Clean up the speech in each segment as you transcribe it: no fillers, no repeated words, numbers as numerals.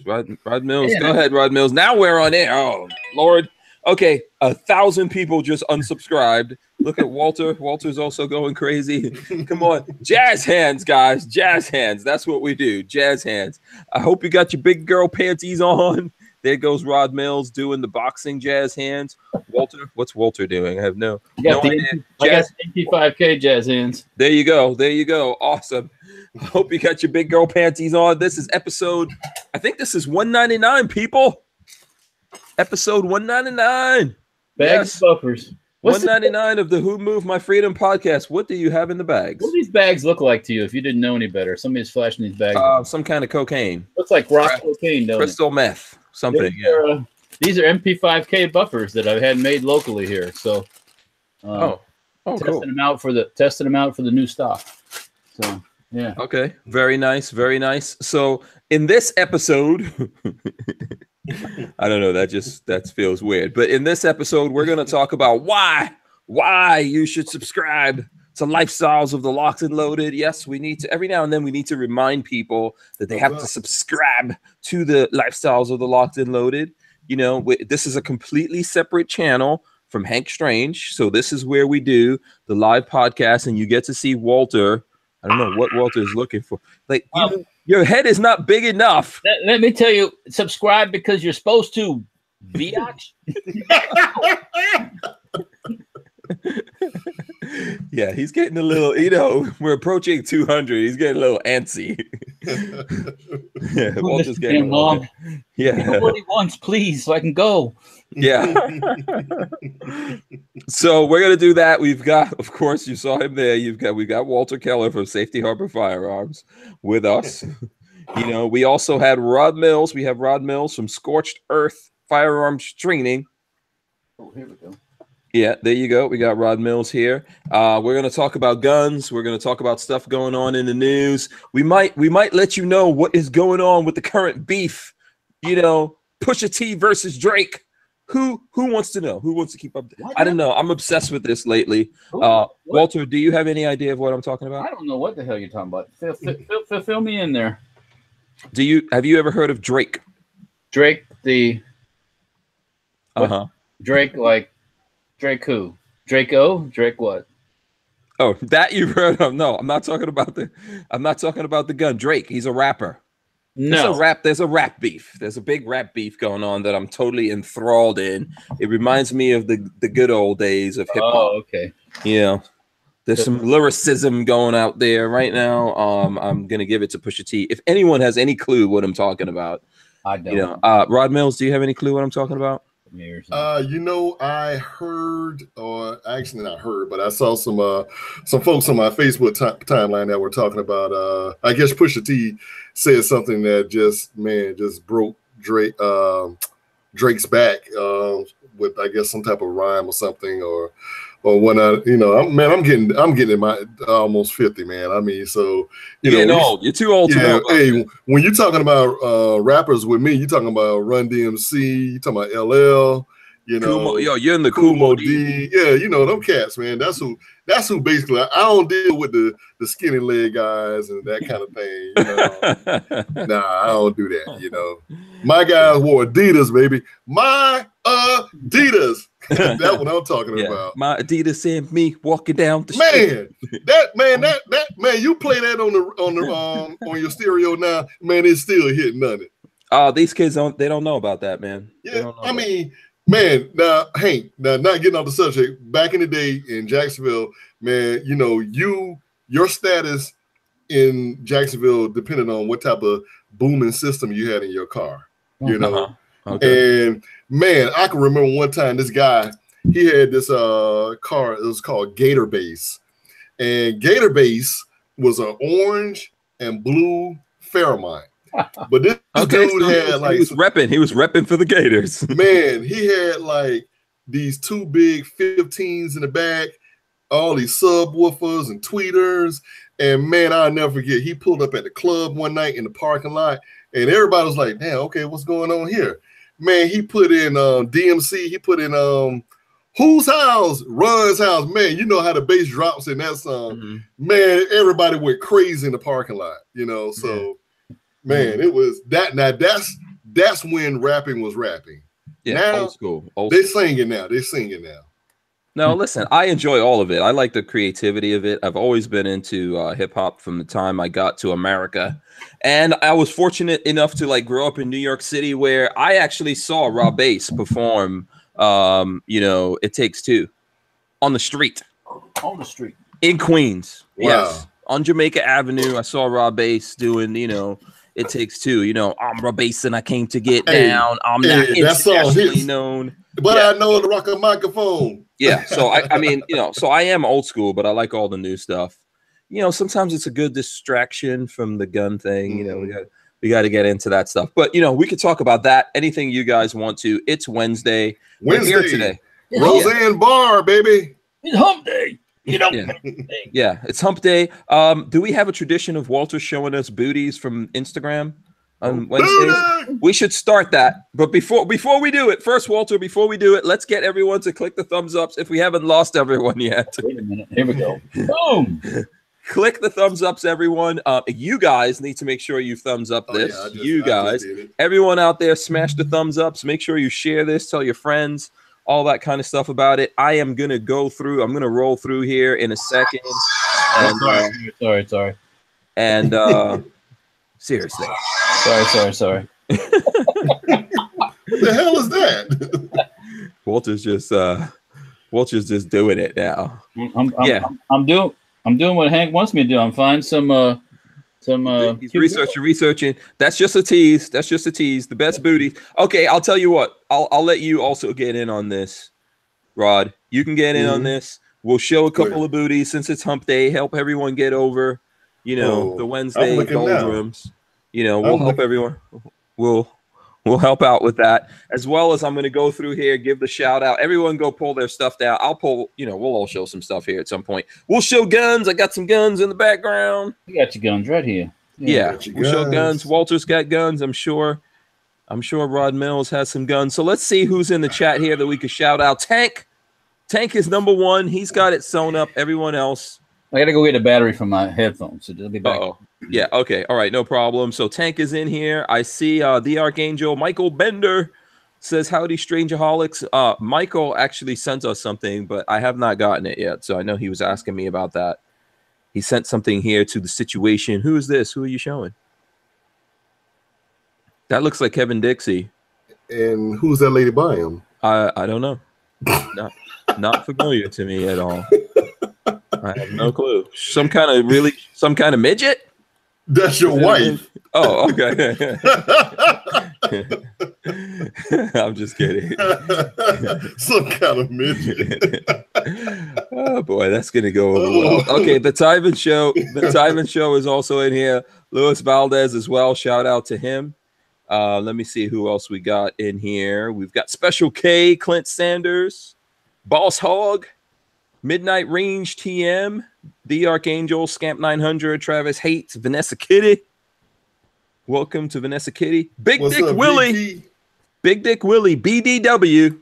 Rod Mills. Go ahead, Rod Mills. Now we're on air. Oh, Lord. Okay, 1,000 people just unsubscribed. Look at Walter. Walter's also going crazy. Come on. Jazz hands, guys. Jazz hands. That's what we do. Jazz hands. I hope you got your big girl panties on. There goes Rod Mills doing the boxing jazz hands. Walter, what's Walter doing? I have no idea. I got MP5K jazz hands. There you go. There you go. Awesome. I hope you got your big girl panties on. This is episode, I think this is 199, people. Episode 199. Bags buffers. 199 of the Who Moved My Freedom podcast. What do you have in the bags? What do these bags look like to you if you didn't know any better? Somebody's flashing these bags. Some kind of cocaine. Looks like rock cocaine, don't crystal meth. Something. These are MP5K buffers that I've had made locally here. So testing them out for the new stock. So yeah. Okay. Very nice. Very nice. So in this episode, I don't know. That feels weird. But in this episode, we're going to talk about why you should subscribe to Lifestyles of the Locked and Loaded. Yes, we need to, every now and then we need to remind people that they have to subscribe to the Lifestyles of the Locked and Loaded. You know, this is a completely separate channel from Hank Strange. So this is where we do the live podcast and you get to see Walter. I don't know what Walter is looking for. Like, your head is not big enough. Let me tell you, subscribe because you're supposed to. Biatch. Yeah, he's getting a little, we're approaching 200. He's getting a little antsy. Yeah, Walter's getting long. Yeah. What he wants, please, so I can go. Yeah. So we're gonna do that. We've got, of course, you saw him there. We've got Walter Keller from Safety Harbor Firearms with us. We also had Rod Mills. We have Rod Mills from Scorched Earth Firearms Training. Oh, here we go. Yeah, there you go. We got Rod Mills here. We're going to talk about guns. We're going to talk about stuff going on in the news. We might let you know what is going on with the current beef. Pusha T versus Drake. Who wants to know? Who wants to keep up? I don't know. I'm obsessed with this lately. Walter, do you have any idea of what I'm talking about? I don't know what the hell you're talking about. Fill me in there. Have you ever heard of Drake? Drake the Drake, like Drake who? Draco? Drake what? Oh, that you've heard of? No, I'm not talking about the gun. Drake, he's a rapper. No. There's a rap beef. There's a big rap beef going on that I'm totally enthralled in. It reminds me of the good old days of hip hop. Oh, okay. Yeah. There's some lyricism going out there right now. I'm gonna give it to Pusha T. If anyone has any clue what I'm talking about, I don't. Rod Mills, do you have any clue what I'm talking about? I heard, or actually not heard, but I saw some folks on my Facebook timeline that were talking about. I guess Pusha T said something that just broke Drake's back with, I guess, some type of rhyme or something, or when I'm getting in my almost 50, man. I mean, so you're getting old. You're too old to know. Hey, when you're talking about rappers with me, you're talking about Run DMC, you're talking about LL, you're in the Kumo D. Yeah, them cats, man. That's who basically. I don't deal with the skinny leg guys and that kind of thing. Nah, I don't do that. My guys wore Adidas, baby. My Adidas. That's what I'm talking about. My Adidas and me walking down the street. Man, you play that on your stereo now, man, it's still hitting on it. These kids don't know about that, man. Yeah, I mean, man, now Hank, not getting off the subject, back in the day in Jacksonville, man, your status in Jacksonville depended on what type of booming system you had in your car. Okay. And man, I can remember one time this guy, he had this car, it was called Gator Base. And Gator Base was an orange and blue Fairmont. But this dude had like he was repping for the Gators. Man, he had like these two big 15s in the back, all these subwoofers and tweeters. And man, I'll never forget, he pulled up at the club one night in the parking lot, and everybody was like, damn, okay, what's going on here? Man, he put in DMC, he put in Whose House? Run's House. Man, you know how the bass drops in that song. Mm-hmm. Man, everybody went crazy in the parking lot, so man, it was that. Now that's when rapping was rapping. Yeah, now, old school. They singing now. They singing now. No, listen, I enjoy all of it. I like the creativity of it. I've always been into hip hop from the time I got to America. And I was fortunate enough to like grow up in New York City, where I actually saw Raw Bass perform, It Takes Two on the street. On the street. In Queens. Wow. Yes. On Jamaica Avenue, I saw Raw Bass doing, It Takes Two. I'm Raw Bass and I came to get down. I'm not internationally known. But I know to rock a microphone. Yeah, so I mean, so I am old school, but I like all the new stuff. Sometimes it's a good distraction from the gun thing. We got to get into that stuff. But we could talk about that. Anything you guys want to. It's Wednesday. We're here today. Roseanne Barr, baby. It's hump day. Yeah, it's hump day. Do we have a tradition of Walter showing us booties from Instagram on Wednesdays? We should start that. But before we do it, first, Walter, before we do it, let's get everyone to click the thumbs ups if we haven't lost everyone yet. Wait a minute. Here we go. Boom. Click the thumbs ups, everyone. You guys need to make sure you thumbs up this. You guys, everyone out there, smash the thumbs ups. Make sure you share this. Tell your friends, all that kind of stuff about it. I am going to go through. I'm going to roll through here in a second. And, sorry. And seriously. Sorry. What the hell is that? Walter's just doing it now. I'm doing what Hank wants me to do. I'm finding some he's researching. That's just a tease. The best booty. Okay, I'll tell you what. I'll let you also get in on this, Rod. You can get in on this. We'll show a couple of booties since it's hump day. Help everyone get over, the Wednesday doldrums. We'll help everyone. We'll help out with that, as well as I'm going to go through here, give the shout out. Everyone go pull their stuff down. I'll pull, we'll all show some stuff here at some point. We'll show guns. I got some guns in the background. You got your guns right here. Yeah, we'll show guns. Walter's got guns, I'm sure. Rod Mills has some guns. So let's see who's in the chat here that we could shout out. Tank is number one. He's got it sewn up. Everyone else. I got to go get a battery from my headphones. So they'll be back. Yeah, okay. All right, no problem. So Tank is in here. I see the Archangel. Michael Bender says, howdy, Strangerholics. Michael actually sent us something, but I have not gotten it yet. So I know he was asking me about that. He sent something here to the situation. Who is this? Who are you showing? That looks like Kevin Dixie. And who's that lady by him? I don't know. Not familiar to me at all. I have no clue. Some kind of midget? That's your wife. Oh, okay. I'm just kidding. Some kind of midget. Oh boy, that's gonna go over well. Okay, the Tyven Show. The Tyven Show is also in here. Luis Valdez as well. Shout out to him. Let me see who else we got in here. We've got Special K, Clint Sanders, Boss Hog, Midnight Range TM, The Archangel, Scamp 900, Travis Hates, Vanessa Kitty. Welcome to Vanessa Kitty. Big Dick Willie, BDW.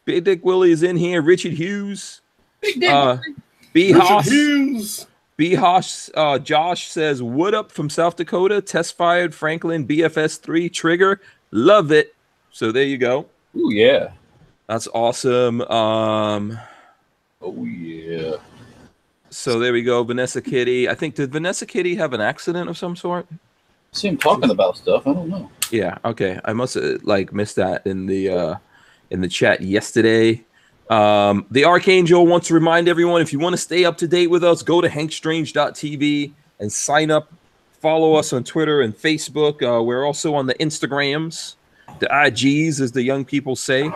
Big Dick Willie is in here. Richard Hughes. Big Dick B. Hoss. Hughes. B. Hoss. Josh says, what up from South Dakota? Test fired Franklin BFS 3 trigger. Love it. So there you go. Oh, yeah. That's awesome. Oh, yeah. So there we go. Vanessa Kitty. I think, did Vanessa Kitty have an accident of some sort? I see him talking about stuff. I don't know. Yeah. Okay. I must have missed that in the chat yesterday. The Archangel wants to remind everyone, if you want to stay up to date with us, go to hankstrange.tv and sign up. Follow us on Twitter and Facebook. We're also on the Instagrams, the IGs, as the young people say.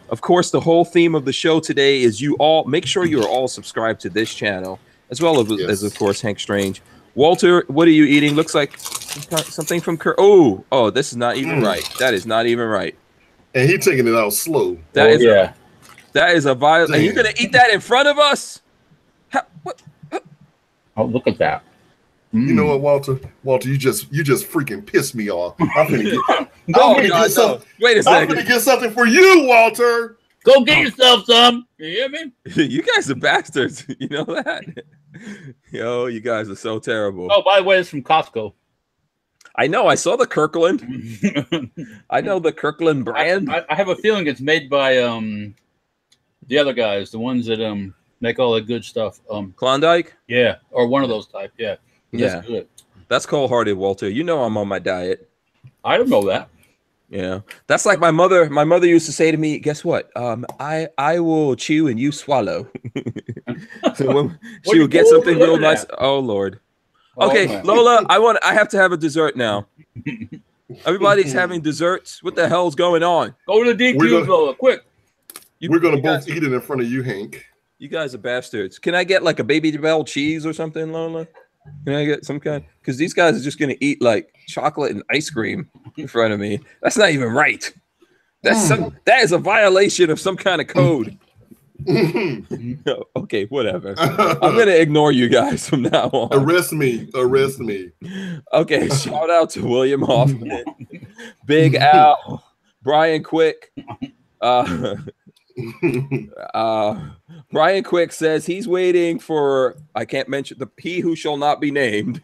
Of course, the whole theme of the show today is you all make sure you are all subscribed to this channel, as well as of course, Hank Strange. Walter, what are you eating? Looks like something from Kurt. Oh, this is not even right. That is not even right. And he's taking it out slow. That is a violent. Are you going to eat that in front of us? What? Oh, look at that. You know what, Walter? Walter, you just freaking pissed me off. I'm gonna get. Wait a second. I'm gonna get something for you, Walter. Go get yourself some. You hear me? You guys are bastards. You know that? Yo, you guys are so terrible. Oh, by the way, it's from Costco. I know. I saw the Kirkland. I know the Kirkland brand. I have a feeling it's made by the other guys, the ones that make all the good stuff. Klondike. Yeah, or one of those type. Yeah, that's good. That's cold-hearted, Walter. You know I'm on my diet. I don't know that. Yeah, that's like my mother. My mother used to say to me, "Guess what? I will chew and you swallow." So when she would get something real nice. Oh Lord. Okay, Lola, I have to have a dessert now. Everybody's having desserts. What the hell's going on? Go to the DQ, Lola, quick. We're gonna both eat it in front of you, Hank. You guys are bastards. Can I get like a Baby Bell cheese or something, Lola? Can I get some kind? Because these guys are just gonna eat like chocolate and ice cream in front of me. That's not even right. That is a violation of some kind of code. Okay, whatever. I'm gonna ignore you guys from now on. Arrest me. Okay, shout out to William Hoffman, Big Al, Brian Quick. Brian Quick says he's waiting for, I can't mention he who shall not be named,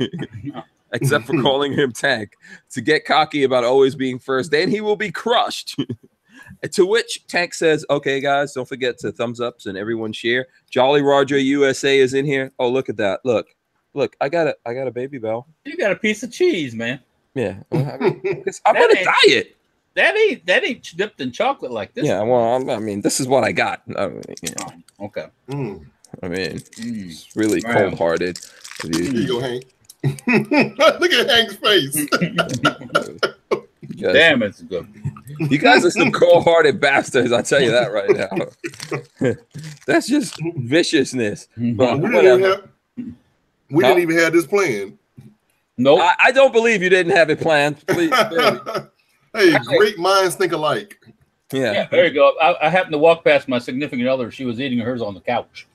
except for calling him Tank, to get cocky about always being first. Then he will be crushed. To which Tank says, okay, guys, don't forget to thumbs ups and everyone share. Jolly Roger USA is in here. Oh, look at that. Look, I got a Baby Bell. You got a piece of cheese, man. Yeah. I'm on a diet. That ain't dipped in chocolate like this. Yeah, well, I mean, this is what I got. Okay. I mean, it's really cold-hearted of you. Here you go, Hank. Look at Hank's face. Damn, it's good. You guys are some cold-hearted bastards. I tell you that right now. That's just viciousness. But we didn't even have this planned. Nope. I don't believe you didn't have it planned. Please. Hey, great minds think alike. Yeah, there you go. I happened to walk past my significant other. She was eating hers on the couch.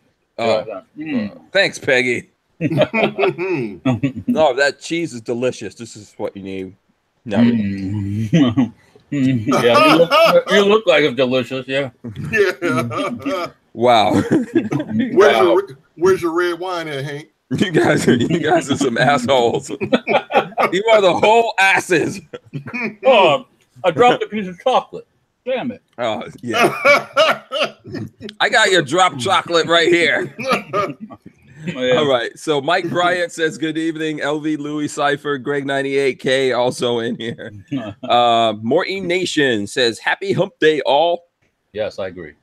Thanks, Peggy. No, that cheese is delicious. This is what you need. No. Yeah, you look like it's delicious. Yeah. Yeah. Wow. Where's your red wine at, Hank? You guys are some assholes. You are the whole asses. Oh, I dropped a piece of chocolate. Damn it. Oh, yeah. I got your drop chocolate right here. All right. So Mike Bryant says, good evening. LV Louis Cypher, Greg 98K also in here. Morton Nation says, happy hump day all. Yes, I agree.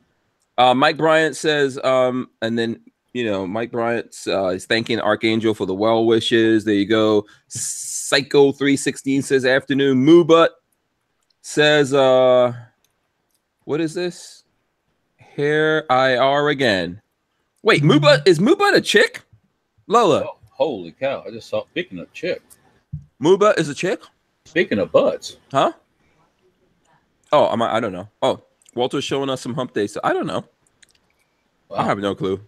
Mike Bryant says, and then, Mike Bryant is thanking Archangel for the well wishes. There you go. Psycho 316 says, afternoon. Moo Butt says, what is this? Here I are again. Wait, is Moo Butt a chick? Lola. Oh, holy cow. I just saw, speaking of chick. Moo Butt is a chick? Speaking of butts. Huh? Oh, I don't know. Oh, Walter's showing us some hump days. So I don't know. Wow. I have no clue.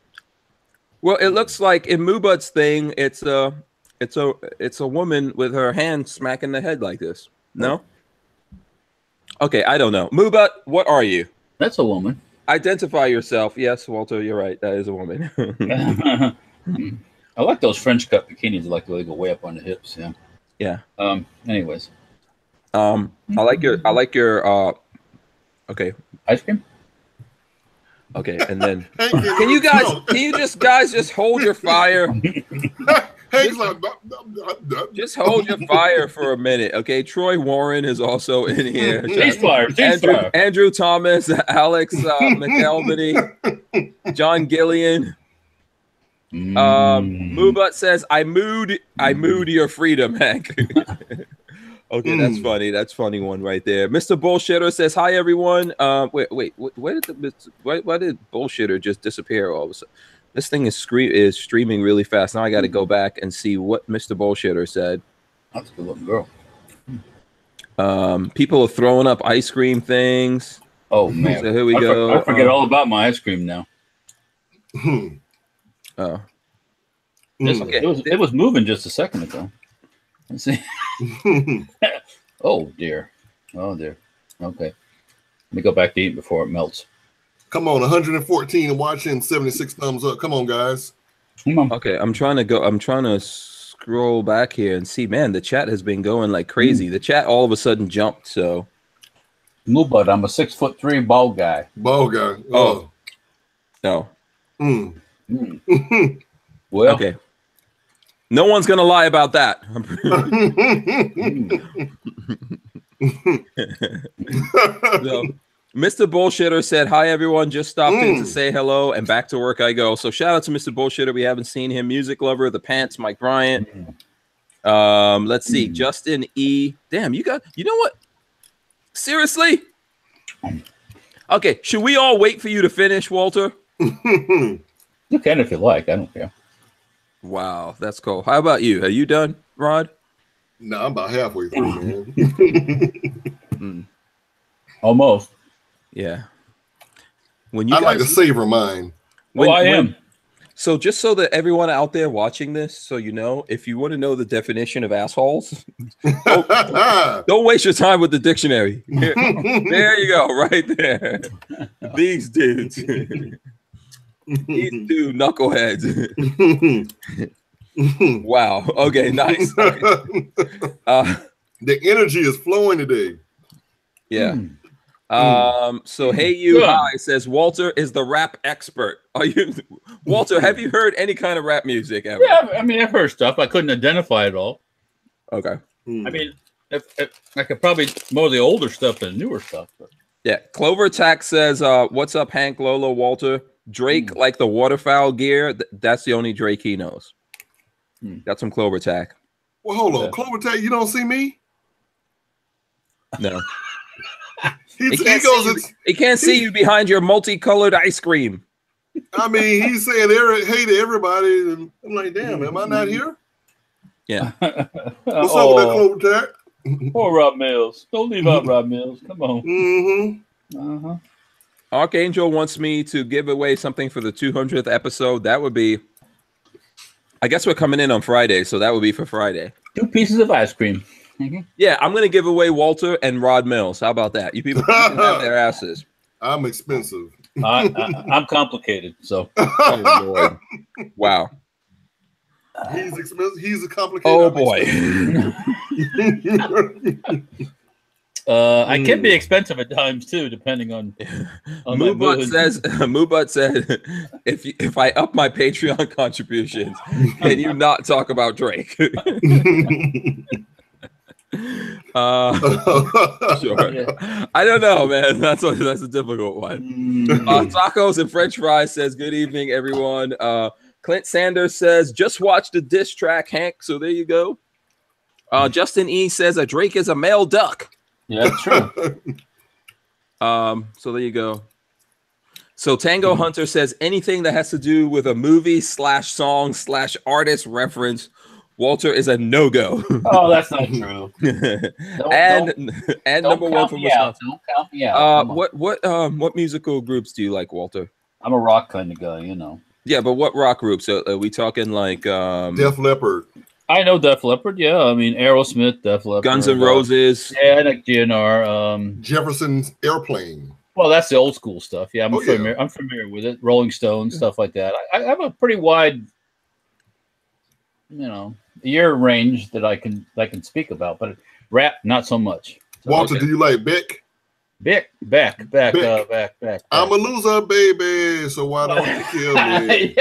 Well, it looks like in Moo Butt's thing, it's a woman with her hand smacking the head like this. No? Okay, I don't know. Moo Butt, what are you? That's a woman. Identify yourself. Yes, Walter, you're right. That is a woman. I like those French cut bikinis. I like the way they go way up on the hips. Yeah. Yeah. Anyways. I like your okay. Ice cream? Okay, and then can you guys just hold your fire? Just hold your fire for a minute, okay? Troy Warren is also in here. Andrew Thomas, Alex McElvany, John Gillian. Moobut says, I mooed your freedom, Hank. Okay, that's funny. That's funny one right there. Mr. Bullshitter says, hi, wait, where did Bullshitter just disappear all of a sudden? This thing is streaming really fast. Now I got to go back and see what Mr. Bullshitter said. That's a good looking girl. People are throwing up ice cream things. Oh, man. So here we go. I forget all about my ice cream now. Oh. Okay. It was moving just a second ago. Let's see. Oh, dear. Okay. Let me go back to eat before it melts. Come on, 114 and watching, 76 thumbs up. Come on, guys. Okay, I'm trying to scroll back here and see, man, the chat has been going like crazy. The chat all of a sudden jumped. So, Mubud, I'm a 6'3" bald guy. Bald guy. Oh, no. Well, okay. No one's gonna lie about that. So, Mr. Bullshitter said, "Hi everyone, just stopped in to say hello and back to work I go." So shout out to Mr. Bullshitter. We haven't seen him. Music Lover, The Pants, Mike Bryant. Let's see, Justin E. Damn, you know what? Seriously? Okay, should we all wait for you to finish, Walter? You can if you like. I don't care. Wow, that's cool. How about you? Are you done, Rod? No, I'm about halfway through, man. Almost. Yeah. When you I like to savor mine. I am. So just so that everyone out there watching this, so you know, if you want to know the definition of assholes, don't waste your time with the dictionary. Here, there you go, right there. These dudes. These two knuckleheads. Wow. Okay, nice. The energy is flowing today. Yeah. So hey you hi says Walter is the rap expert. Are you Walter, have you heard any kind of rap music ever? Yeah, I mean I've heard stuff. I couldn't identify it all. Okay. I mean if I could probably more of the older stuff than newer stuff. But. Yeah. Clover Tack says, what's up, Hank, Lola, Walter? Drake like the waterfowl gear. That's the only Drake he knows. Got some Clover Tack. Well, hold on. Clover Tack, you don't see me? No. He can't see you behind your multicolored ice cream. I mean, he's saying hey to everybody, and I'm like, damn, am I not here? Yeah. What's up with that Clover Tack? Poor Rob Mills. Don't leave out Rob Mills. Come on. Archangel wants me to give away something for the 200th episode. That would be, I guess we're coming in on Friday, so that would be for Friday. 2 pieces of ice cream. Yeah, I'm going to give away Walter and Rod Mills. How about that? You people can have their asses. I'm expensive. I'm complicated, so. Oh, Lord. Wow. He's expensive. He's a complicated. Oh, boy. I can be expensive at times too, depending on Moobut said, if I up my Patreon contributions, can you not talk about Drake? Sure. Yeah. I don't know, man. That's a difficult one. Tacos and French fries says, good evening, everyone. Clint Sanders says, just watch the diss track, Hank. So there you go. Justin E says, a Drake is a male duck. Yeah, true. So there you go. So Tango Hunter says anything that has to do with a movie / song / artist reference, Walter is a no-go. Oh, that's not true. and number one from Wisconsin. Don't count me out. What musical groups do you like, Walter? I'm a rock kind of guy, you know. Yeah, but what rock groups? Are we talking like Def Leppard? I know Def Leppard, yeah. I mean Aerosmith, Def Leppard. Guns N' Roses. Yeah, I like GNR. Jefferson's Airplane. Well, that's the old school stuff. Yeah, I'm familiar with it. Rolling Stones, stuff like that. I have a pretty wide, year range that I can speak about, but rap not so much. So, Walter, do you like Beck? Back. I'm a loser, baby, so why don't you kill me?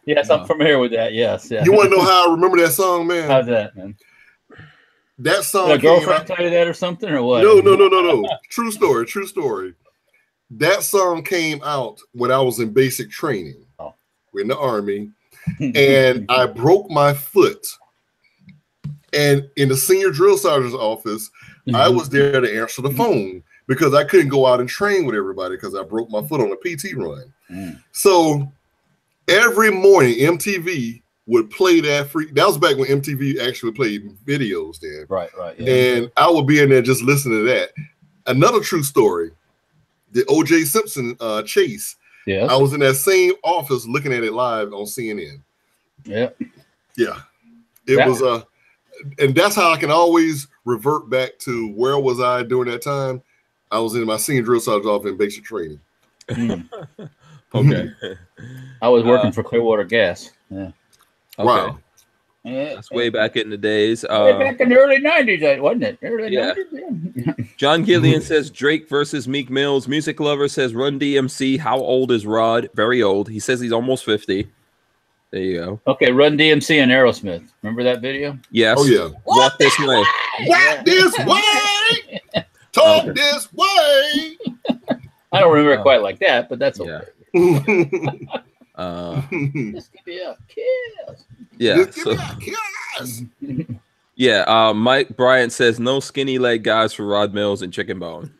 Yes, I'm familiar with that. Yes, yeah. You want to know how I remember that song, man? How's that, man? That song. Did a girlfriend tell you that or something, or what? No. True story. That song came out when I was in basic training. Oh. We're in the Army, and I broke my foot. And in the senior drill sergeant's office, I was there to answer the phone because I couldn't go out and train with everybody because I broke my foot on a PT run. So every morning, MTV would play that was back when MTV actually played videos then. Right. Yeah. And I would be in there just listening to that. Another true story, the O.J. Simpson chase. Yeah. I was in that same office looking at it live on CNN. Yeah. Yeah. It was and that's how I can always revert back to where was I during that time. I was in my senior drill sergeant's office in basic training. Okay. I was working for Clearwater Gas. Yeah. Okay. Wow. That's way back in the days. Way back in the early 90s, wasn't it? Early Yeah. 90s? John Gillian says Drake versus Meek Mills. Music Lover says Run DMC. How old is Rod? Very old. He says he's almost 50. There you go. Okay, Run DMC and Aerosmith. Remember that video? Yes. Oh, yeah. Walk this way. Walk this way. Talk this way. I don't remember it quite like that, but that's okay. Just give me a kiss. Yeah. Just give me a kiss. Yeah. Mike Bryant says no skinny leg guys for Rod Mills and Chicken Bone.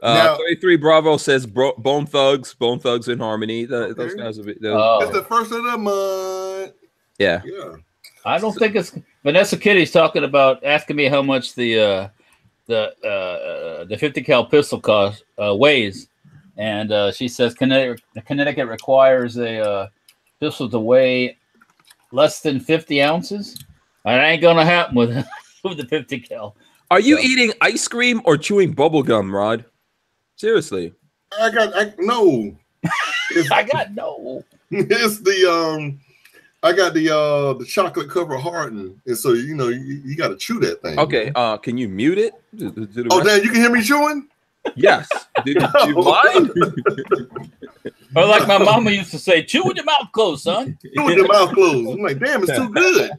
33 Bravo says Bone Thugs in Harmony. Those guys will be. It's the first of the month. Yeah. I don't think it's Vanessa Kitty's talking about asking me how much the 50 cal pistol weighs, and she says Connecticut requires a pistol to weigh less than 50 ounces. That ain't gonna happen with the 50 cal. Are you eating ice cream or chewing bubble gum, Rod? Seriously. I got no. It's the I got the chocolate covered hardened, and so you got to chew that thing. Okay. Can you mute it? Oh, damn! You can hear me chewing? Yes. Do you mind? Or like my mama used to say, chew with your mouth closed, son. Chew with your mouth closed. I'm like, damn, it's too good.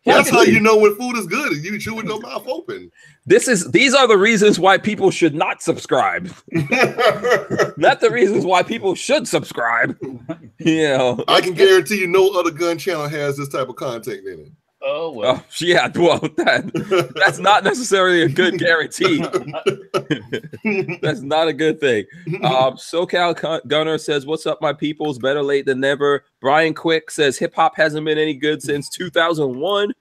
That's how you know when food is good. Is you chew with your mouth open. These are the reasons why people should not subscribe. Not the reasons why people should subscribe. I can guarantee you no other gun channel has this type of content in it. Oh well. Yeah, well, that's not necessarily a good guarantee. That's not a good thing. SoCal Gunner says, "What's up, my peoples? Better late than never." Brian Quick says, "Hip hop hasn't been any good since 2001."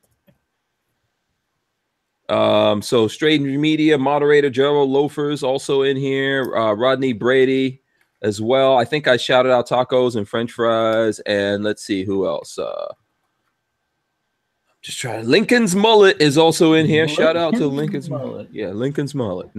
So Strange Media moderator Gerald Loafers also in here. Rodney Brady as well. I think I shouted out tacos and French fries, and let's see who else. Just trying. Lincoln's Mullet is also in here. Shout out to Lincoln's Mullet. Yeah, Lincoln's Mullet.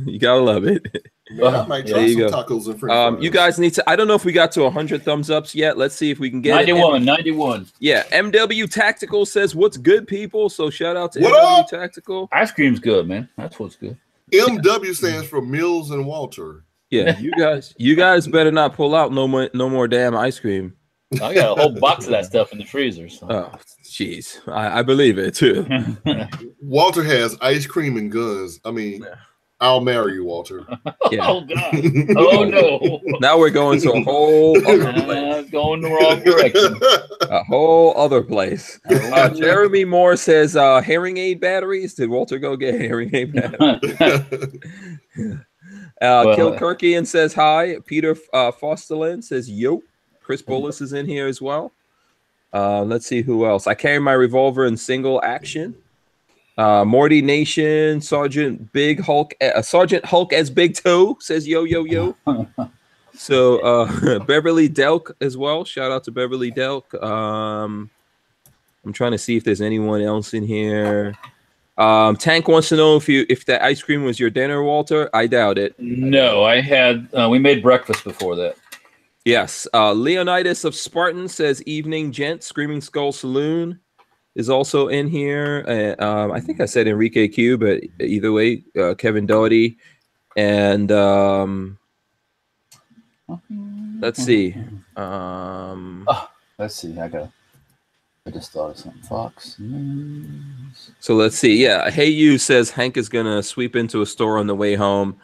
You gotta love it. Yeah, I might try some tacos and French fries. You guys need to. I don't know if we got to 100 thumbs ups yet. Let's see if we can get 91. Yeah, MW Tactical says, "What's good, people?" So shout out to MW Tactical. Ice cream's good, man. That's what's good. MW stands for Mills and Walter. Yeah, you guys better not pull out no more damn ice cream. I got a whole box of that stuff in the freezer. So. Oh, jeez. I believe it, too. Walter has ice cream and guns. I mean, I'll marry you, Walter. Yeah. Oh, God. Oh, no. Now we're going to a whole other place. Going the wrong direction. A whole other place. Jeremy Moore says, hearing aid batteries. Did Walter go get hearing aid batteries? Kilkirkian says, hi. Peter Fosterlin says, yo. Chris Bullis is in here as well. Let's see who else. I carry my revolver in single action. Morty Nation, Sergeant Hulk as Big Toe says yo yo yo. So Beverly Delk as well. Shout out to Beverly Delk. I'm trying to see if there's anyone else in here. Tank wants to know if that ice cream was your dinner, Walter. I doubt it. No, I had. We made breakfast before that. Yes. Leonidas of Spartan says, evening, gent. Screaming Skull Saloon is also in here. I think I said Enrique Q, but either way, Kevin Doherty. And let's see. Let's see. I just thought of something. Fox News. So let's see. Yeah. Hey, you says Hank is going to sweep into a store on the way home.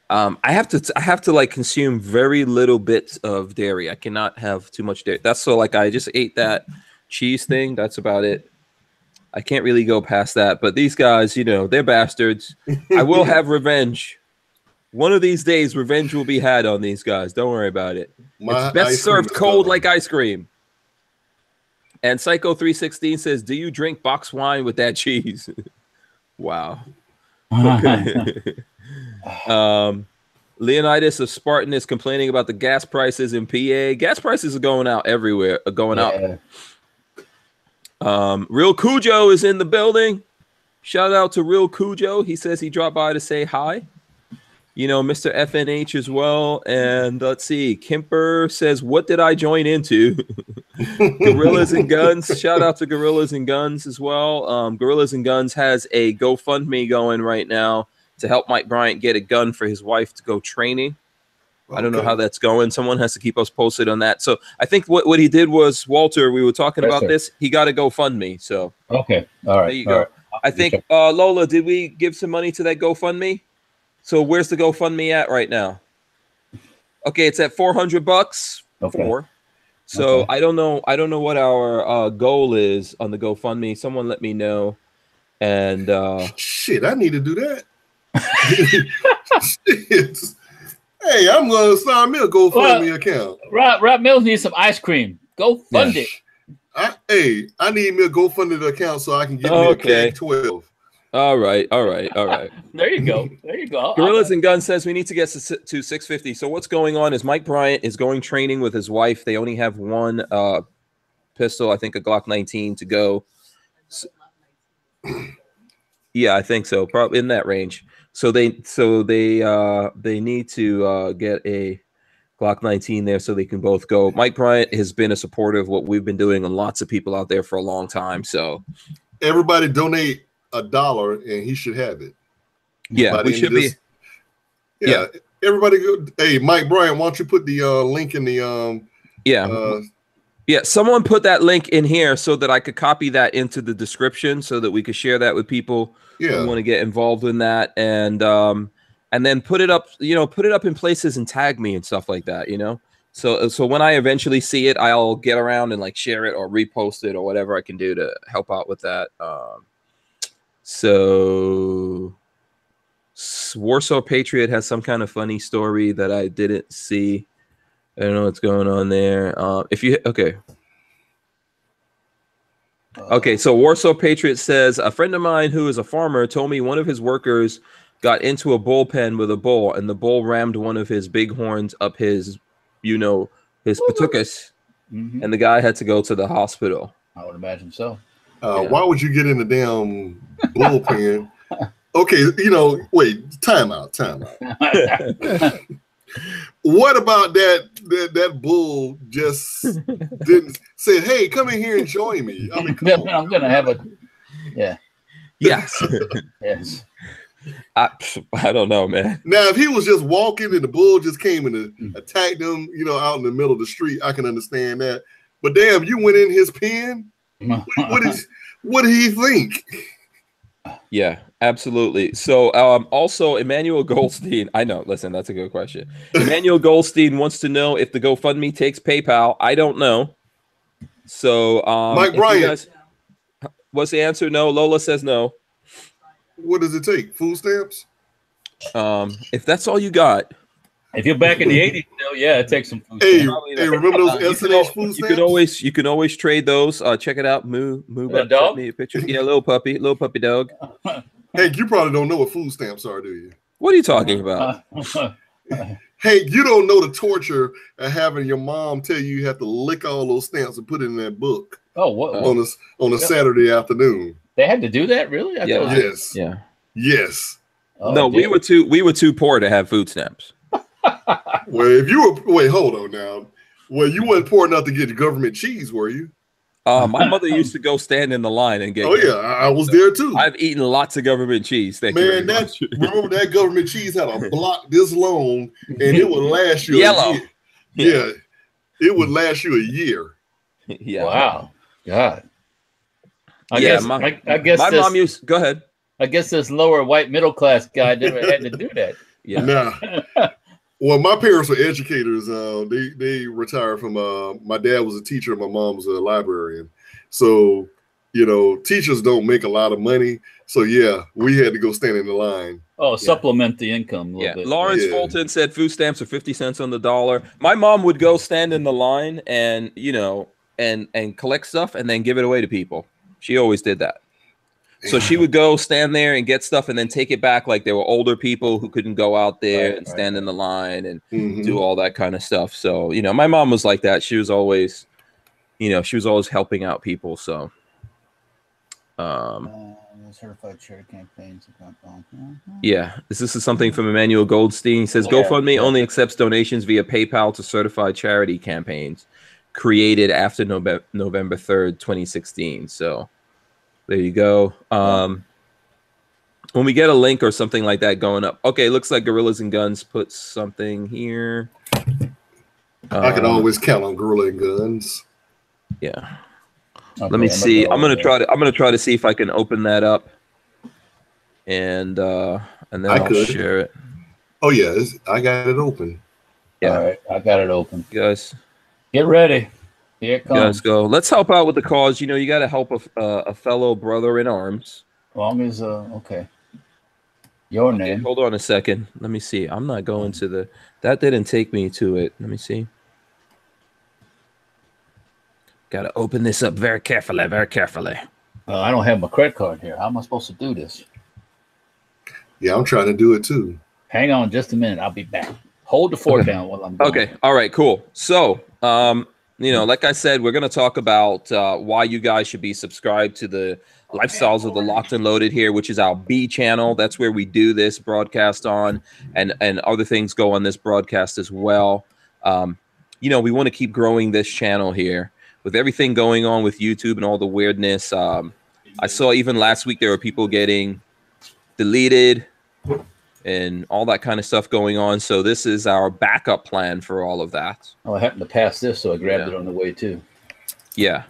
I have to like consume very little bits of dairy. I cannot have too much dairy. That's so like I just ate that cheese thing. That's about it. I can't really go past that. But these guys, they're bastards. I will have revenge. One of these days, revenge will be had on these guys. Don't worry about it. It's best served cold like ice cream. And Psycho 316 says, "Do you drink box wine with that cheese?" Wow. Okay. Leonidas of Spartan is complaining about the gas prices in PA. Gas prices are going out everywhere. Up. Real Cujo is in the building. Shout out to Real Cujo. He says he dropped by to say hi. you know, Mr. FNH as well. And let's see, Kimper says, what did I join into? Gorillas and Guns. Shout out to Gorillas and Guns as well. Gorillas and Guns has a GoFundMe going right now to help Mike Bryant get a gun for his wife to go training. I don't know how that's going. Someone has to keep us posted on that. So I think what he did was, Walter, we were talking about this. He got a GoFundMe. So okay, all right, there you go. Right. I think Lola, did we give some money to that GoFundMe? So where's the GoFundMe at right now? Okay, it's at $400. Okay. So okay. I don't know what our goal is on the GoFundMe. Someone let me know. And shit, I need to do that. Shit. Hey, I'm gonna sign me a GoFundMe account. Rob Mills needs some ice cream. Go fund it. I need me a GoFundMe account so I can get me a Cag 12. All right. There you go. Gorillas and Guns says we need to get to 650. So what's going on is Mike Bryant is going training with his wife. They only have one pistol, I think a Glock 19 to go. So, yeah, I think so. Probably in that range. So they need to get a Glock 19 there so they can both go. Mike Bryant has been a supporter of what we've been doing, and lots of people out there for a long time. So everybody donate $1 and he should have it. Yeah, we should be. Yeah, everybody go. Hey, Mike Bryant, why don't you put the link in the yeah, someone put that link in here so that I could copy that into the description so that we could share that with people who want to get involved in that, and then put it up, put it up in places and tag me and stuff like that, So when I eventually see it, I'll get around and like share it or repost it or whatever I can do to help out with that. So Warsaw Patriot has some kind of funny story that I didn't see. I don't know what's going on there. Okay, so Warsaw Patriot says, a friend of mine who is a farmer told me one of his workers got into a bullpen with a bull, and the bull rammed one of his bighorns up his, his patukas, and the guy had to go to the hospital. I would imagine so. Why would you get in the damn bullpen? Okay, wait, time out. What about that bull just didn't say, hey, come in here and join me? I mean, I'm gonna have a yes. I don't know, man. Now, if he was just walking and the bull just came and attacked him, out in the middle of the street, I can understand that. But damn, you went in his pen. What did he think? Yeah, absolutely. So also Emmanuel Goldstein, I know, listen, that's a good question. Emmanuel Goldstein wants to know if the GoFundMe takes PayPal. I don't know. So Mike Bryant, what's the answer? No. Lola says no. What does it take? Food stamps? If that's all you got. If you're back in the 80s still, yeah, it takes some food stamps. Hey, remember those SNH food stamps? You can always trade those. Check it out. Moo dog? Me a picture. Yeah, little puppy dog. Hey, you probably don't know what food stamps are, do you? What are you talking about? Hey, you don't know the torture of having your mom tell you have to lick all those stamps and put it in that book. Oh, what? On a Saturday afternoon. They had to do that, really? Yes. Yeah. Yes. Oh, no, we were too poor to have food stamps. Well, hold on now. Well, you weren't poor enough to get government cheese, were you? My mother used to go stand in the line and get. Oh yeah, I was there too. I've eaten lots of government cheese. Remember that government cheese had a block this long, and it would last you yellow. A year. Yeah, it would last you a year. Yeah. Wow. God. I guess my mom used. Go ahead. I guess this lower white middle class guy never had to do that. Yeah. Nah. Well, my parents were educators. They retired from. My dad was a teacher, and my mom was a librarian. So, teachers don't make a lot of money. So yeah, we had to go stand in the line. Oh, supplement the income a little bit. Lawrence Fulton said food stamps are 50 cents on the dollar. My mom would go stand in the line and and collect stuff and then give it away to people. She always did that. So she would go stand there and get stuff and then take it back like there were older people who couldn't go out there and stand in the line and do all that kind of stuff. So, my mom was like that. She was always, helping out people. So, Certified charity campaigns. Yeah, this is something from Emmanuel Goldstein. He says GoFundMe only accepts donations via PayPal to certified charity campaigns created after November 3rd, 2016. So there you go. When we get a link or something like that going up. Okay, looks like Gorillas and Guns put something here. I can always count on Gorilla and Guns. Yeah. Okay, let me see. I'm gonna try to see if I can open that up, and then I'll share it. Oh yeah, I got it open. Yeah, all right, I got it open. You guys, get ready. Here it comes. You guys go. Let's help out with the cause. You know, you got to help a fellow brother in arms. As long as okay. Your name. Hold on a second. Let me see. I'm not going to the. That didn't take me to it. Let me see. Got to open this up very carefully, very carefully. I don't have my credit card here. How am I supposed to do this? Yeah, I'm trying to do it too. Hang on just a minute. I'll be back. Hold the fork down while I'm going. Okay. All right, cool. So, you know, like I said, we're going to talk about why you guys should be subscribed to the Lifestyles of the Locked and Loaded here, which is our B channel. That's where we do this broadcast on, and other things go on this broadcast as well. You know, we want to keep growing this channel here. With everything going on with YouTube and all the weirdness, I saw even last week there were people getting deleted and all that kind of stuff going on. So this is our backup plan for all of that. Oh, I happened to pass this, so I grabbed it on the way too. Yeah.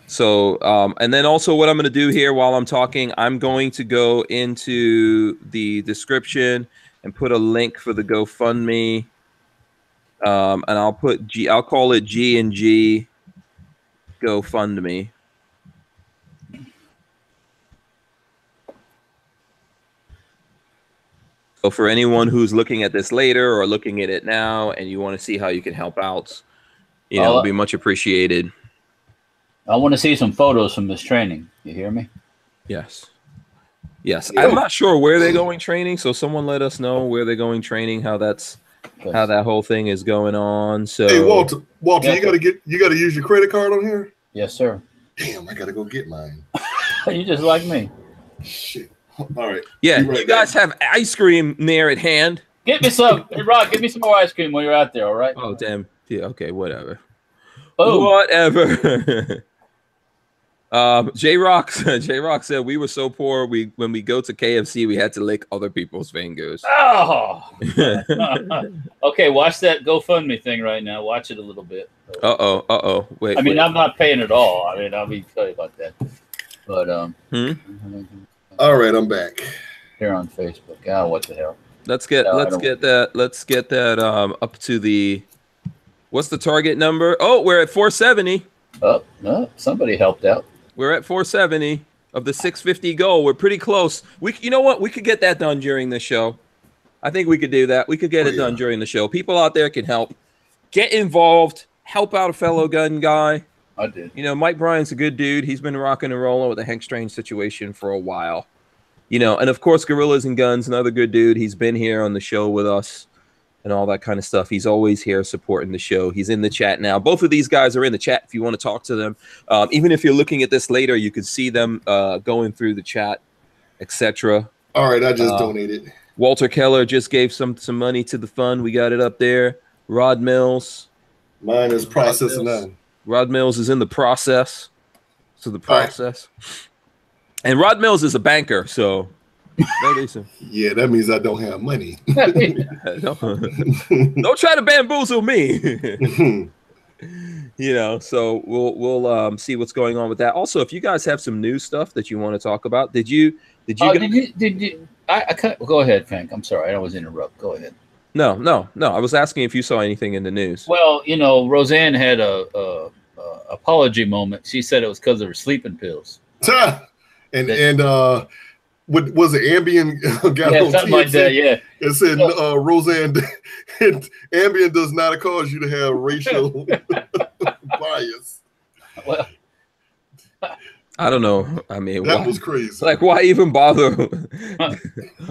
So, and then also what I'm going to do here while I'm talking, I'm going to go into the description and put a link for the GoFundMe. And I'll call it G&G GoFundMe. So for anyone who's looking at this later or looking at it now and you want to see how you can help out, you know, it'll be much appreciated. I want to see some photos from this training. You hear me? Yes. Yes. Yeah. I'm not sure where they're going training, so someone let us know where they're going training, how that whole thing is going on. So hey, Walter, you gotta use your credit card on here? Yes, sir. Damn, I gotta go get mine. You just like me. Shit. All right. Yeah, you guys have ice cream near at hand. Get me some. Hey, Rock, give me some more ice cream when you're out there, all right? Oh, damn. Yeah, okay, whatever. Boom. Whatever. J-Rock said we were so poor when we go to KFC we had to lick other people's fingers. Oh. Okay, watch that GoFundMe thing right now. Watch it a little bit. Wait. I mean, I'm not paying at all. I mean, I'll be tell you about that. But all right, I'm back here on Facebook. Ah, what the hell? Let's get that up to the. What's the target number? Oh, we're at 470. Oh, no, somebody helped out. We're at 470 of the 650 goal. We're pretty close. You know what? We could get that done during the show. I think we could do that. We could get it done during the show. People out there can help. Get involved. Help out a fellow gun guy. I did. You know, Mike Bryan's a good dude. He's been rocking and rolling with the Hank Strange situation for a while. You know, and of course, Gorillas and Guns, another good dude. He's been here on the show with us and all that kind of stuff. He's always here supporting the show. He's in the chat now. Both of these guys are in the chat if you want to talk to them. Even if you're looking at this later, you can see them going through the chat, etc. All right, I just donated. Walter Keller just gave some money to the fund. We got it up there. Rod Mills. Mine is processing now. Rod Mills is in the process. So the process. Right. And Rod Mills is a banker, so... Yeah, that means I don't have money. Don't try to bamboozle me. You know, so we'll see what's going on with that. Also, if you guys have some new stuff that you want to talk about, did you go ahead, Frank. I'm sorry, I always interrupt. Go ahead. No. I was asking if you saw anything in the news. Well, you know, Roseanne had a apology moment. She said it was because of her sleeping pills. and what was it? Ambien got on something like that. Yeah, it said Roseanne, Ambien does not cause you to have racial bias. Well, I don't know. I mean, that was crazy. Like, why even bother?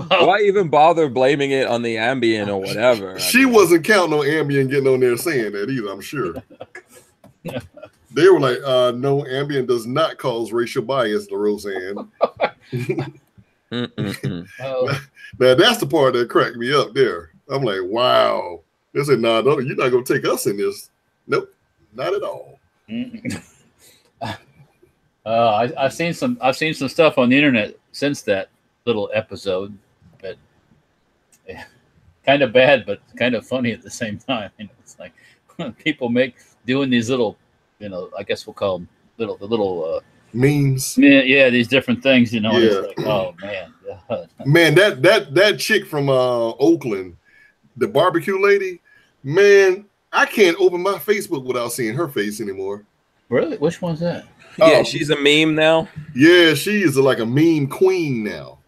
Why even bother blaming it on the Ambien or whatever? She wasn't counting on Ambien getting on there saying that either. I'm sure. They were like, no, Ambien does not cause racial bias, Roseanne. Oh. Now that's the part that cracked me up there. I'm like, wow. They said, nah, no, you're not gonna take us in this. Nope, not at all. I've seen some stuff on the internet since that little episode, but kind of bad, but kind of funny at the same time. It's like people doing these little, I guess we'll call them little memes. Yeah, these different things, Yeah. It's like, oh man, man, that chick from Oakland, the barbecue lady, man, I can't open my Facebook without seeing her face anymore. Really? Which one's that? Yeah, she's a meme now. Yeah, she is like a meme queen now.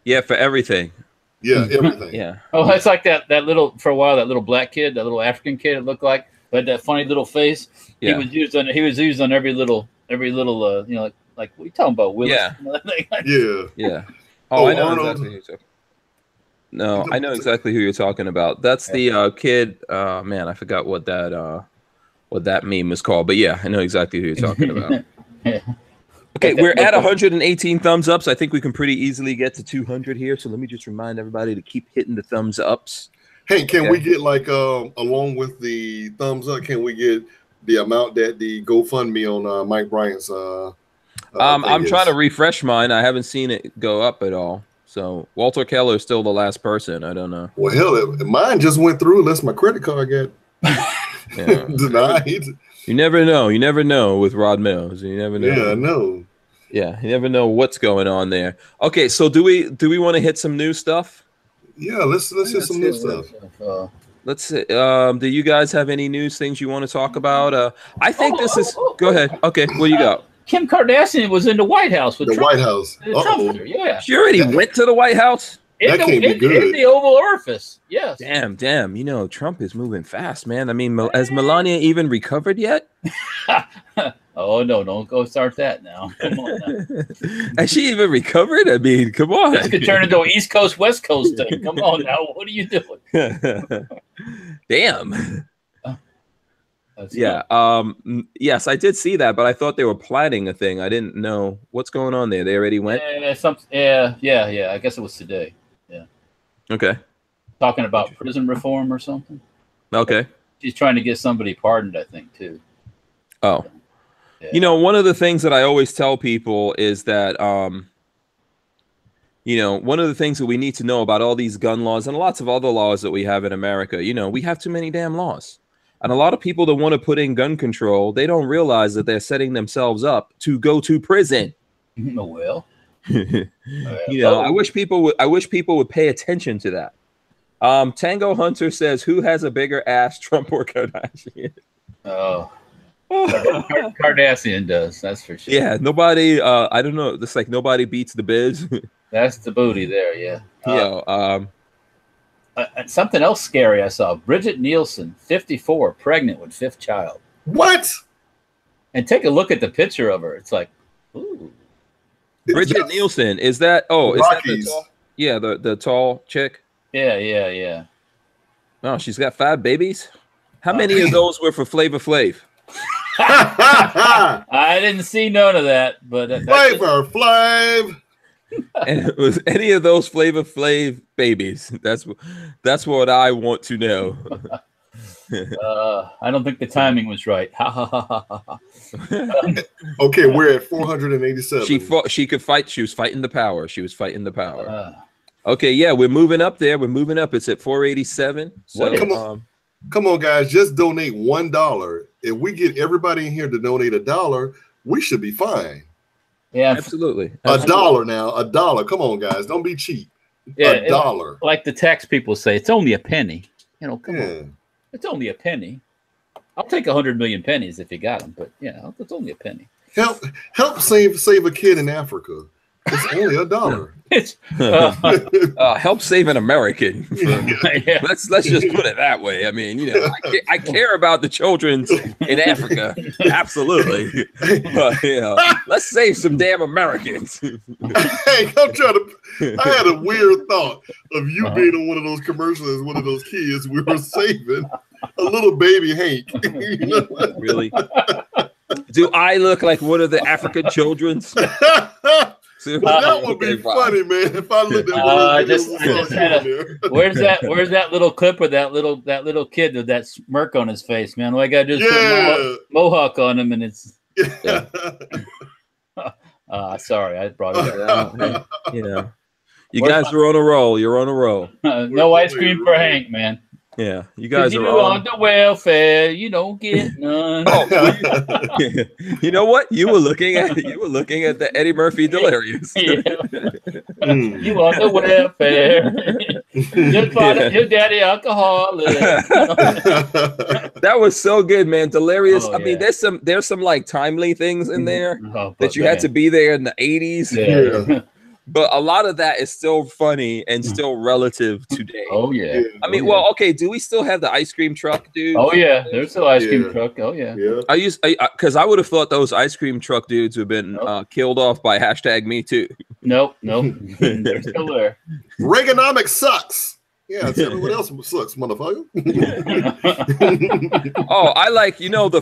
Yeah, for everything. Yeah, everything. Yeah. Oh, it's like that little, for a while, that little black kid, that little African kid, it looked like, but that funny little face. Yeah. He was used on every little like what are you talking about, Willis? Yeah. Yeah. Oh, I know exactly who you're talking. No, I know exactly who you're talking about. That's the kid. Man, I forgot what that meme is called, but yeah, I know exactly who you're talking about. Yeah. Okay, we're at 118 thumbs ups. I think we can pretty easily get to 200 here. So let me just remind everybody to keep hitting the thumbs ups. Hey, can we get along with the thumbs up? Can we get the amount that the GoFundMe on Mike Bryant's? I'm trying to refresh mine. I haven't seen it go up at all. So Walter Keller is still the last person. I don't know. Well, hell, mine just went through unless my credit card got denied. You never know. You never know with Rod Mills. You never know. Yeah, I know. Yeah, you never know what's going on there. Okay, so do we want to hit some new stuff? Yeah, let's hit some new stuff. Let's see. Do you guys have any news things you want to talk about? I think this is. Go ahead. Okay, what you got? Kim Kardashian was in the White House with the Trump. White House. Yeah, she already went to the White House. That can't be good. In the Oval Office. Yes. Damn. Trump is moving fast, man. I mean, has Melania even recovered yet? Oh no! Don't go start that now. Come on now. Has she even recovered? I mean, come on. This could turn into an East Coast West Coast thing. Come on now. What are you doing? Damn. Yeah. Yes, I did see that, but I thought they were planning a thing. I didn't know what's going on there. They already went. Yeah. I guess it was today. Yeah. Okay. Talking about prison reform or something. Okay. She's trying to get somebody pardoned, I think, too. Oh. Yeah. One of the things that I always tell people is that, one of the things that we need to know about all these gun laws and lots of other laws that we have in America, we have too many damn laws. And a lot of people that want to put in gun control, they don't realize that they're setting themselves up to go to prison. Well, I wish people would pay attention to that. Tango Hunter says, "Who has a bigger ass, Trump or Kardashian?" Oh, Kardashian does. That's for sure. Yeah, nobody. I don't know. It's like nobody beats the biz. That's the booty there. Yeah. Something else scary I saw. Bridget Nielsen, 54, pregnant with 5th child. What? And take a look at the picture of her. It's like, ooh. Bridget Nielsen, is that? Oh, is that the tall? Yeah, the tall chick. Yeah. Oh, she's got 5 babies. How many of those were for Flavor Flav? I didn't see none of that, but Flavor Flav. And it was any of those Flavor Flav babies. That's what I want to know. I don't think the timing was right. Okay, we're at 487. She could fight. She was fighting the power. Okay, yeah, we're moving up there. We're moving up. It's at 487. So come on, guys, just donate $1. If we get everybody in here to donate $1, we should be fine. Yeah, absolutely. $1 now, $1. Come on, guys, don't be cheap. Yeah, $1. Like the tax people say, it's only a penny. Come on. It's only a penny. I'll take 100 million pennies if you got them, but it's only a penny. Help save a kid in Africa. It's only $1. It's help save an American. Yeah. Let's just put it that way. I mean, I care about the children in Africa, absolutely. But let's save some damn Americans. Hey, I had a weird thought of you being on one of those commercials as one of those kids we were saving. a little baby Hank. You know? Really? Do I look like one of the African children's? That would be funny, man. If I looked at where's that little clip of that little kid with that smirk on his face, man? Like I just put mohawk on him, and it's sorry, I brought it up. You know, you guys are on a roll. You're on a roll. No ice cream for Hank, man. Yeah, you guys are on the welfare. You don't get none. You know what? You were looking at the Eddie Murphy Delirious. You on the welfare. Your daddy alcoholic. That was so good, man. Delirious. I mean, there's some like timely things in there that you had to be there in the 80s. Yeah. But a lot of that is still funny and still relative today. Oh yeah. I mean, well, okay. Do we still have the ice cream truck, dude? Oh yeah, there's still ice cream truck. Oh yeah. Because I would have thought those ice cream truck dudes would have been killed off by #MeToo. Nope. They're still there. Reaganomics sucks. Yeah, tell me what else sucks, motherfucker. Oh, I like, the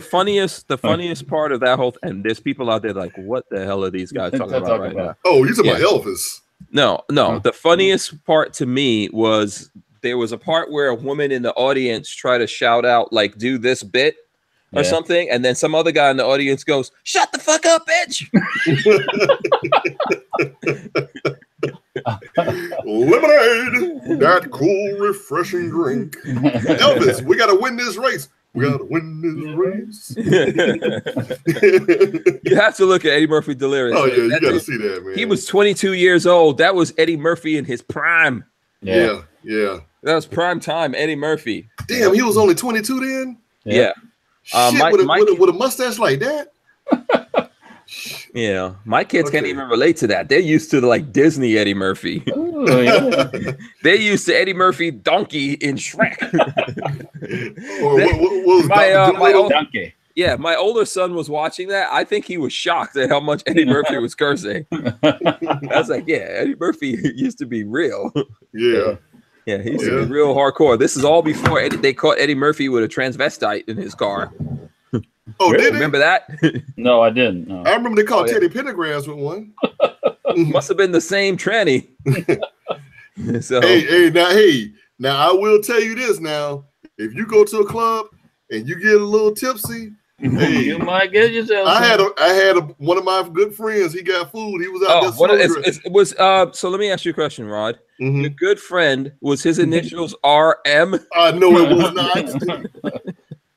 funniest part of that whole and there's people out there like, what the hell are these guys talking about right now? Oh, you're talking about Elvis. No. The funniest part to me was there was a part where a woman in the audience tried to shout out, like, do this bit or something, and then some other guy in the audience goes, "Shut the fuck up, bitch." Lemonade, that cool, refreshing drink. Elvis, we gotta win this race. We gotta win this race. You have to look at Eddie Murphy Delirious. Oh yeah, you gotta see that, man. He was 22 years old. That was Eddie Murphy in his prime. Yeah. That was prime time Eddie Murphy. Damn, he was only 22 then? Yeah. Shit, with a mustache like that? Yeah, my kids can't even relate to that. They're used to like Disney Eddie Murphy. Oh, yeah. They're used to Eddie Murphy donkey in Shrek. Donkey. Yeah, my older son was watching that. I think he was shocked at how much Eddie Murphy was cursing. I was like, yeah, Eddie Murphy used to be real. Yeah. Yeah, he used to be real hardcore. This is all before they caught Eddie Murphy with a transvestite in his car. Oh, did they? Remember that? No, I didn't. No. I remember they caught Teddy Pendergrass with one. Must have been the same tranny. So now I will tell you this now. If you go to a club and you get a little tipsy, hey, you might get yourself. I had one of my good friends. He got food. He was out there. So let me ask you a question, Rod. Mm-hmm. Your good friend, was his initials RM? No, it was not.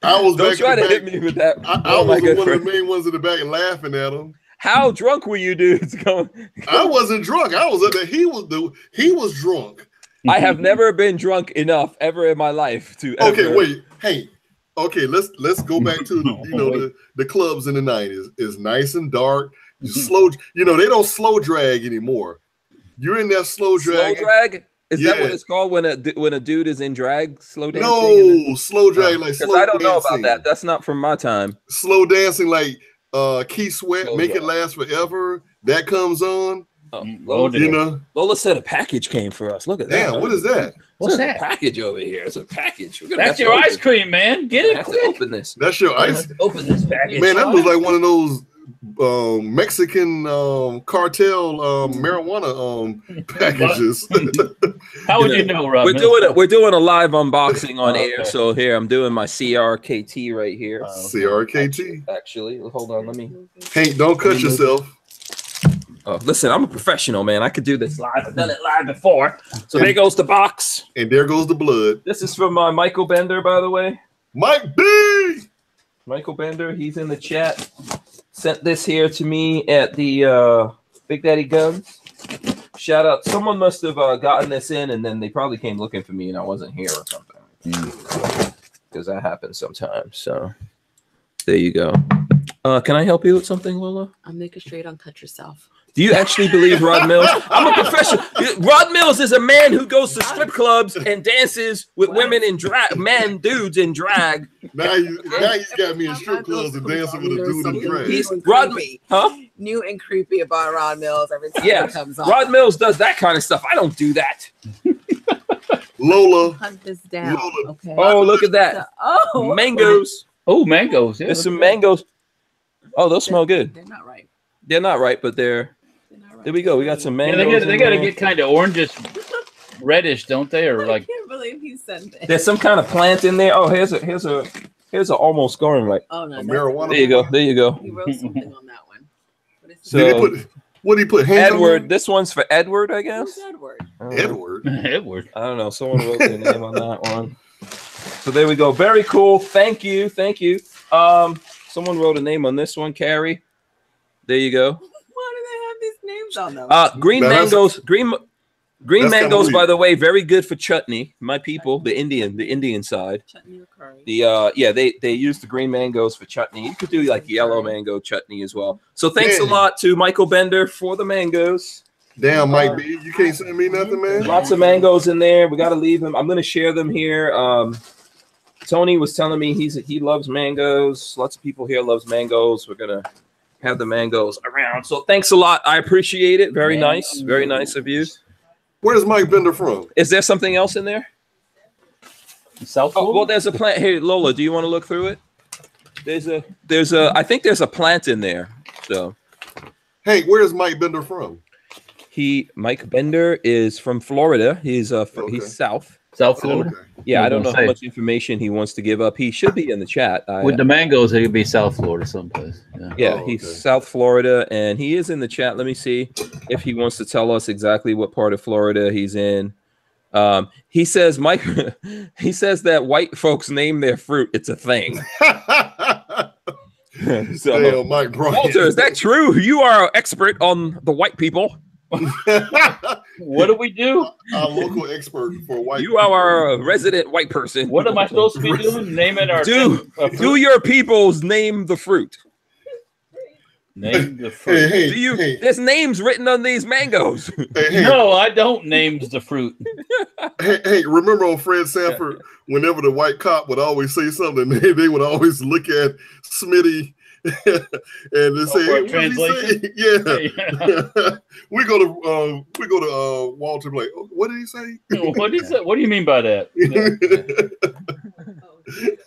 I was Don't try to hit me with that. I was one of the main ones in the back laughing at him. How drunk were you dudes going? I wasn't drunk. I was he was drunk. I have never been drunk enough ever in my life to wait. Hey. Okay, let's go back to the clubs in the 90s. It's nice and dark. Slow, they don't slow drag anymore. You're in that slow drag. Slow drag? Is that what it's called when a dude is in drag? Slow dancing? No, slow drag like slow dancing. I don't know about that. That's not from my time. Slow dancing like Key Sweat, Make It Last Forever. That comes on. Lola said a package came for us. Look at that. Damn, what is that? What's that? A package over here. It's a package. That's your ice cream, man. Get it quick. Open this. That's your ice. Open this package. Man, that was like one of those Mexican cartel marijuana packages. How would you know, Rob? We're doing a live unboxing on air. So here I'm doing my CRKT right here. CRKT. Actually, hold on. Let me. Hank, don't cut yourself. Oh, listen, I'm a professional, man. I could do this live. I've done it live before. So there goes the box. And there goes the blood. This is from Michael Bender, by the way. Mike B! Michael Bender, he's in the chat. Sent this here to me at the Big Daddy Guns. Shout out. Someone must have gotten this in, and then they probably came looking for me, and I wasn't here or something. Because that happens sometimes. So there you go. Can I help you with something, Lola? I'll make it straight uncut yourself. Do you actually believe Rod Mills? I'm a professional. Rod Mills is a man who goes to strip clubs and dances with women in drag, dudes in drag. Now he's got me in strip clubs and dancing with a dude in drag. He's new and creepy about Rod Mills every time he comes on. Rod Mills does that kind of stuff. I don't do that. Lola. Hunt this down. Lola. Okay. Oh, look at that. Oh, Mangoes. Oh, mangoes. Yeah, There's some look at mangoes. Oh, those smell good. They're not ripe. They're not ripe, but they're. They're not ripe. There we go. We got some that. mangoes. Yeah, they got to get kind of orangish, reddish, don't they? Or I like can't believe he said that. There's some kind of plant in there. Oh, here's a almost going right. Oh no, Marijuana. There you go. There you go. He wrote something on that one. What is So- Did he put, what did he put? Hank on Edward. This one's for Edward, I Who's guess. Edward? there? Edward. Edward. I don't know. Someone wrote their name on that one. So there we go. Very cool. Thank you. Thank you. Someone wrote a name on this one. Carrie. There you go. Why do they have these names on them? Green Now that's- mangoes. Green That's kinda mangoes, by weird. the way, very good for chutney. My people, the Indian side. Chutney or curry? They use the green mangoes for chutney. You could do like yellow mango chutney as well. So thanks a Yeah. lot to Michael Bender for the mangoes. Damn, Mike B, you can't send me nothing, man. Lots of mangoes in there. We got to leave them. I'm going to share them here. Tony was telling me he loves mangoes. Lots of people here loves mangoes. We're going to have the mangoes around. So thanks a lot. I appreciate it. Very nice. Very nice of you. Where's Mike Bender from? Is there something else in there? South Oh, well, Florida? there's a plant here. Lola, do you want to look through it? I think there's a plant in there. So Hey, where's Mike Bender from? Mike Bender is from Florida. He's Okay. he's south. South Oh, Florida. okay. Yeah, I I don't know was how gonna much information he wants to give up. He should be in the chat. With the mangoes, it could be South Florida someplace. Yeah. Yeah, Oh, he's okay. South Florida, and he is in the chat. Let me see if he wants to tell us exactly what part of Florida he's in. He says, Mike. He says that white folks name their fruit. It's a thing. So, Damn, Mike Bryant. Walter, is that true? You are an expert on the white people. What do we do? Our local expert for white. You are a resident white person. What am I supposed to be doing? Naming our Do your peoples name the fruit? name the Hey, fruit. hey, Do you? hey, There's names written on these mangoes. hey, hey, No, I don't names the fruit. hey, remember on Fred Sanford, whenever the white cop would always say something, they would always look at Smitty and they say, for a hey, what did he say? Yeah. we go to Walter like, what did he say? What is that? What do you mean by that?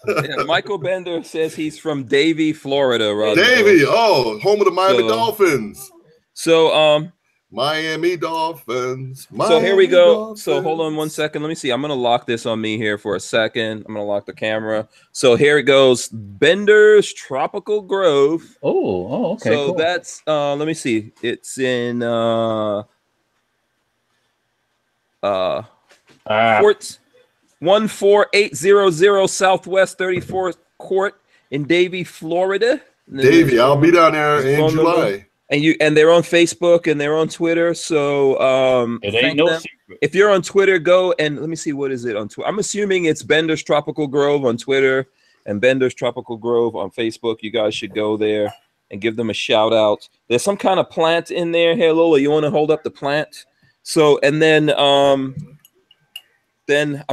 Yeah, Michael Bender says he's from Davie, Florida. Roger. Davey, home of the Miami So- Dolphins. So Miami Dolphins. So here we go. Dolphins. So hold on one second. Let me see. I'm gonna lock this on me here for a second. I'm gonna lock the camera. So here it goes. Bender's Tropical Grove. Oh, okay. So cool. that's let me see. It's in Fort 14800 Southwest 34th Court in Davie, Florida. And then Davey, there's- I'll be down there His in phone number. July. and they're on Facebook and they're on Twitter. So it thank ain't no them. secret. If you're on Twitter, go and let me see, what is it on Twitter? I'm assuming it's Bender's Tropical Grove on Twitter and Bender's Tropical Grove on Facebook. You guys should go there and give them a shout out. There's some kind of plant in there. Hey, Lola, you want to hold up the plant? So, and then I'm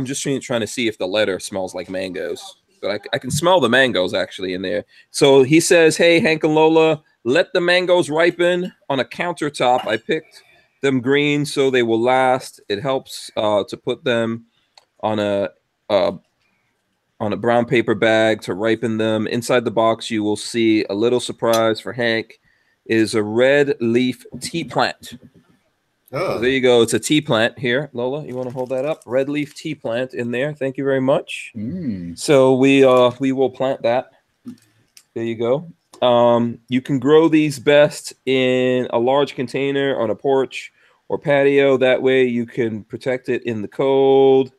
just trying to see if the letter smells like mangoes. But I can smell the mangoes actually in there. So he says, hey, Hank and Lola, let the mangoes ripen on a countertop. I picked them green so they will last. It helps to put them on a brown paper bag to ripen them. Inside the box, you will see a little surprise for Hank is a red leaf tea plant. So there you go. It's a tea plant here. Lola, you want to hold that up? Red leaf tea plant in there. Thank you very much. So we will plant that. There you go. You can grow these best in a large container on a porch or patio. That way you can protect it in the cold.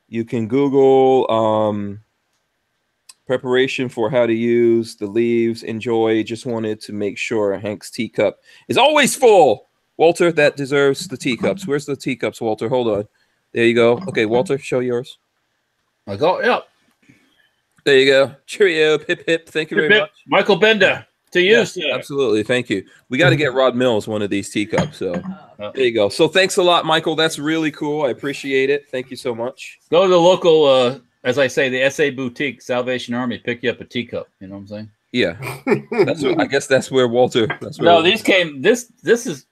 You can Google preparation for how to use the leaves. Enjoy. Just wanted to make sure Hank's teacup is always full. Walter, that deserves the teacups. Where's the teacups, Walter? Hold on. There you go. Okay, Walter, show yours. I go, yeah. There you go. Cheerio, hip hip. Thank you very much. Michael Bender, to you, Yes, sir. absolutely. Thank you. We got to get Rod Mills one of these teacups. So there you go. So thanks a lot, Michael. That's really cool. I appreciate it. Thank you so much. Go to the local, as I say, the SA Boutique, Salvation Army, pick you up a teacup. You know what I'm saying? Yeah, I guess that's where Walter. That's where No, these came. This is.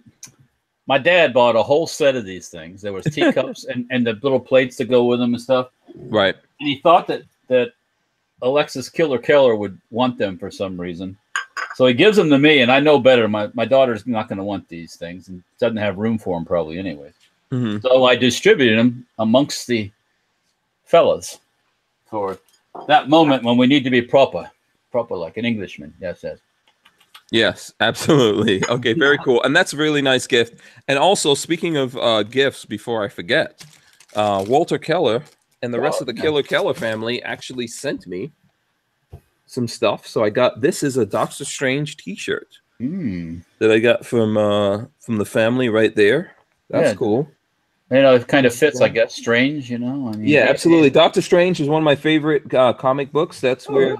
my dad bought a whole set of these things. There was teacups and the little plates to go with them and stuff. Right. And he thought that Alexis Killer Keller would want them for some reason. So he gives them to me, and I know better. My daughter's not going to want these things and doesn't have room for them probably anyways. Mm-hmm. So I distributed them amongst the fellas for that moment when we need to be proper like an Englishman. Yes. Absolutely. Okay, very cool. And that's a really nice gift. And also, speaking of gifts, before I forget, Walter Keller and the rest of the Killer Keller family actually sent me some stuff. So I got, this is a Doctor Strange t-shirt that I got from the family right there. That's cool. You know, it kind of fits, I guess, Strange, you know. I mean, yeah, absolutely. Doctor Strange is one of my favorite comic books. That's where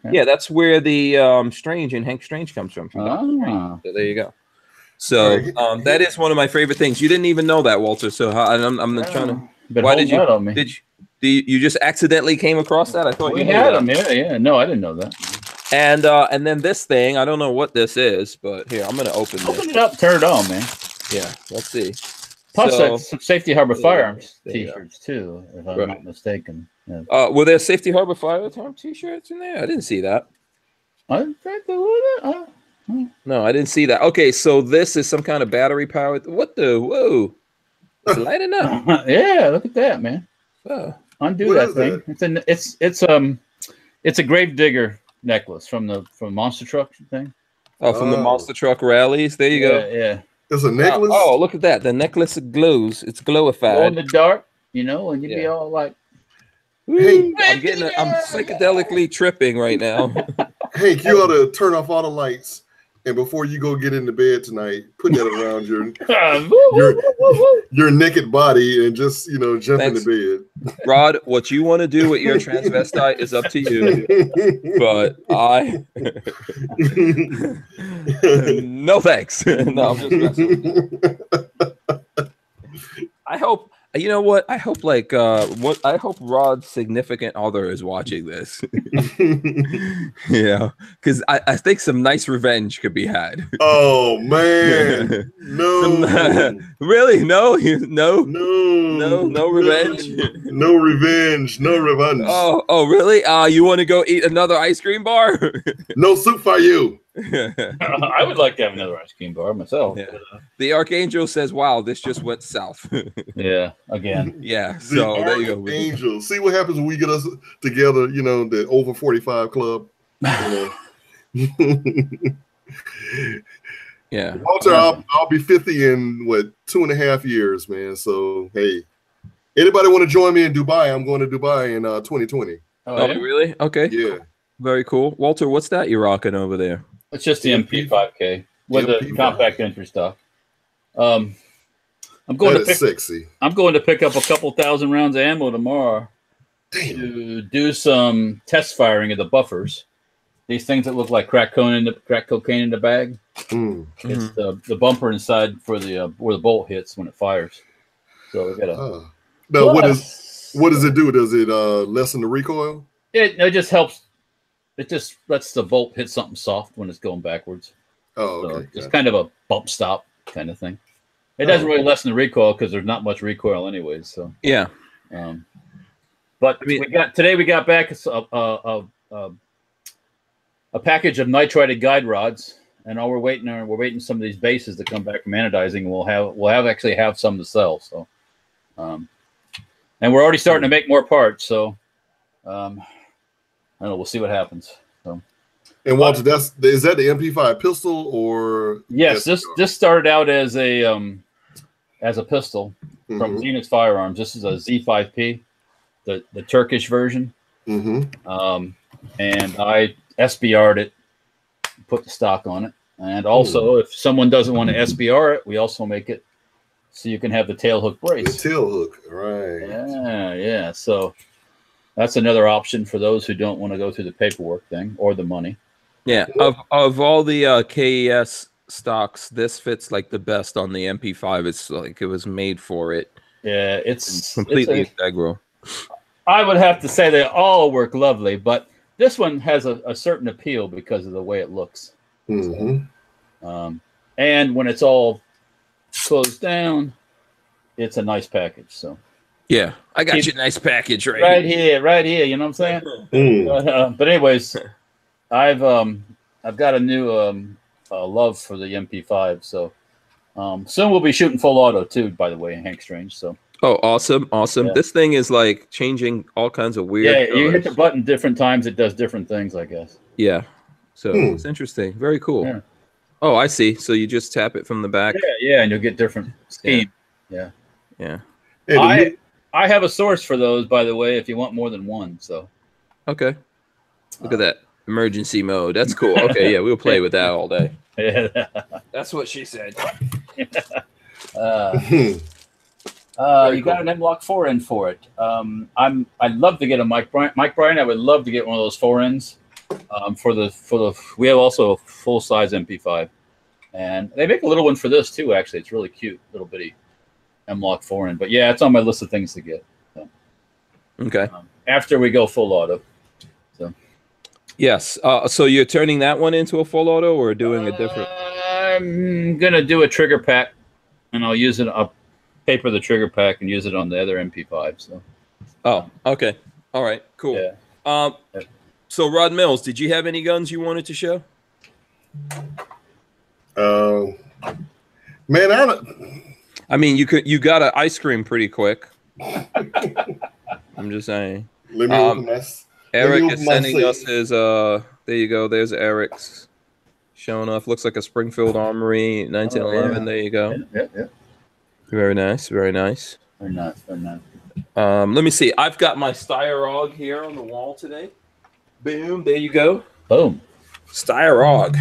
that's where the Strange and Hank Strange comes from. So there you go. So that is one of my favorite things. You didn't even know that, Walter. So I'm trying to. Why did you just accidentally came across that? I thought we you had them. Yeah. No, I didn't know that. And then this thing, I don't know what this is, but here I'm gonna open this. Open it up, turn it on, man. Yeah, let's see. Plus, some Safety Harbor Firearms t-shirts too, if I'm not mistaken. Yeah. Were there Safety Harbor Firearms t-shirts in there? I didn't see that. No, I didn't see that. Okay, so this is some kind of battery powered. What the? Whoa! It's lighting up. Yeah, look at that, man. Oh. Undo that thing. It's a Gravedigger necklace from Monster Truck thing. Oh, from the Monster Truck rallies. There you go. Yeah. It's a necklace. Oh, look at that. The necklace glows. It's glowified. Glow in the dark, you know, and you'd be all like, hey, I'm psychedelically tripping right now. Hank, you ought to turn off all the lights, and before you go get into bed tonight, put that around your naked body and just, you know, jump into bed. Rod, what you want to do with your transvestite is up to you. But no thanks. No, I'm just messing with you. I hope. You know what? I hope I hope Rod's significant other is watching this. Yeah, because I think some nice revenge could be had. Oh man, no, really, no revenge, no revenge, no revenge. Oh, really? You want to go eat another ice cream bar? No soup for you. I would like to have another ice cream bar myself. Yeah. The Archangel says, "Wow, this just went south." Yeah, again. Yeah. So there you go. Angel. See what happens when we get us together. You know, the over 45 club. You know? Yeah. Walter, I'll be 50 in 2.5 years, man. So hey, anybody want to join me in Dubai? I'm going to Dubai in 2020. Oh, really? Okay. Yeah. Very cool. Walter, what's that you're rocking over there? It's just the MP5K with the compact entry stock. I'm going to pick up a couple thousand rounds of ammo tomorrow to do some test firing of the buffers. These things that look like crack cocaine in the bag. It's the bumper inside for the where the bolt hits when it fires. So we got to. Now, what does it do? Does it lessen the recoil? It just helps. It just lets the bolt hit something soft when it's going backwards. Oh, okay. So it's kind of a bump stop kind of thing. It doesn't really lessen the recoil because there's not much recoil anyways. So yeah. But I mean, we got back a package of nitrided guide rods, and all we're waiting some of these bases to come back from anodizing. We'll actually have some to sell. So, and we're already starting to make more parts. So, I don't know. We'll see what happens. So. And Walter, is that the MP5 pistol or? Yes, this started out as a pistol from Zenith Firearms. This is a Z5P, the Turkish version. And I SBR'd it, put the stock on it, and also if someone doesn't want to SBR it, we also make it so you can have the tail hook brace. The tail hook, right? Yeah. So. That's another option for those who don't want to go through the paperwork thing or the money. Yeah, of all the KES stocks, this fits like the best on the MP5. It's like it was made for it. Yeah, it's completely integral. I would have to say they all work lovely, but this one has a certain appeal because of the way it looks. And when it's all closed down. It's a nice package. So Yeah, I got you a nice package right here. You know what I'm saying? But anyways, I've got a new love for the MP5. So soon we'll be shooting full auto too. By the way, Hank Strange. So. Oh, awesome. Yeah. This thing is like changing all kinds of weird. Yeah, you hit the button different times. It does different things, I guess. Yeah. So it's interesting. Very cool. Yeah. Oh, I see. So you just tap it from the back. Yeah, and you'll get different scheme. Yeah. Hey, I have a source for those, by the way, if you want more than one. So. Okay. Look at that. Emergency mode. That's cool. Okay, yeah, we'll play with that all day. Yeah. That's what she said. You got an M-Lock 4N for it. I'd love to get a Mike Bryant. I would love to get one of those 4Ns for the. We have also a full size MP5, and they make a little one for this too. Actually, it's really cute, little bitty M-Lock 4N. But yeah, it's on my list of things to get. So, okay. After we go full auto. So. Yes. So you're turning that one into a full auto, or doing a different? I'm gonna do a trigger pack, and I'll use it. I'll paper the trigger pack and use it on the other MP5. So. Oh, okay. All right. Cool. Yeah. So Rod Mills, did you have any guns you wanted to show? Man, I mean, you got an ice cream pretty quick. I'm just saying. Let me open this. Eric is sending us his. There you go. There's Eric's showing off. Looks like a Springfield Armory 1911. Oh, yeah. There you go. Yeah. Very nice. Very nice. Very nice. Let me see. I've got my Styrog here on the wall today. Boom. There you go. Boom. Styrog.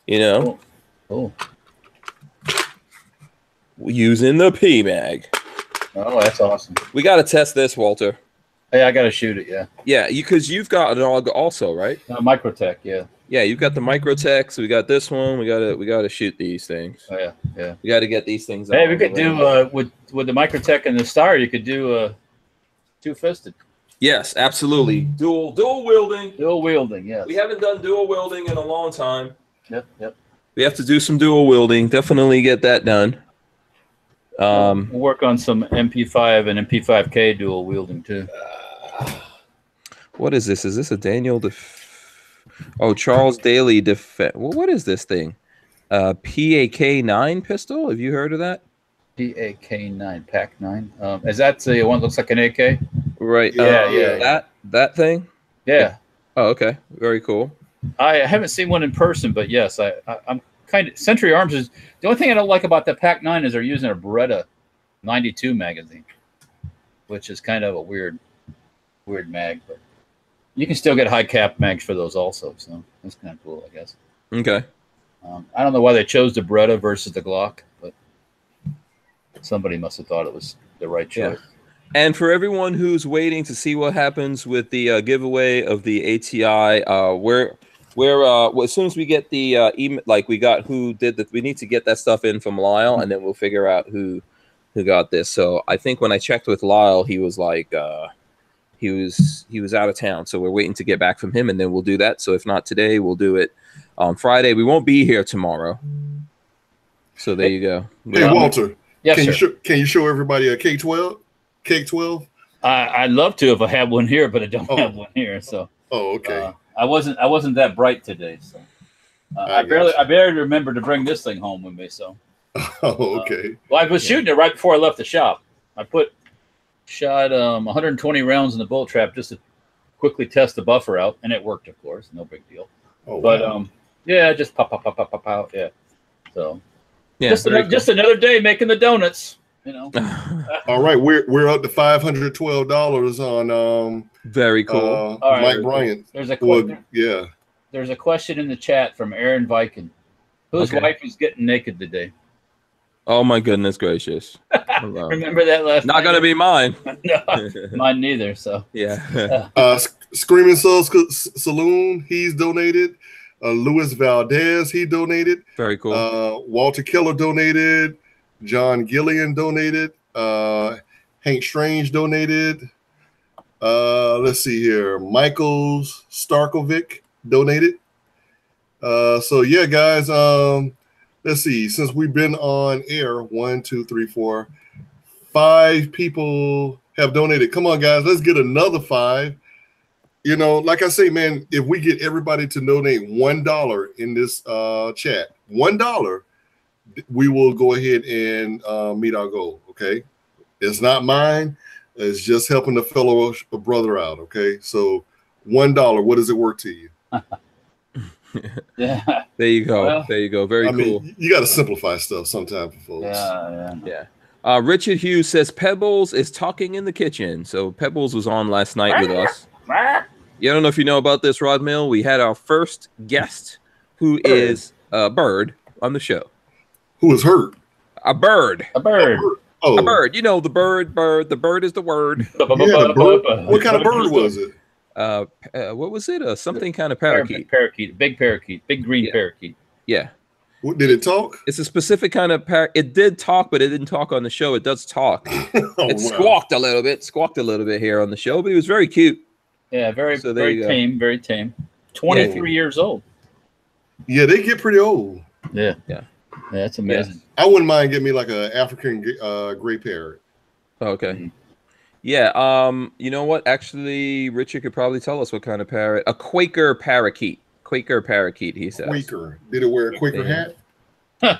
You know. Oh. Using the PMag. Oh, that's awesome. We got to test this, Walter. Hey, I got to shoot it. Yeah. Yeah, because you've got an AUG also, right? Microtech. Yeah. Yeah, you've got the Microtechs. We got this one. We gotta shoot these things. Oh yeah. We got to get these things. Hey, we could do with the Microtech and the Star. You could do two-fisted. Yes, absolutely. Dual wielding. Dual wielding. Yes. We haven't done dual wielding in a long time. Yep. We have to do some dual wielding. Definitely get that done. We'll work on some MP5 and MP5K dual wielding too. What is this? Is this a Daniel? Charles Daly defense. Well, what is this thing? PAK-9 pistol. Have you heard of that? PAK-9, PAK-9. Is that the one that looks like an AK? Right. Yeah. That thing. Yeah. Oh, okay. Very cool. I haven't seen one in person, but yes, I'm kind of. Century Arms is the only thing I don't like about the PAK-9 is they're using a Beretta 92 magazine, which is kind of a weird mag, but you can still get high cap mags for those also, so that's kind of cool, I guess. Okay. I don't know why they chose the Beretta versus the Glock, but somebody must have thought it was the right choice. Yeah. And for everyone who's waiting to see what happens with the giveaway of the ATI, as soon as we get the email, like we got who did that, we need to get that stuff in from Lyle, and then we'll figure out who got this. So I think when I checked with Lyle, he was like he was out of town, so we're waiting to get back from him, and then we'll do that. So if not today, we'll do it on Friday. We won't be here tomorrow. So there you go. Hey Walter, yes, can you show everybody a K12? K12? I'd love to if I had one here, but I don't have one here. So. Oh, okay. I wasn't that bright today, so I barely remember to bring this thing home with me. So. Oh, okay. Well, I was shooting it right before I left the shop. I shot 120 rounds in the bolt trap just to quickly test the buffer out, and it worked, of course, no big deal. Oh, but wow. Yeah, just pop, yeah. So yeah, just another day making the donuts. You know. All right, we're up to $512 on very cool. Mike Bryant. There's a question. Yeah. There's a question in the chat from Aaron Viking. Whose wife is getting naked today? Oh my goodness gracious! Remember that last? Not gonna be mine. No, mine neither. So yeah. Screaming Soul Saloon, he's donated. Luis Valdez, he donated. Very cool. Walter Keller donated. John Gillian donated. Hank Strange donated. Let's see here. Michaels Starkovic donated. So yeah, guys. let's see. Since we've been on air, 1, 2, 3, 4, 5 people have donated. Come on, guys, let's get another 5. You know, like I say, man, if we get everybody to donate $1 in this chat, $1, we will go ahead and meet our goal. Okay, it's not mine. It's just helping the fellow brother out. Okay, so $1, what does it work to you? Yeah. There you go. Well, there you go. Very cool. Mean, you got to simplify stuff sometimes for folks. Yeah. Richard Hughes says Pebbles is talking in the kitchen. So Pebbles was on last night with us. Yeah, I don't know if you know about this, Rod Mill. We had our first guest, who is a bird, on the show. Who is hurt? A bird. A bird. Oh. A bird. You know, the bird. The bird is the word. Yeah, the bird. What kind of bird was it? What was it? Something kind of parakeet. Parakeet. Big parakeet. Big green parakeet. Yeah. Did it talk? It's a specific kind of It did talk, but it didn't talk on the show. It does talk. It squawked a little bit here on the show, but it was very cute. Yeah, very tame, very tame. 23 years old. Yeah, they get pretty old. Yeah, that's amazing. Yeah. I wouldn't mind getting me like an African gray parrot. Okay. Mm-hmm. Yeah. You know what? Actually, Richard could probably tell us what kind of parrot. A Quaker parakeet. Quaker parakeet, he says. Quaker. Did it wear a Quaker hat? No.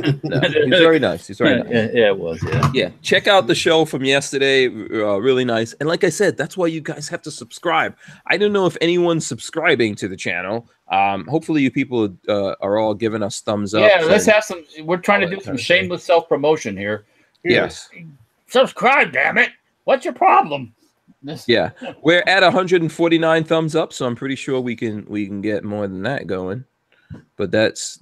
He's very nice. He's very nice. Yeah, it was. Yeah. Check out the show from yesterday. Really nice. And like I said, that's why you guys have to subscribe. I don't know if anyone's subscribing to the channel. Hopefully, you people are all giving us thumbs up. Yeah, let's have some. We're trying to do some shameless self-promotion here. Yes. Subscribe, damn it. What's your problem? Yeah, we're at 149 thumbs up, so I'm pretty sure we can get more than that going. But that's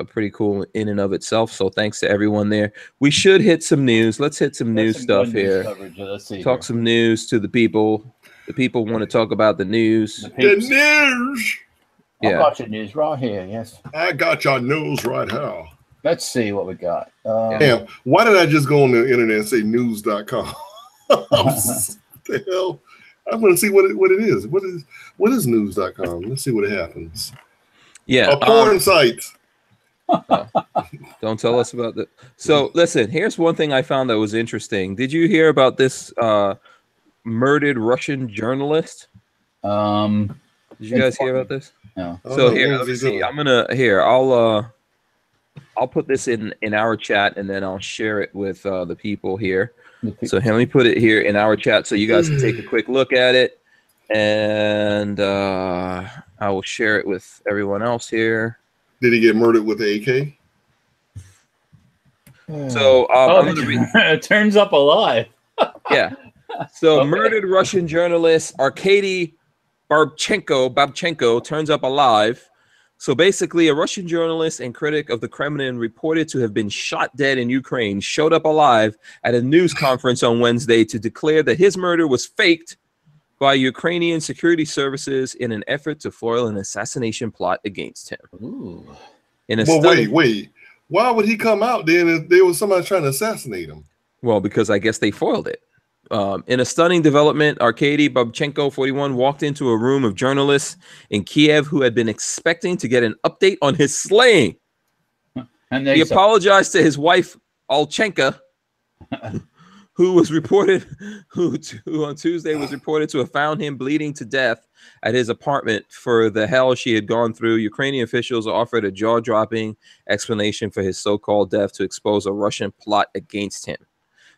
pretty cool in and of itself. So thanks to everyone there. We should hit some news. Let's hit some news stuff here. Let's see. Talk some news to the people. The people want to talk about the news. The news. I got your news right here. Yes, I got your news right here. Let's see what we got. Damn, why did I just go on the internet and say news.com? The hell? I want to see what it is. What is news.com? Let's see what happens. Yeah, a porn site. Don't tell us about that. So listen, here's one thing I found that was interesting. Did you hear about this murdered Russian journalist? Did you guys hear about this? No. So here, let me see. I'll put this in our chat, and then I'll share it with the people here. So let me put it here in our chat so you guys can take a quick look at it, and I will share it with everyone else here. Did he get murdered with the AK? So it turns up alive. Yeah. So murdered Russian journalist Arkady Babchenko turns up alive. So basically, a Russian journalist and critic of the Kremlin reported to have been shot dead in Ukraine showed up alive at a news conference on Wednesday to declare that his murder was faked by Ukrainian security services in an effort to foil an assassination plot against him. Ooh. Wait. Why would he come out then if there was somebody trying to assassinate him? Well, because I guess they foiled it. In a stunning development, Arkady Babchenko, 41, walked into a room of journalists in Kiev who had been expecting to get an update on his slaying. And he apologized to his wife, Olchenka, who on Tuesday was reported to have found him bleeding to death at his apartment for the hell she had gone through. Ukrainian officials offered a jaw-dropping explanation for his so-called death to expose a Russian plot against him.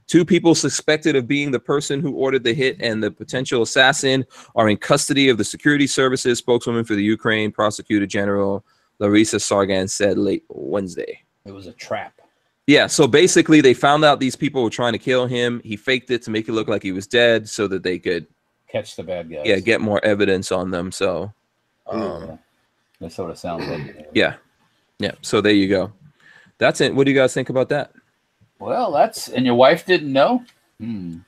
2 people suspected of being the person who ordered the hit and the potential assassin are in custody of the security services. Spokeswoman for the Ukraine Prosecutor General Larisa Sargan said late Wednesday. It was a trap. Yeah, so basically they found out these people were trying to kill him. He faked it to make it look like he was dead so that they could catch the bad guys. Yeah, get more evidence on them. So that sort of sounds like Yeah. So there you go. That's it. What do you guys think about that? Well, and your wife didn't know?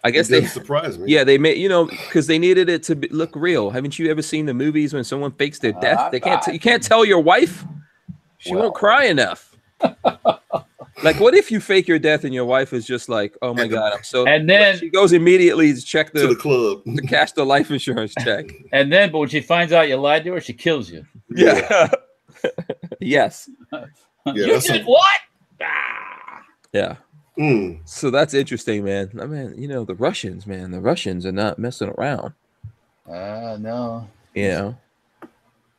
I guess they surprised me. Yeah, they made, because they needed it to look real. Haven't you ever seen the movies when someone fakes their death? You can't tell your wife. She won't cry enough. Like, what if you fake your death and your wife is just like, oh my God, I'm so. And then she goes immediately to check to the club to cash the life insurance check. And then, but when she finds out you lied to her, she kills you. Yeah. Yes. Yeah, You did what? Yeah. Mm. So that's interesting, man. I mean, you know, the Russians are not messing around. No. You know.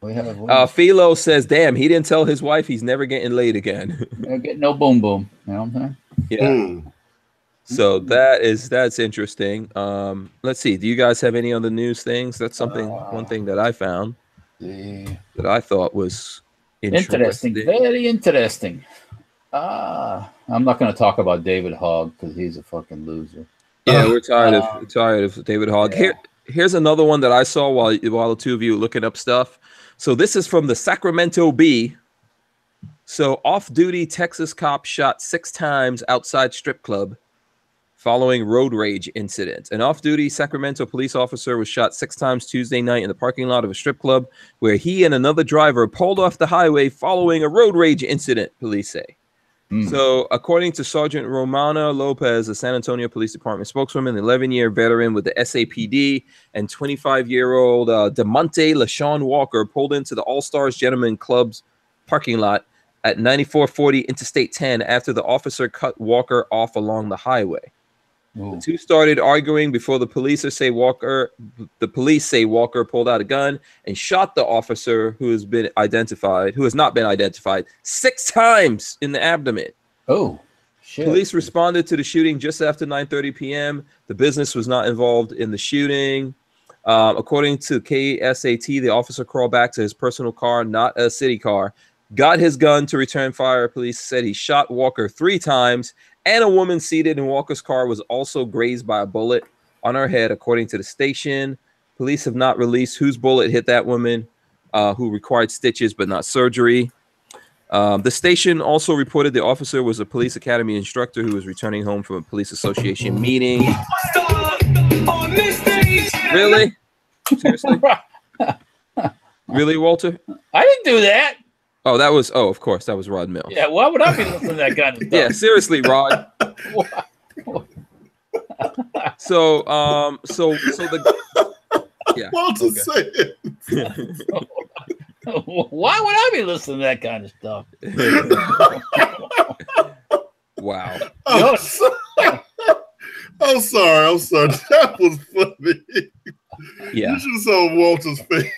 We have Philo says, damn, he didn't tell his wife he's never getting laid again. get no boom boom. You know what I'm saying? Yeah. Mm. So that's interesting. Let's see. Do you guys have any other news things? That's one thing that I found that I thought was interesting. Very interesting. I'm not going to talk about David Hogg because he's a fucking loser. Yeah, we're tired of David Hogg. Yeah. Here's another one that I saw while the two of you were looking up stuff. So this is from the Sacramento Bee. So off-duty Texas cop shot 6 times outside strip club following road rage incident. An off-duty Sacramento police officer was shot 6 times Tuesday night in the parking lot of a strip club where he and another driver pulled off the highway following a road rage incident, police say. So, according to Sergeant Romana Lopez, a San Antonio Police Department spokeswoman, an 11-year veteran with the SAPD, and 25-year-old DeMonte LaShawn Walker pulled into the All-Stars Gentlemen Club's parking lot at 9440 Interstate 10 after the officer cut Walker off along the highway. Ooh. The two started arguing before the police say Walker pulled out a gun and shot the officer who has not been identified 6 times in the abdomen. Oh, shit. Police responded to the shooting just after 9:30 p.m. The business was not involved in the shooting. According to KSAT, the officer crawled back to his personal car, not a city car, got his gun to return fire. Police said he shot Walker 3 times, and a woman seated in Walker's car was also grazed by a bullet on her head, according to the station. Police have not released whose bullet hit that woman, who required stitches but not surgery. The station also reported the officer was a police academy instructor who was returning home from a police association meeting. Really? Seriously? Really, Walter? I didn't do that. Of course, that was Rod Mills. Yeah, why would I be listening to that kind of stuff? Yeah, seriously, Rod. So Walter said. Why would I be listening to that kind of stuff? Wow. I'm sorry. That was funny. Yeah. You should have saw Walter's face.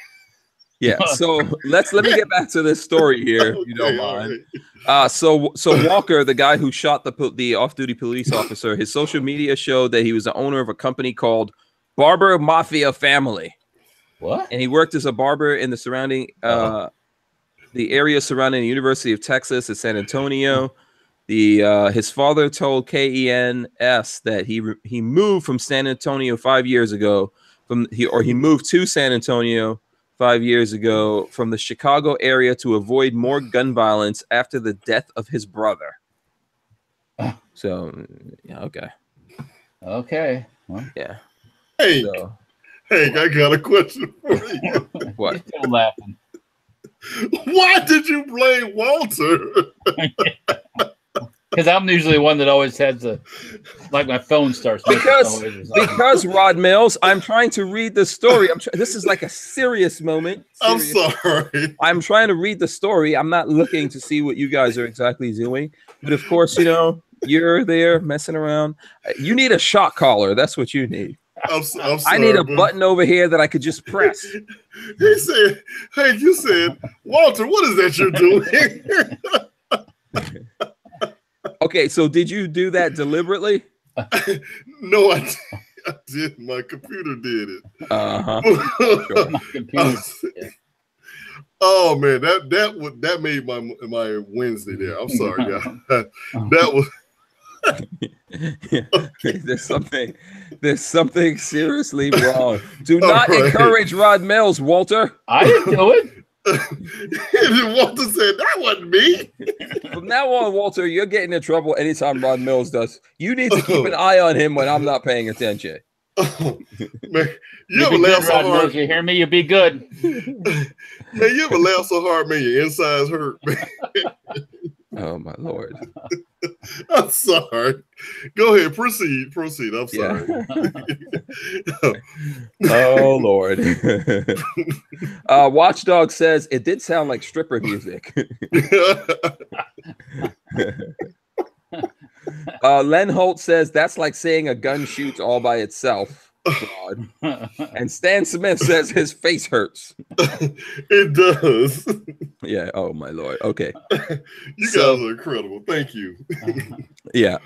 Yeah. So let me get back to this story here, if you don't mind. Right. So Walker, the guy who shot the off-duty police officer, his social media showed that he was the owner of a company called Barber Mafia Family. What? And he worked as a barber in the surrounding the area surrounding the University of Texas at San Antonio. His father told KENS that he moved from San Antonio 5 years ago. He moved to San Antonio 5 years ago from the Chicago area to avoid more gun violence after the death of his brother. So, yeah, okay. Okay. Well, yeah. Hey, I got a question for you. What? You're still laughing. Why did you blame Walter? Because I'm usually one that always has my phone starts. Because Rod Mills, I'm trying to read the story. This is like a serious moment. I'm sorry. I'm trying to read the story. I'm not looking to see what you guys are exactly doing. But of course, you're there messing around. You need a shot collar. That's what you need. I'm sorry, I need a button over here that I could just press. He said, "Hey, you said, Walter, what is that you're doing?" Okay, so did you do that deliberately? No, I did. My computer did it. Sure. My computer. Oh man, that made my Wednesday there. I'm sorry, guys. That was. Okay, there's something seriously wrong. Do not encourage Rod Mills, Walter. I didn't do it. Walter said that wasn't me. From now on, Walter, you're getting in trouble anytime Rod Mills does. You need to keep an eye on him when I'm not paying attention. Oh, man, you ever laugh so hard? You hear me? You'll be good. Man, you ever laugh so hard, man, your insides hurt, man. Oh my Lord. I'm sorry. Go ahead, proceed. I'm sorry. Oh Lord. Watchdog says it did sound like stripper music. Len Holt says that's like saying a gun shoots all by itself. God. And Stan Smith says his face hurts. It does. Yeah. Oh my Lord. Okay. You guys are incredible. Thank you. Yeah.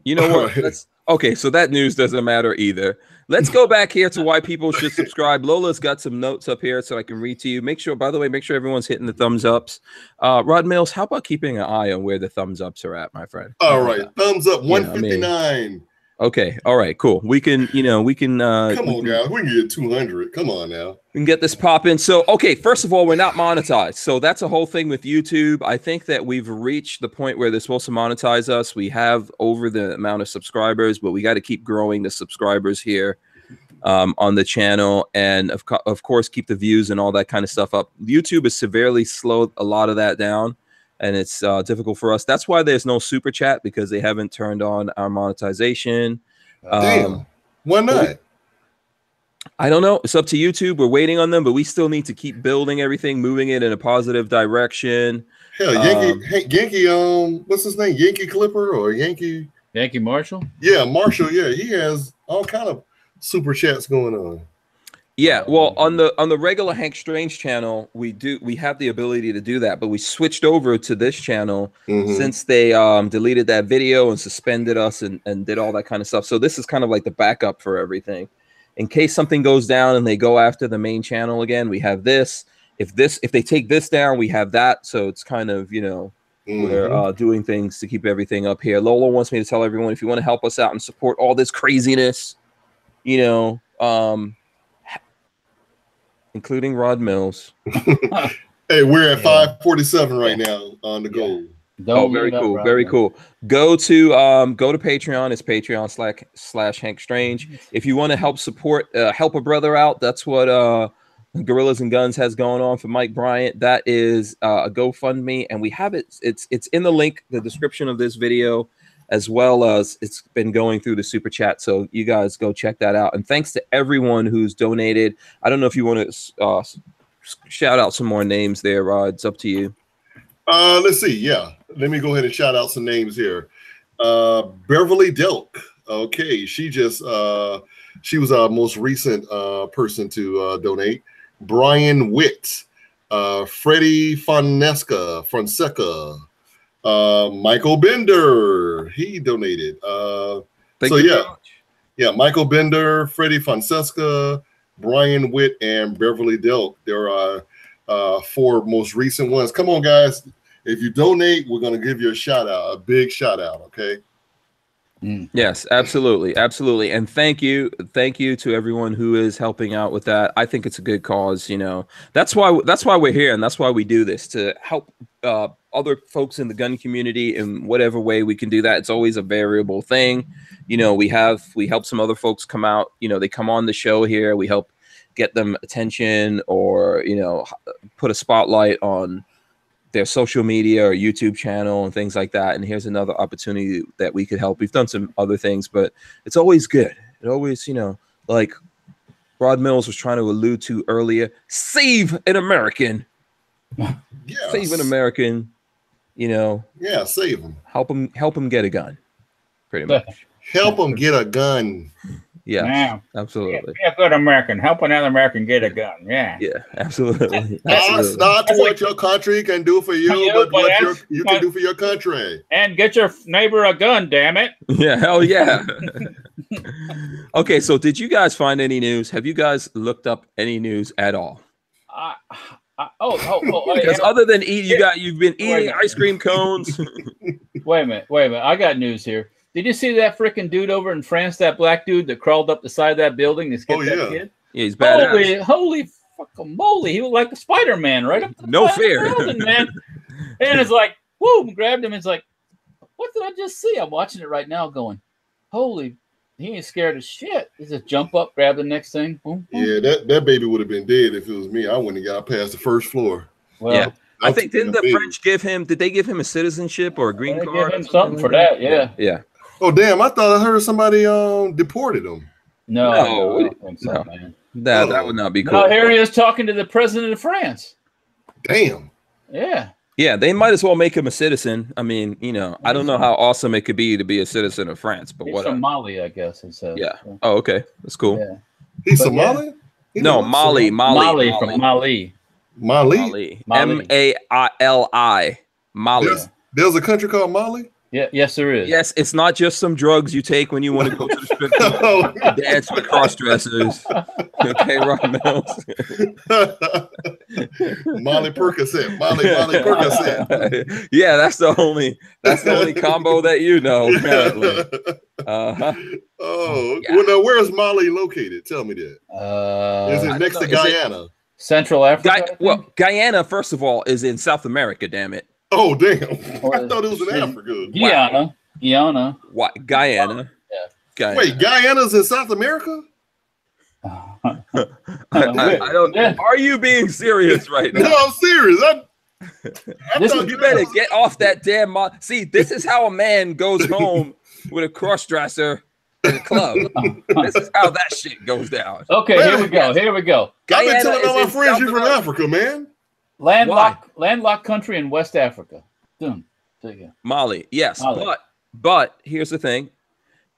You know what? Let's, okay. So that news doesn't matter either. Let's go back here to why people should subscribe. Lola's got some notes up here so I can read to you. Make sure, by the way, make sure everyone's hitting the thumbs ups. Rod Mills, how about keeping an eye on where the thumbs ups are at, my friend? All right. Thumbs up. 159. Okay. All right, cool. We can, you know, we can come on, guys. We can get 200. Come on now. We can get this popping. So, okay, first of all, we're not monetized. So that's a whole thing with YouTube. I think that we've reached the point where they're supposed to monetize us. We have over the amount of subscribers, but we got to keep growing the subscribers here on the channel. And of course, keep the views and all that kind of stuff up. YouTube has severely slowed a lot of that down. And it's difficult for us. That's why there's no super chat, because they haven't turned on our monetization. Damn. Why not? I don't know. It's up to YouTube. We're waiting on them, but we still need to keep building everything, moving it in a positive direction. Hell, Yankee, what's his name? Yankee Clipper or Yankee Marshall? Yeah, Marshall. Yeah, he has all kind of super chats going on. Yeah, well, on the regular Hank Strange channel, we have the ability to do that, but we switched over to this channel since they deleted that video and suspended us and did all that kind of stuff. So this is kind of like the backup for everything. In case something goes down and they go after the main channel again, we have this. If they take this down, we have that. So it's kind of, you know, we're doing things to keep everything up here. Lola wants me to tell everyone, if you want to help us out and support all this craziness, you know, including Rod Mills. Hey, we're at 547 right now on the goal. Very cool. Very cool. Go to Patreon. It's Patreon/Hank Strange. If you want to help support, help a brother out, that's what Gorillas and Guns has going on for Mike Bryant. That is a GoFundMe, and we have it. It's in the link, the description of this video, as well as it's been going through the super chat. So you guys go check that out. And thanks to everyone who's donated. I don't know if you want to shout out some more names there, Rod. It's up to you. Let's see. Yeah, let me go ahead and shout out some names here. Beverly Delk. Okay, she was our most recent person to donate. Brian Witt, Freddie Fonseca, Michael Bender, he donated. Michael Bender, Freddie Fonseca, Brian Witt, and Beverly Delk. There are four most recent ones. Come on, guys. If you donate, we're going to give you a shout out, a big shout out. Okay. Yes, absolutely. Absolutely. And thank you to everyone who is helping out with that. I think it's a good cause, you know. That's why we're here, and that's why we do this, to help other folks in the gun community in whatever way we can do that. It's always a variable thing. You know, we help some other folks come out, you know, they come on the show here, we help get them attention, or, you know, put a spotlight on their social media or YouTube channel and things like that. And here's another opportunity that we could help. We've done some other things, but it's always good. It always, you know, like Rod Mills was trying to allude to earlier, save an American. Yes. Save an American, you know. Yeah, save him. Help him get a gun. Pretty much. Help him get a gun. Yeah, absolutely. Be a good American. Help another American get a gun. Yeah, absolutely. It's not what your country can do for you, but what you can do for your country. And get your neighbor a gun, damn it. Yeah, hell yeah. Okay, so did you guys find any news? Have you guys looked up any news at all? Because other than you've been eating ice cream cones. Wait a minute. I got news here. Did you see that freaking dude over in France, that black dude that crawled up the side of that building to get that kid? Yeah, he's badass. Holy fucking moly. He was like a Spider-Man right up to the no fear. Building, man. And it's like, whoo, grabbed him. It's like, what did I just see? I'm watching it right now going, holy, he ain't scared of shit. He just jump up, grab the next thing. Boom, boom. Yeah, that baby would have been dead if it was me. I wouldn't have got past the first floor. Well, yeah. I think, did they give him a citizenship or a green card? Give him something for that, yeah. Yeah. Oh, damn. I thought I heard somebody deported him. No. Man. That would not be cool. No, here he is talking to the president of France. Damn. Yeah. Yeah, they might as well make him a citizen. I mean, you know, I don't know how awesome it could be to be a citizen of France, but He's whatever. from Mali, I guess it says. Yeah. Oh, okay. That's cool. Yeah. He's But Somali? He No, looks Mali. Mali from Mali. Mali? Mali. Mali. Mali. Mali. There's a country called Mali? Yeah, yes, there is. Yes, it's not just some drugs you take when you want to go to the strip club Oh. and dance with cross dressers. Okay, Ron Mills. Molly Percocet. Molly Percocet. Yeah, that's the only combo that you know, apparently. Uh-huh. Oh, Yeah. well, now where's Mali located? Tell me that. Is it next to Guyana? Central Africa? Guyana, first of all, is in South America, damn it. Oh, damn. I thought it was in Africa. Guyana. What? Guyana? Yeah. Guyana. Wait, Guyana's in South America? I don't. Are you being serious right now? No, I'm serious. You better get off that damn. See, this is how a man goes home with a cross-dresser in a club. This is how that shit goes down. Okay, here we go. Here we go. I've been telling all my in friends South you're from America. Africa, man. Landlocked country in West Africa. There you go. Mali, yes, Mali. but here's the thing,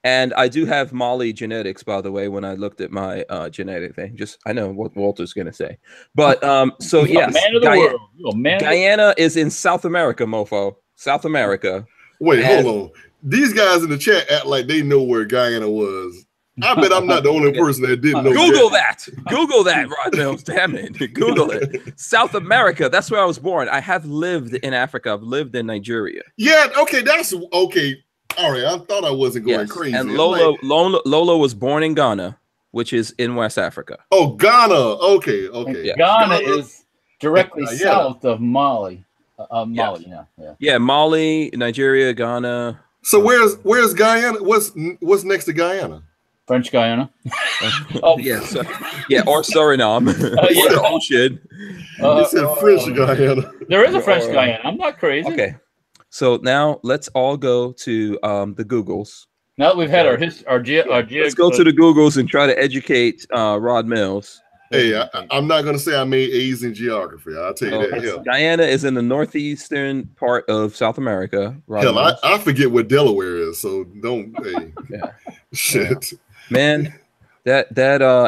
and I do have Mali genetics, by the way. When I looked at my genetic thing, I know what Walter's gonna say, but so You're a yes, man of the world. You're a man of the- Guyana is in South America, mofo. South America. Wait, hold on. These guys in the chat act like they know where Guyana was. I bet I'm not the only person that didn't know. Google that. Google that, Rod Mills. Damn it. Google it. South America. That's where I was born. I have lived in Africa. I've lived in Nigeria. Yeah, okay, that's okay. All right, I thought I wasn't going crazy. And Lola was born in Ghana, which is in West Africa. Oh, Ghana. Okay. Yeah. Ghana is directly Yeah. south of Mali. Mali, yeah. Yeah, Mali, Nigeria, Ghana. So where's Guyana? What's next to Guyana? French Guyana. Yes. Yeah, or Suriname. Yeah. Or the ocean. You said French Guyana. There is a French Guyana. I'm not crazy. Okay. So now let's all go to the Googles. Now that we've had our Let's go to the Googles and try to educate Rod Mills. Hey, I'm not going to say I made A's in geography. I'll tell you that. Hell, Guyana is in the northeastern part of South America. hell I forget what Delaware is, so don't. Hey, Yeah. shit. Man, that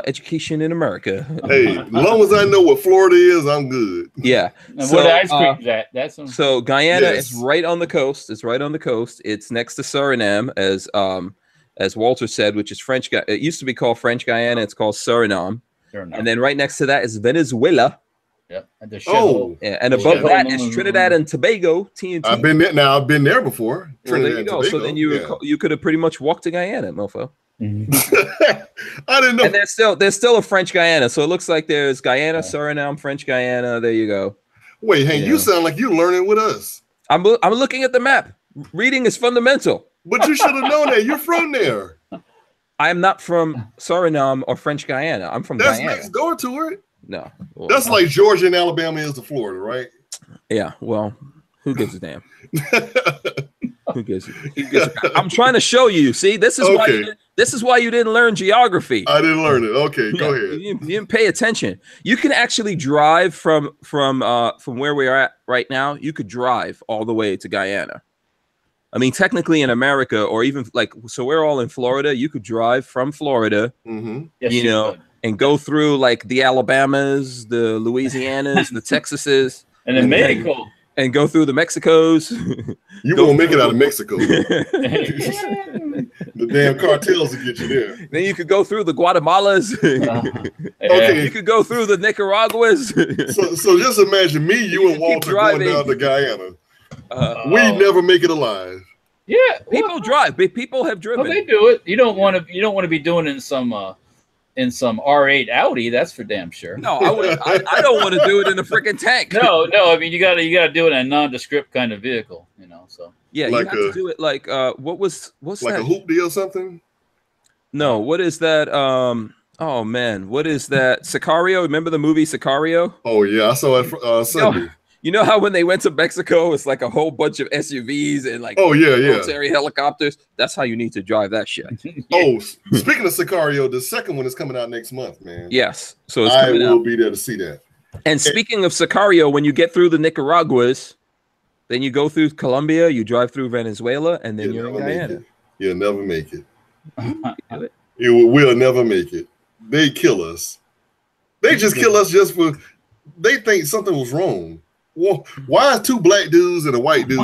education in America. Hey, as long as I know what Florida is, I'm good. Yeah. And where the ice cream's at. That's So Guyana Yes. is right on the coast. It's right on the coast. It's next to Suriname, as Walter said, which is French. It used to be called French Guyana. It's called Suriname. And then right next to that is Venezuela. Yep. Oh. Yeah, and above that is Trinidad and Tobago. TNT. I've been there. Now I've been there before. Well, there you and go. Tobago. So then you could have pretty much walked to Guyana, mofo. I didn't know. And there's still a French Guyana. So it looks like there's Guyana, Suriname, French Guyana. There you go. Wait, Hank, Yeah. you sound like you're learning with us. I'm looking at the map. Reading is fundamental. But you should have known that. You're from there. I'm not from Suriname or French Guyana. I'm from That's Guyana. next door to it. No. Well, That's like Georgia and Alabama is to Florida, right? yeah. Well, who gives a damn? Who gives a I'm trying to show you. See, this is why you didn't learn geography. I didn't learn it. Okay, go ahead. You didn't pay attention. You can actually drive from where we are at right now. You could drive all the way to Guyana. I mean, technically in America, or even so we're all in Florida. You could drive from Florida, Mm-hmm. Yes, and go through like the Alabamas, the Louisianas, the Texases, and then Mexico. and go through the Mexicos. You won't make it out of Mexico. The damn cartels will get you there. Then you could go through the Guatemalas. Okay. You could go through the Nicaraguas. So just imagine me, you and keep Walter going driving. down to Guyana. We never make it alive. Yeah, People drive. People have driven. Well, they do it. You don't want to be doing it in some R8 Audi. That's for damn sure. No, I don't want to do it in a freaking tank. No. I mean, you gotta do it in a nondescript kind of vehicle. So Yeah, Like you have to do it like what's Like that? a hoopty or something? No, what is that? Oh man, what is that? Sicario? Remember the movie Sicario? Oh yeah, I saw it Sunday. You know how when they went to Mexico, it's like a whole bunch of SUVs and like Oh yeah. military helicopters. That's how you need to drive that shit. Oh, speaking of Sicario, the second one is coming out next month, man. Yes, so it's I coming will out. be there to see that. And speaking of Sicario, when you get through the Nicaraguas, Then you go through Colombia, you drive through Venezuela, and then you're in never make Guyana. it. You'll never make it. Do it. We'll never make it. They kill us. They just kill us just for. They think something was wrong. Well, why two black dudes and a white dude?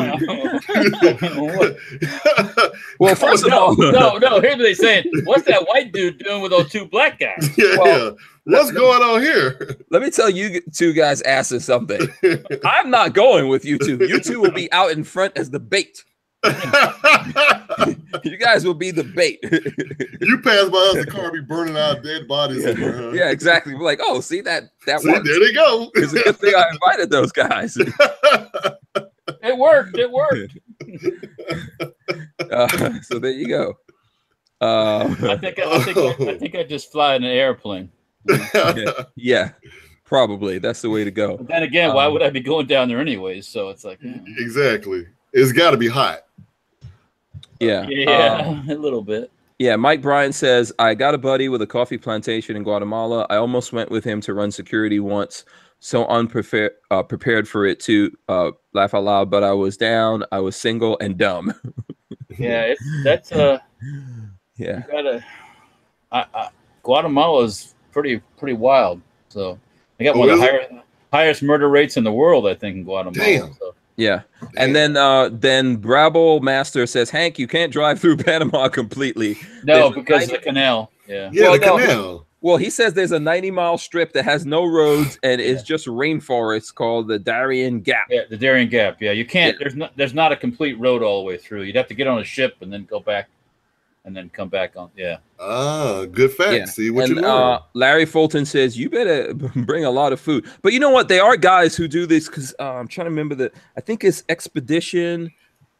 Well, first of all, no. Here's what they're saying. What's that white dude doing with those two black guys? Yeah. What's going on here? Let me tell you two guys asking something. I'm not going with you two. You two will be out in front as the bait. You guys will be the bait. You pass by us, the car be burning out dead bodies. Yeah, exactly. We're like, oh, see that worked. There they go. It's a good thing I invited those guys. It worked. So there you go. I think I just fly in an airplane. Yeah, probably that's the way to go. But then again, why would I be going down there anyways? So it's like exactly. It's got to be hot. Yeah, a little bit. Yeah, Mike Bryan says, I got a buddy with a coffee plantation in Guatemala. I almost went with him to run security once. So unprepared prepared for it to laugh out loud, but I was down. I was single and dumb. Yeah, yeah. Guatemala is pretty wild. So they got one of the highest murder rates in the world, I think, in Guatemala. Damn. So. Yeah. And then Brabble Master says, Hank, you can't drive through Panama completely. No, because of the canal. Yeah. Yeah, the canal. Well, he says there's a 90-mile strip that has no roads and is just rainforest called the Darien Gap. Yeah, the Darien Gap. Yeah, you can't. Yeah. There's not a complete road all the way through. You'd have to get on a ship and then go back, and then come back on. Yeah. Ah, good fact. Yeah. See what you learn. Larry Fulton says you better bring a lot of food. But you know what? There are guys who do this because I'm trying to remember I think it's Expedition.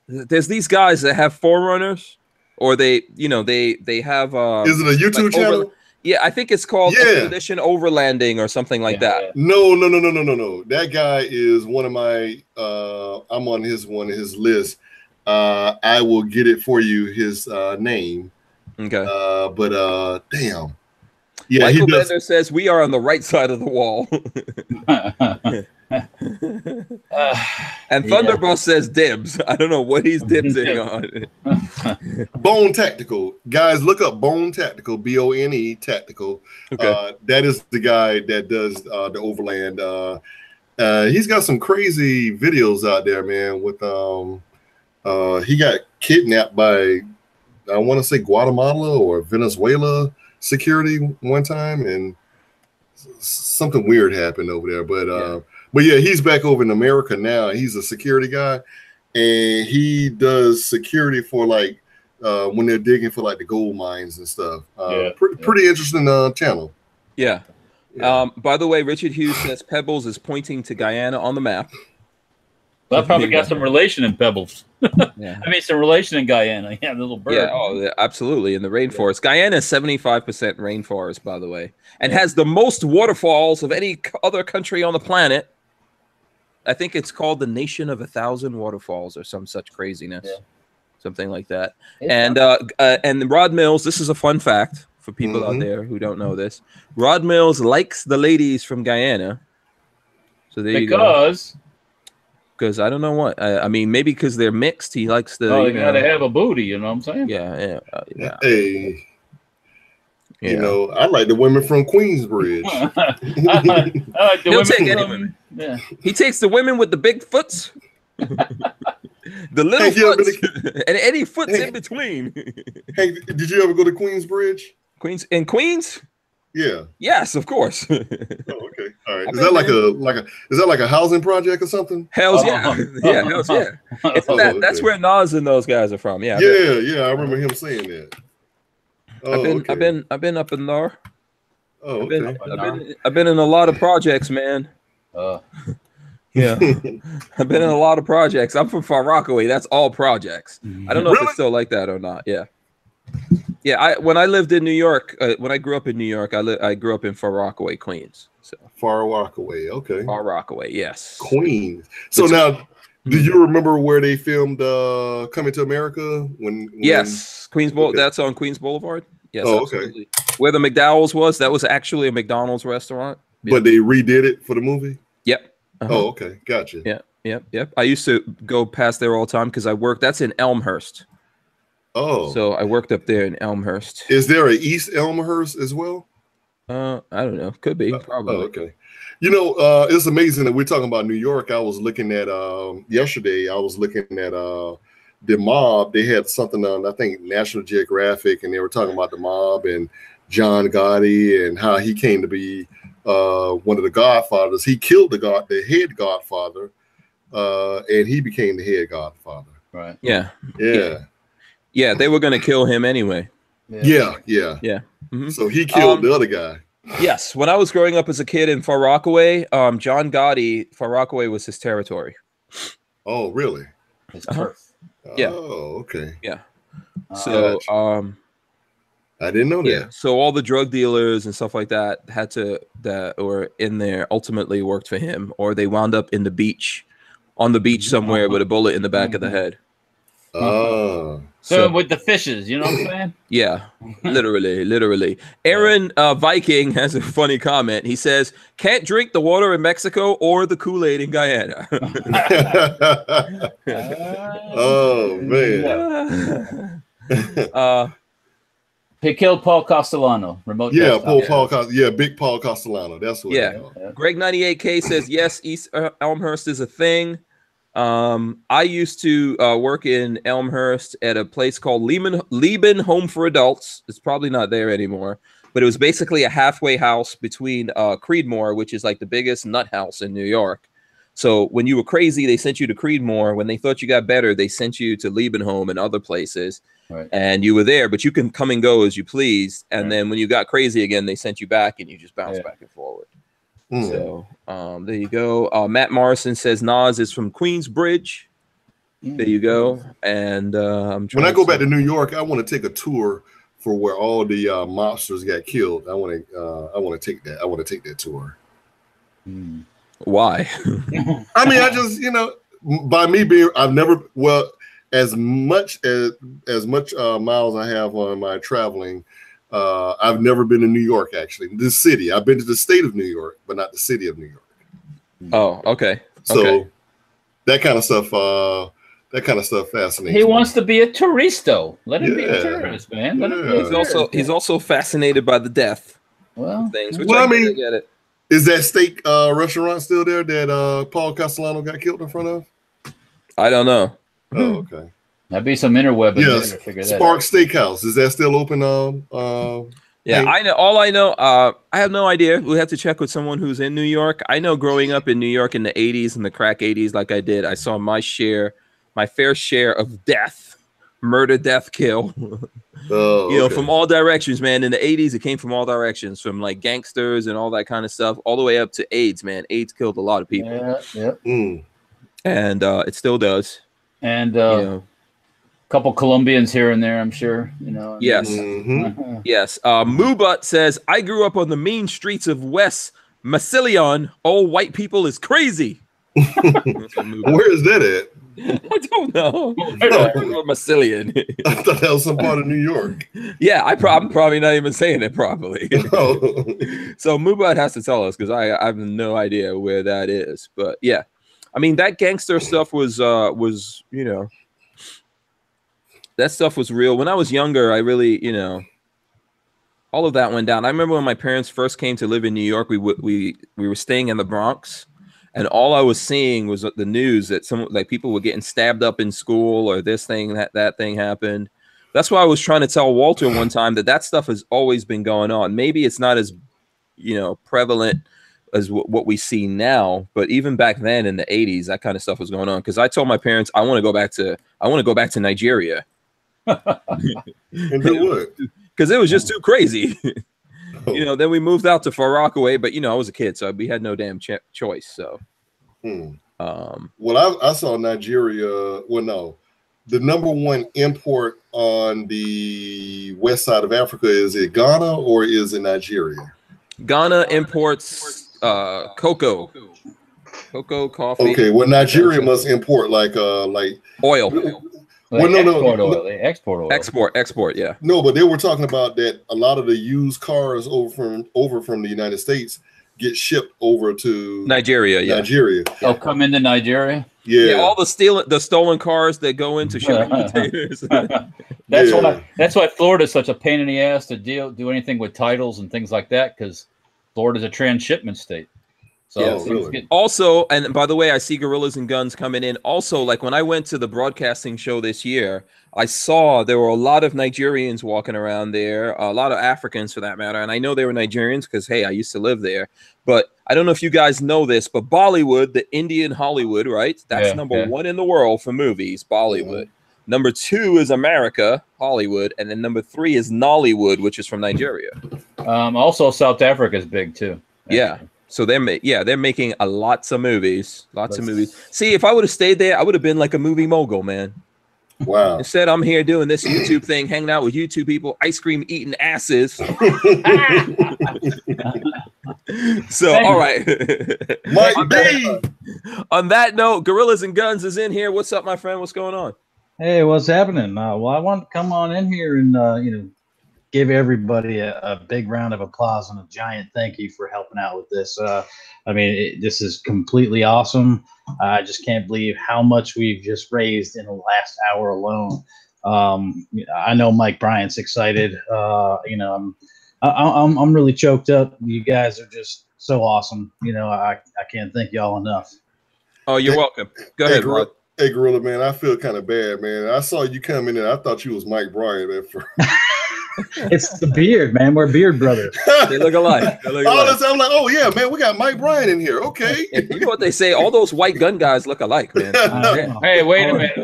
There's these guys that have forerunners, or they have. Is it a YouTube channel? Yeah, I think it's called Expedition Overlanding or something like that. No. That guy is one of my. I'm on his list. I will get it for you. His name. Okay. But damn. Yeah, Michael Bender says we are on the right side of the wall. And Thunderbolt says dibs. I don't know what he's dibsing on. Bone Tactical. Guys, look up Bone Tactical, Bone Tactical. Okay. That is the guy that does the overland. He's got some crazy videos out there, man, with he got kidnapped by I want to say Guatemala or Venezuela security one time, and something weird happened over there. But yeah, he's back over in America now. He's a security guy, and he does security for like when they're digging for like the gold mines and stuff. Pretty interesting channel. Yeah. By the way, Richard Hughes says Pebbles is pointing to Guyana on the map. Well, I probably got some relation in Pebbles. Yeah. I mean, some relation in Guyana. Yeah, the little bird. Yeah, absolutely. In the rainforest. Guyana is 75% rainforest, by the way, and has the most waterfalls of any other country on the planet. I think it's called the Nation of 1,000 Waterfalls or some such craziness, something like that. And Rod Mills, this is a fun fact for people out there who don't know this. Rod Mills likes the ladies from Guyana. So there you go. Because I don't know what I mean, maybe because they're mixed. He likes the. Oh, you gotta have a booty, you know what I'm saying? Yeah. Hey, you know, I like the women from Queensbridge. I like the He'll women take any from, women. Yeah. He takes the women with the big foots, the little foots, and any foots in between. Hey, did you ever go to Queensbridge? Queens? Yeah. Yes, of course. Oh, okay. All right. Is that like a housing project or something? Hells yeah. Yeah, hells yeah. That's where Nas and those guys are from. Yeah. Yeah. I remember him saying that. Oh, I've been up in there. Oh, okay. I've been in a lot of projects, man. Yeah. I've been in a lot of projects. I'm from Far Rockaway. That's all projects. I don't know if it's still like that or not. Yeah. Yeah, when I lived in New York, when I grew up in New York, I grew up in Far Rockaway, Queens. So Far Rockaway, okay. Far Rockaway, yes. Queens. So now, do you remember where they filmed Coming to America? Yes, Queens Boulevard. Okay. That's on Queens Boulevard. Yes. Oh, absolutely. Okay. Where the McDowell's was, that was actually a McDonald's restaurant. But they redid it for the movie. Yep. Oh, okay, gotcha. Yeah. Yep. I used to go past there all the time because I worked. That's in Elmhurst. Oh, So I worked up there in Elmhurst. is there a East Elmhurst as well? I don't know. Could be. Probably. Oh, okay. You know, it's amazing that we're talking about New York. I was looking at yesterday. I was looking at the mob. They had something on, I think, National Geographic, and they were talking about the mob and John Gotti and how he came to be one of the godfathers. He killed the head godfather, and he became the head godfather. Right. Yeah. They were going to kill him anyway. Yeah. Mm-hmm. So he killed the other guy. Yes. When I was growing up as a kid in Far Rockaway, John Gotti, Far Rockaway was his territory. Oh, really? His turf. Yeah. Oh, okay. Yeah. So, I didn't know that. Yeah. So all the drug dealers and stuff like that that were in there ultimately worked for him, or they wound up on the beach somewhere with a bullet in the back of the head. Oh. So with the fishes, you know what I'm saying? Yeah, literally. Aaron Viking has a funny comment. He says, "Can't drink the water in Mexico or the Kool-Aid in Guyana." Oh man. He killed Paul Castellano. Remote. Yeah, desktop. Big Paul Castellano. That's what. Yeah. Greg 98K says yes. East Elmhurst is a thing. I used to work in Elmhurst at a place called Lieben Home for Adults. It's probably not there anymore, but it was basically a halfway house between Creedmoor, which is like the biggest nut house in New York. So when you were crazy, they sent you to Creedmoor. When they thought you got better, they sent you to Liebenhome and other places. Right. And you were there, but you can come and go as you please. And then when you got crazy again, they sent you back and you just bounced back and forward. So there you go. Matt Morrison says Nas is from Queensbridge. There you go. And when I go back to New York, I want to take a tour for where all the mobsters got killed. I want to take that. I want to take that tour. Why? I mean, I just, by me being, as much miles I have on my traveling, I've never been to New York, actually. The city. I've been to the state of New York, but not the city of New York. Oh, okay. So that kind of stuff fascinates me. He wants to be a touristo. Let him be a tourist, man. Let him be he's also fascinated by the death things. Which I get it. Is that steak restaurant still there that Paul Castellano got killed in front of? I don't know. Oh, okay. That'd be some interweb. Yes, Spark Steakhouse. Is that still open? Yeah, I know. All I know, I have no idea. We have to check with someone who's in New York. I know growing up in New York in the 80s and the crack 80s, like I did, I saw my fair share of death, murder, death, kill. From all directions, man. In the 80s, it came from all directions, from like gangsters and all that kind of stuff, all the way up to AIDS, man. AIDS killed a lot of people. And it still does. And couple Colombians here and there, I'm sure. Yes. Yes. Mubut says, I grew up on the mean streets of West Massillon. All white people is crazy. Where is that at? I don't know. Massillon. I thought that was some part of New York. Yeah, I'm probably not even saying it properly. So Mubut has to tell us, because I have no idea where that is. But yeah, I mean, that gangster stuff was that stuff was real. When I was younger, I really, all of that went down. I remember when my parents first came to live in New York, we were staying in the Bronx, and all I was seeing was the news that people were getting stabbed up in school, or this thing, that thing happened. That's why I was trying to tell Walter one time that stuff has always been going on. Maybe it's not as, prevalent as what we see now, but even back then in the 80s, that kind of stuff was going on. Because I told my parents I want to go back to Nigeria. And do what? Because it was just too crazy. Then we moved out to Far Rockaway, but I was a kid, so we had no damn choice. So well, I saw Nigeria. Well, no, the number one import on the west side of Africa, is it Ghana or is it Nigeria? Ghana imports cocoa, coffee. Okay, well, Nigeria must import like oil. Well, no. They export oil. Export, yeah. No, but they were talking about that a lot of the used cars over from the United States get shipped over to Nigeria. Yeah. Nigeria. Oh, come into Nigeria. Yeah. All the stolen cars that go into shipping containers. That's why Florida's such a pain in the ass to do anything with titles and things like that, because Florida's a transshipment state. So really? Also, and by the way, I see Gorillas and Guns coming in. Also, like when I went to the broadcasting show this year, I saw there were a lot of Nigerians walking around there, a lot of Africans for that matter. And I know they were Nigerians because, hey, I used to live there. But I don't know if you guys know this, but Bollywood, the Indian Hollywood, right? That's number one in the world for movies, Bollywood. Number 2 is America, Hollywood. And then number 3 is Nollywood, which is from Nigeria. Also, South Africa is big, too. Actually. Yeah. So they're making lots of movies. See, if I would have stayed there, I would have been like a movie mogul, man. Wow. Instead, I'm here doing this YouTube thing, hanging out with YouTube people, ice cream eating asses. So, all right. On that note, Gorillas and Guns is in here. What's up, my friend? What's going on? Hey, what's happening? Well, I want to come on in here and give everybody a big round of applause and a giant thank you for helping out with this. This is completely awesome. I just can't believe how much we've just raised in the last hour alone. I know Mike Bryant's excited. I'm really choked up. You guys are just so awesome. I can't thank y'all enough. Oh, you're welcome. Go ahead, Rob. Hey, Gorilla, man, I feel kind of bad, man. I saw you come in and I thought you was Mike Bryant at first. It's the beard, man. We're beard brothers. They look alike. I'm like, oh yeah, man, we got Mike Bryant in here. Okay. You know what they say? All those white gun guys look alike, man. Hey, wait a minute.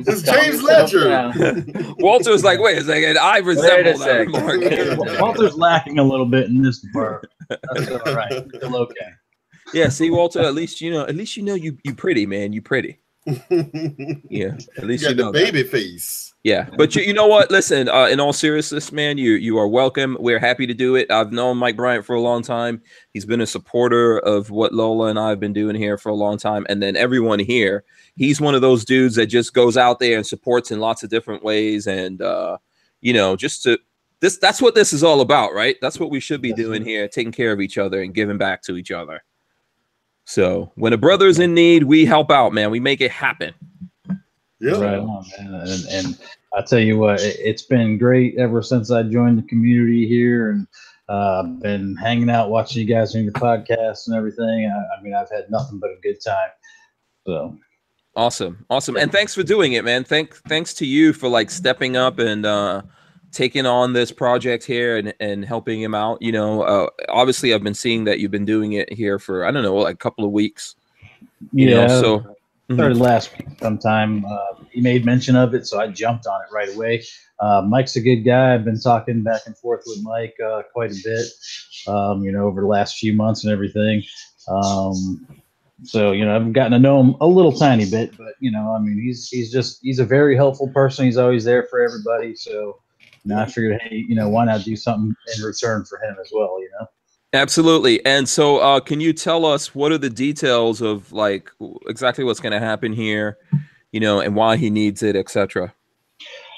It's James Ledger. Walter's like, wait a second. I resemble that remark. Walter's lacking a little bit in this department. That's all right. Still okay. Yeah, see, Walter, at least you know you pretty, man. You pretty. Yeah, at least you got the baby face. Yeah, but you know what? Listen, in all seriousness, man, you are welcome. We're happy to do it. I've known Mike Bryant for a long time. He's been a supporter of what Lola and I have been doing here for a long time. And then everyone here, he's one of those dudes that just goes out there and supports in lots of different ways. And that's what this is all about, right? That's what we should be doing here, taking care of each other and giving back to each other. So when a brother's in need, we help out, man. We make it happen. Yeah, right on, man. And I tell you what, it's been great ever since I joined the community here, and been hanging out, watching you guys on your podcasts and everything. I've had nothing but a good time. So awesome, and thanks for doing it, man. Thanks to you for like stepping up and taking on this project here and helping him out. Obviously I've been seeing that you've been doing it here for, I don't know, like a couple of weeks. Started last week sometime. He made mention of it, so I jumped on it right away. Mike's a good guy. I've been talking back and forth with Mike quite a bit, over the last few months and everything. So I've gotten to know him a little tiny bit, but he's a very helpful person. He's always there for everybody. So I figured, hey, why not do something in return for him as well, Absolutely. And so can you tell us what are the details of like exactly what's going to happen here, and why he needs it, etc.?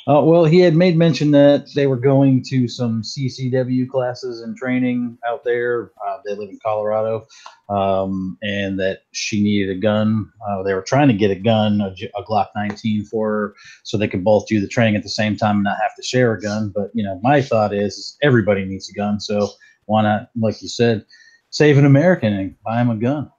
Well, he had made mention that they were going to some CCW classes and training out there. They live in Colorado, and that she needed a gun. They were trying to get a gun, a Glock 19 for her, so they could both do the training at the same time and not have to share a gun. But, my thought is everybody needs a gun. So why not, like you said, save an American and buy him a gun?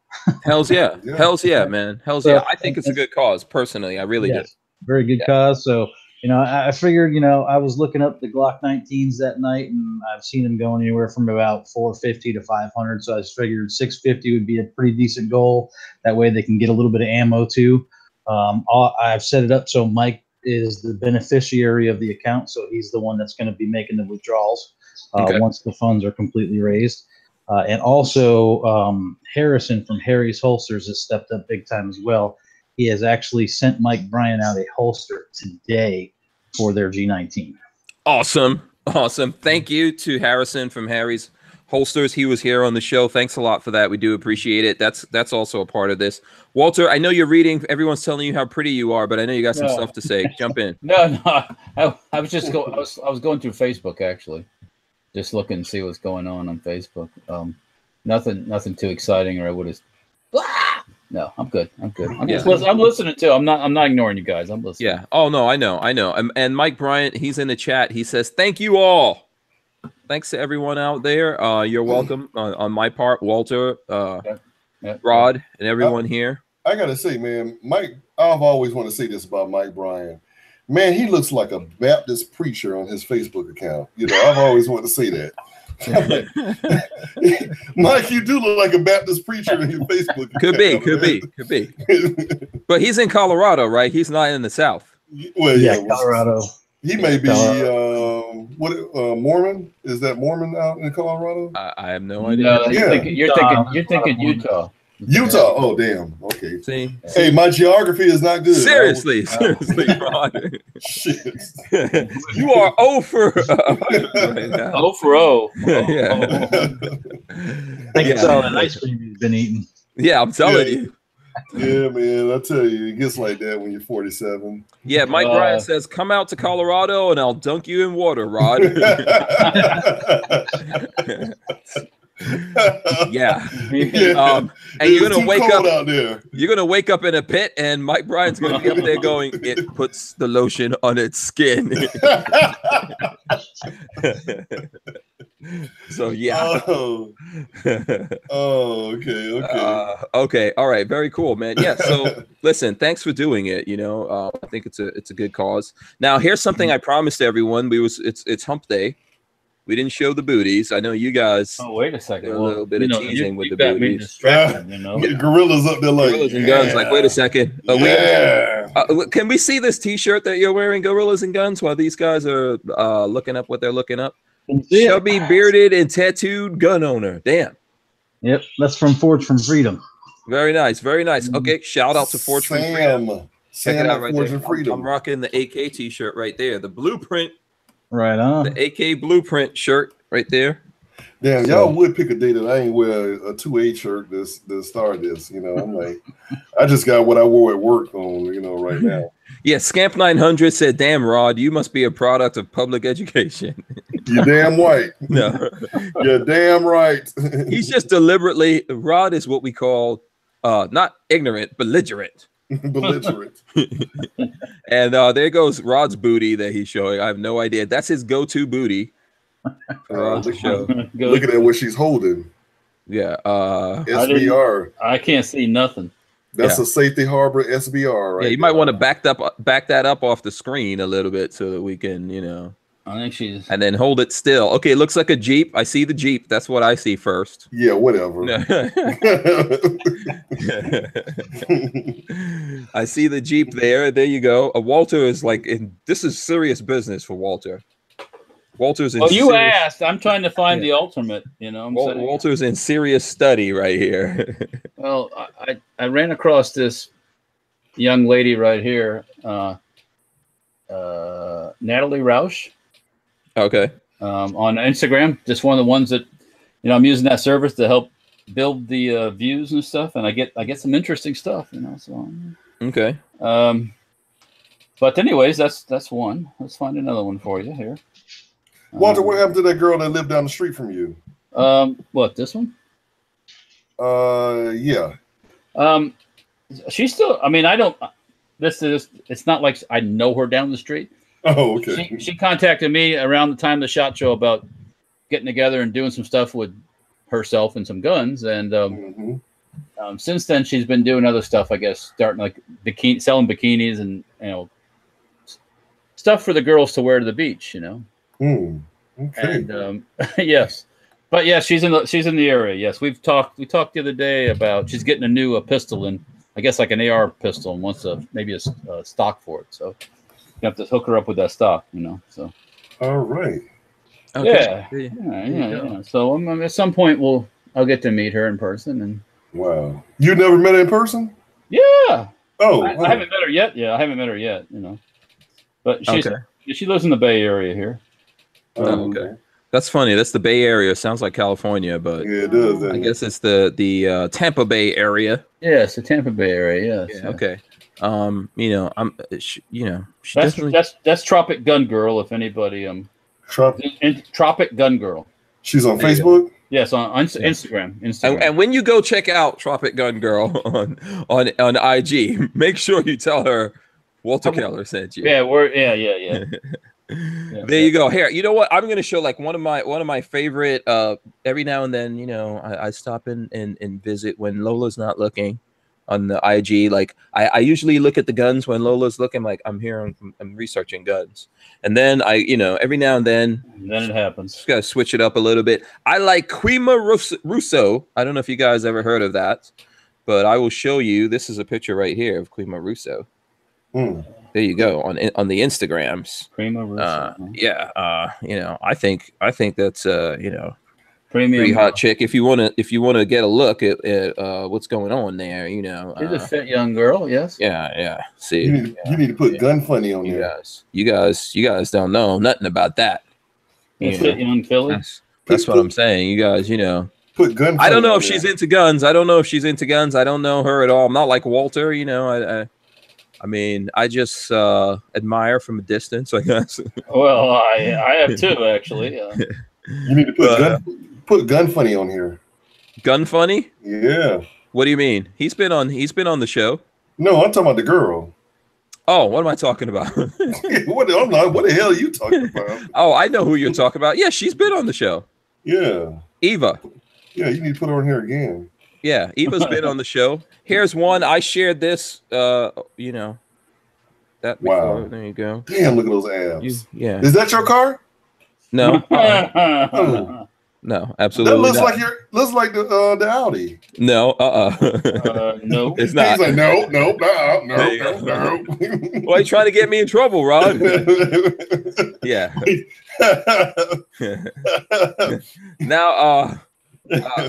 Hells yeah. Hells yeah, man. Hells yeah. I think it's a good cause, personally. I really do. Very good cause. So, I figured, I was looking up the Glock 19s that night, and I've seen them going anywhere from about $450 to $500. So I just figured $650 would be a pretty decent goal. That way they can get a little bit of ammo too. I've set it up so Mike is the beneficiary of the account. So he's the one that's going to be making the withdrawals once the funds are completely raised. And also Harrison from Harry's Holsters has stepped up big time as well. He has actually sent Mike Bryant out a holster today for their G19. Awesome. Thank you to Harrison from Harry's Holsters. He was here on the show. Thanks a lot for that. We do appreciate it. That's also a part of this. Walter, I know you're reading. Everyone's telling you how pretty you are, but I know you got some stuff to say. Jump in. No. I was going through Facebook actually. just look and see what's going on Facebook. Nothing too exciting, or I would have. No, I'm good. I'm listening too. I'm not ignoring you guys. I'm listening. Yeah. Oh no, I know. And Mike Bryant, he's in the chat. He says, "Thank you all. Thanks to everyone out there. You're welcome on my part, Walter, Rod, and everyone here." I gotta say, man, Mike. I've always wanted to say this about Mike Bryant. Man, he looks like a Baptist preacher on his Facebook account. You know, I've always wanted to say that. Mike, you do look like a Baptist preacher in your Facebook account. Could be. But he's in Colorado, right? He's not in the South. Well, yeah, Colorado. He may be Mormon. Is that Mormon out in Colorado? I have no idea. No, you're thinking Utah. Utah. Oh, damn. Okay. See? Hey, my geography is not good. Seriously, Rod. Shit. You are 0 for right now. 0 for 0. Yeah. I think it's all that ice cream you've been eating. Yeah, I'm telling you. Yeah, man. I tell you, it gets like that when you're 47. Yeah, Mike Bryant says, "Come out to Colorado and I'll dunk you in water, Rod." Yeah. And you're gonna wake up out there. You're gonna wake up in a pit, and Mike Bryant's gonna be up there going, "It puts the lotion on its skin." So yeah. Okay. All right. Very cool, man. Yeah. So listen, thanks for doing it. You know, I think it's a good cause. Now, here's something I promised everyone. It's Hump Day. We didn't show the booties. I know you guys. Oh, wait a second. A little bit of teasing with the booties. Gorillas up there like Gorillas and Guns. Like, wait a second. Can we see this T-shirt that you're wearing, Gorillas and Guns, while these guys are looking up what they're looking up? Chubby, bearded, and tattooed gun owner. Damn. Yep, that's from Forge from Freedom. Very nice. Very nice. Okay, shout out to Forge from Freedom. Check it out right Forge there. from Freedom. I'm rocking the AK T-shirt right there. The blueprint. Right on. The AK blueprint shirt right there. Damn, y'all would pick a day that I ain't wear a 2A shirt to start this. You know, I'm like, I just got what I wore at work on, you know, right now. Yeah, Scamp 900 said, "Damn, Rod, you must be a product of public education." You're damn right. No. You're damn right. He's just deliberately, Rod is what we call not ignorant, belligerent. Belligerent. And there goes Rod's booty that he's showing. I have no idea. That's his go-to booty for Rod to show. Looking at what she's holding. Yeah. SBR. I can't see nothing. That's a Safety Harbor SBR, right? Yeah, you might want to back that up off the screen a little bit so that we can, you know. I think she's. And then hold it still. Okay, it looks like a Jeep. I see the Jeep. That's what I see first. Yeah, whatever. I see the Jeep there. There you go. Walter is like this is serious business for Walter. Walter's in. Well, you asked. I'm trying to find the ultimate. You know, Walter's in serious study right here. Well, I ran across this young lady right here, Natalie Roush. Okay. On Instagram, just one of the ones that, you know, I'm using that service to help build the views and stuff, and I get some interesting stuff, you know. So okay. But anyways, that's one. Let's find another one for you here. Walter, what happened to that girl that lived down the street from you? What, this one? Yeah. She's still. I mean, I don't. It's not like I know her down the street. Oh, okay. She contacted me around the time of the SHOT Show about getting together and doing some stuff with herself and some guns, and since then she's been doing other stuff. I guess starting like selling bikinis and, you know, stuff for the girls to wear to the beach. You know. Okay. And yes, but yeah, she's in the area. Yes, we talked the other day about she's getting a new pistol, and I guess like an AR pistol, and wants maybe a stock for it. So you have to hook her up with that stock, you know. So all right. Okay. Yeah. So at some point I'll get to meet her in person. And wow, you never met her in person? Yeah. Oh, I haven't met her yet. Yeah, I haven't met her yet. You know, but she lives in the Bay Area here. Okay. That's funny. That's the Bay Area. Sounds like California, but yeah, it does. I guess it's the Tampa Bay area. Yes, the Tampa Bay area. Yes. Yeah, okay. You know, that's Tropic Gun Girl. If anybody Tropic Gun Girl. She's on Facebook. Yes, on Instagram. And when you go check out Tropic Gun Girl on IG, make sure you tell her Walter Keller sent you. Yeah, There you go. Here, you know what? I'm going to show like one of my favorite. Every now and then, you know, I stop in and visit when Lola's not looking on the IG. Like I usually look at the guns when Lola's looking. Like I'm researching guns, and then every now and then it happens. Just gotta switch it up a little bit. I like Quima Russo. I don't know if you guys ever heard of that, but I will show you. This is a picture right here of Quima Russo. There you go on the Instagrams. Quima Russo. I think that's premium pretty hot chick. If you want to get a look at what's going on there, she's a fit young girl. Yes. Yeah. See, you need to put gun funny on there. You guys don't know nothing about that. Fit young Philly. That's what I'm saying. You guys, put gun. I don't know if she's into guns. I don't don't know her at all. I'm not like Walter. I mean, I just admire from a distance, I guess. Well, I have too, actually. You need to put gun funny on here. Gun funny? Yeah. What do you mean? He's been on the show. No, I'm talking about the girl. Oh, what am I talking about? What the hell are you talking about? Oh, I know who you're talking about. Yeah, she's been on the show. Yeah. Eva. Yeah, you need to put her on here again. Yeah, Eva's been on the show. Here's one. I shared this, that before. Wow. There you go. Damn, look at those abs. Yeah. Is that your car? No. No, absolutely. That looks like the Audi. No, no. It's not. He's like, no. Why are you trying to get me in trouble, Rod? Yeah. Now,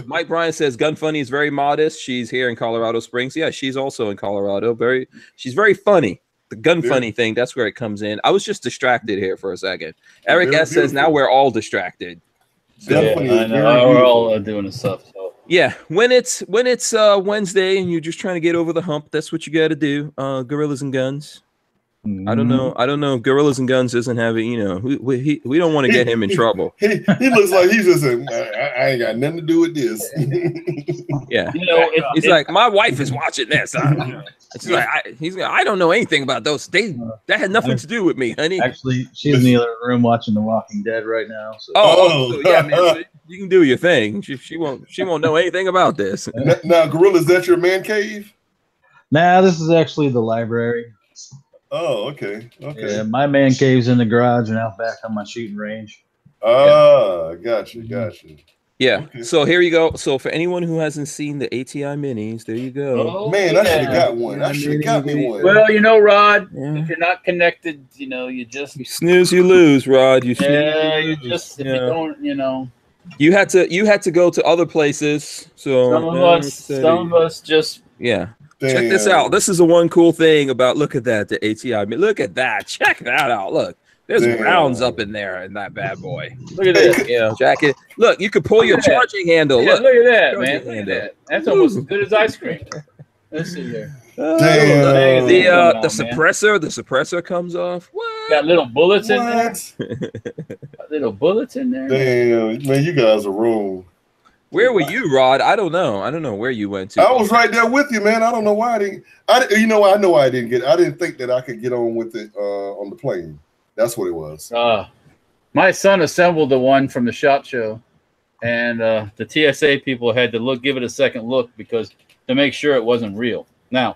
Mike Bryan says Gun Funny is very modest. She's here in Colorado Springs. Yeah, she's also in Colorado. She's very funny. The gun funny thing, that's where it comes in. I was just distracted here for a second. Eric S says now we're all distracted. So, I know we're all doing this stuff. So. Yeah, when it's Wednesday and you're just trying to get over the hump, that's what you got to do. Gorillas and Guns. I don't know. Gorillas and Guns isn't having. We don't want to get him in trouble. He looks like he's just saying, I ain't got nothing to do with this. Yeah, he's like, my wife is watching this. I don't know anything about those. That had nothing to do with me, honey. Actually, she's in the other room watching The Walking Dead right now. So. So yeah, man. So you can do your thing. She won't know anything about this. Now, Gorilla, is that your man cave? Nah, this is actually the library. Oh, okay. Yeah, my man cave's in the garage and out back on my shooting range. Gotcha. Yeah. Okay. So here you go. So for anyone who hasn't seen the ATI minis, there you go. Oh, Man, I should have got one. I should have got me one. Well, Rod, if you're not connected, you just You snooze, you lose, Rod. You snooze. Yeah, you just if you don't, You had to go to other places. So some of us just Damn. Check this out. This is the one cool thing about the ATI. Look at that. Check that out. Look. There's rounds up in there in that bad boy. Look at this. Jacket. Look, you could pull your charging handle. Yeah, look at that, man. Look at that. That's almost as good as ice cream. Let's see here. Damn. The suppressor comes off. What? Got little bullets in there. Got little bullets in there. Damn, man, you guys are wrong. Where were you, Rod? I don't know where you went to. I was right there with you, man. I don't know why I didn't. I know why I didn't get. I didn't think that I could get on with it on the plane. That's what it was. My son assembled the one from the SHOT Show, and the TSA people had to give it a second look to make sure it wasn't real. Now,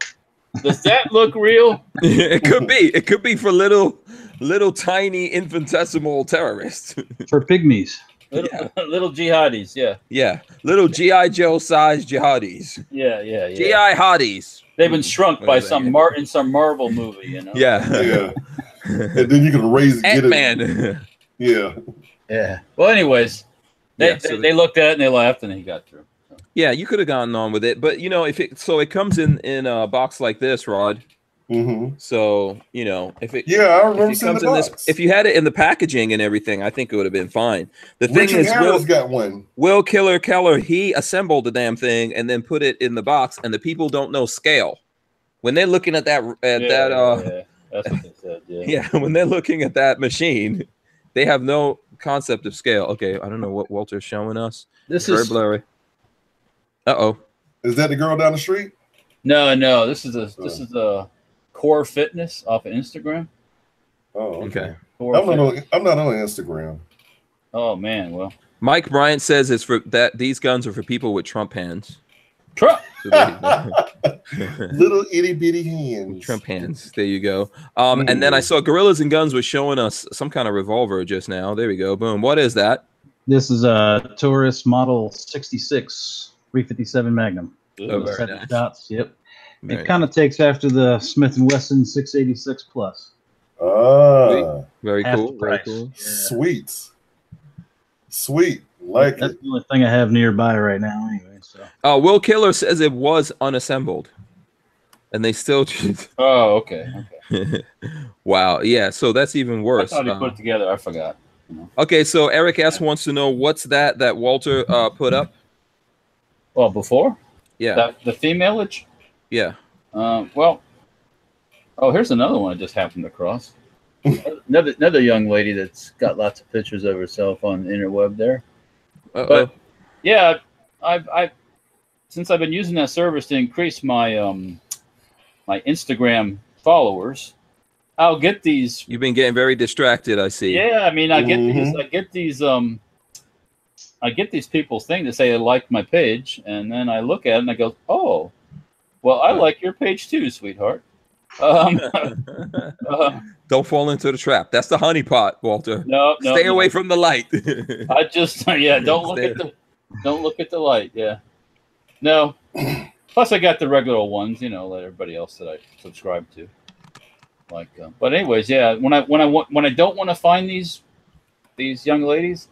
does that look real? It could be. It could be for little tiny infinitesimal terrorists. For pygmies. Little jihadis, yeah, little GI Joe sized jihadis. Yeah. GI hotties. They've been shrunk by some Marvel movie, Yeah. And then you can get Ant-Man. it. Yeah. Well, anyways, they looked at it and they laughed and he got through. Yeah, you could have gotten on with it, but it comes in a box like this, Rod. Mm-hmm. So if it I remember seeing the box. If you had it in the packaging and everything, I think it would have been fine. The thing is, Harris got one. Will Killer Keller, he assembled the damn thing and then put it in the box, and the people don't know scale when they're looking at that. That's what they said. Yeah, when they're looking at that machine, they have no concept of scale. Okay, I don't know what Walter's showing us. This Very is blurry. Uh-oh. Is that the girl down the street? no. This is a Core Fitness off of Instagram. Oh, okay. Core I'm not Fitness. on Instagram. Oh man, well, Mike Bryant says it's for that these guns are for people with Trump hands. Trump. So there you go. Little itty bitty hands. Trump hands. There you go. And then I saw Gorillas and Guns was showing us some kind of revolver just now. There we go. Boom. What is that? This is a Taurus Model 66 357 Magnum. Oh, very 7 nice. shots. Yep. Very It kind of takes after the Smith & Wesson 686 Plus. Ah, Very Half cool. the Very price. cool. sweet. Sweet. Like That's it. the only thing I have nearby right now, anyway. So Will Killer says it was unassembled, and they still. Oh, okay. Wow. Yeah. So that's even I worse. thought he put it together. I forgot. Okay. So Eric S wants to know what's that Walter put up. Well, before Yeah. the femailage. Yeah. Well, oh, here's another one I just happened across. another young lady that's got lots of pictures of herself on the interweb there. Uh-oh. But yeah, I've since I've been using that service to increase my my Instagram followers, I'll get these. You've been getting very distracted. I see. Yeah, I mean, I get these people's thing to say they like my page, and then I look at it and I go, oh, well, I like your page too, sweetheart. Don't fall into the trap. That's the honeypot, Walter. No, Stay away from the light. I just don't look at the light. Yeah, no. Plus, I got the regular ones, like everybody else that I subscribe to. Like, but anyways, yeah. When I don't want to find these young ladies,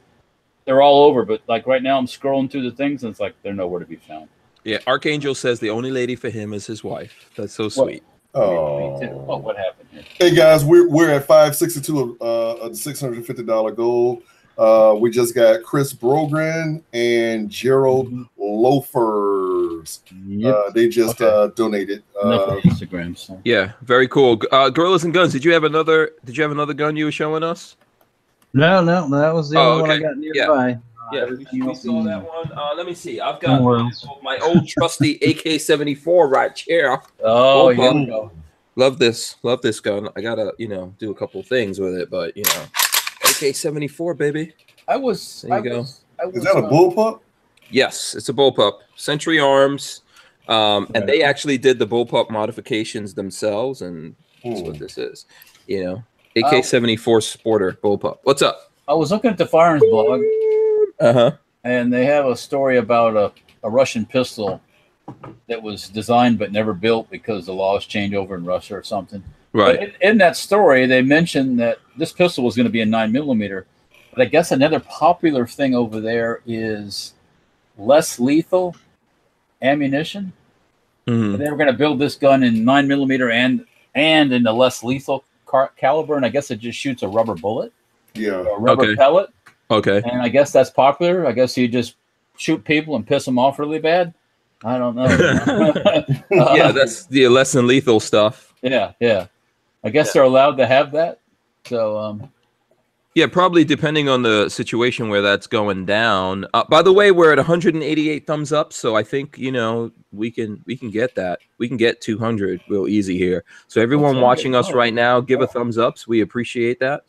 they're all over. But like right now, I'm scrolling through the things, and it's like they're nowhere to be found. Yeah, Archangel says the only lady for him is his wife. That's so sweet. Oh. What happened here? Hey guys, we're at 562 of the $650 goal. We just got Chris Brogren and Gerald Loafers. yep. They just donated. Instagram. So. Yeah, very cool. Gorillas and Guns. Did you have another gun you were showing us? No, that was the only one I got nearby. Yeah, we saw that one. Let me see. I've got my old trusty AK-74 right here. Oh, here we go. Love this gun. I gotta, do a couple things with it, but AK-74, baby. There you go. Is that a bullpup? Yes, it's a bullpup. Century Arms, and they actually did the bullpup modifications themselves, and that's what this is. AK-74 Sporter bullpup. What's up? I was looking at the Firearms blog. And they have a story about a Russian pistol that was designed but never built because the laws changed over in Russia or something. Right. But in that story, they mentioned that this pistol was going to be a 9mm. But I guess another popular thing over there is less lethal ammunition. Mm-hmm. They were going to build this gun in 9mm and in the less lethal caliber, and I guess it just shoots a rubber bullet. Yeah. Or a rubber pellet. Okay. And I guess that's popular. I guess you just shoot people and piss them off really bad. I don't know. Yeah, that's the less than lethal stuff. Yeah. I guess they're allowed to have that. So, yeah, probably depending on the situation where that's going down. By the way, we're at 188 thumbs up, so I think we can get that. We can get 200 real easy here. So everyone watching us right now, give a thumbs up. So we appreciate that.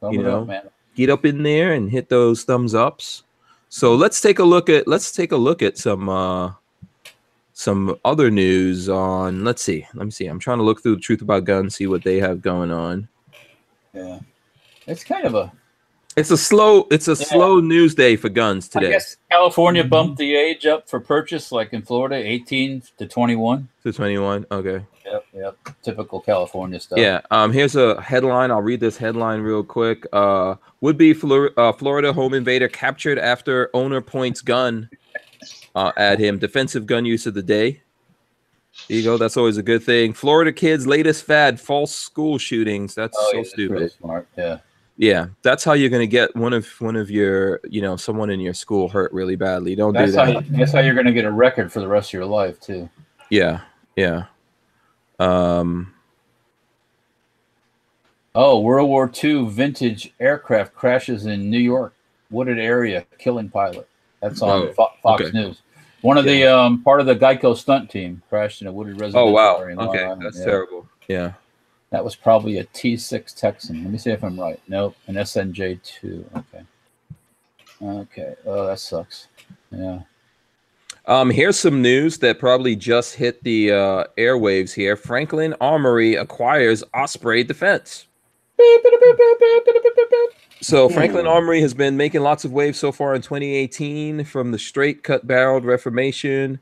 Man. Get up in there and hit those thumbs ups. So let's take a look at some other news on. Let me see. I'm trying to look through the Truth About Guns, see what they have going on. Yeah, it's kind of a slow news day for guns today. I guess California bumped the age up for purchase, like in Florida, 18 to 21. To 21. Okay. Yep. Typical California stuff. Yeah. Here's a headline. I'll read this headline real quick. Would-be Florida home invader captured after owner points gun at him. Defensive gun use of the day. There you go. That's always a good thing. Florida kids' latest fad: false school shootings. That's stupid. Really smart. Yeah. Yeah, that's how you're gonna get one of your someone in your school hurt really badly. Don't do that. That's how you're gonna get a record for the rest of your life too. Yeah. Oh, World War II vintage aircraft crashes in New York wooded area, killing pilot. That's on Fox okay. News. One of the part of the Geico stunt team crashed in a wooded residential Oh wow. area in Long Okay, Island. that's terrible. Yeah. That was probably a T6 Texan. Let me see if I'm right. Nope, an SNJ2. Okay. Okay. Oh, that sucks. Yeah. Here's some news that probably just hit the airwaves here. Franklin Armory acquires Osprey Defense. So Franklin Armory has been making lots of waves so far in 2018, from the straight cut-barreled Reformation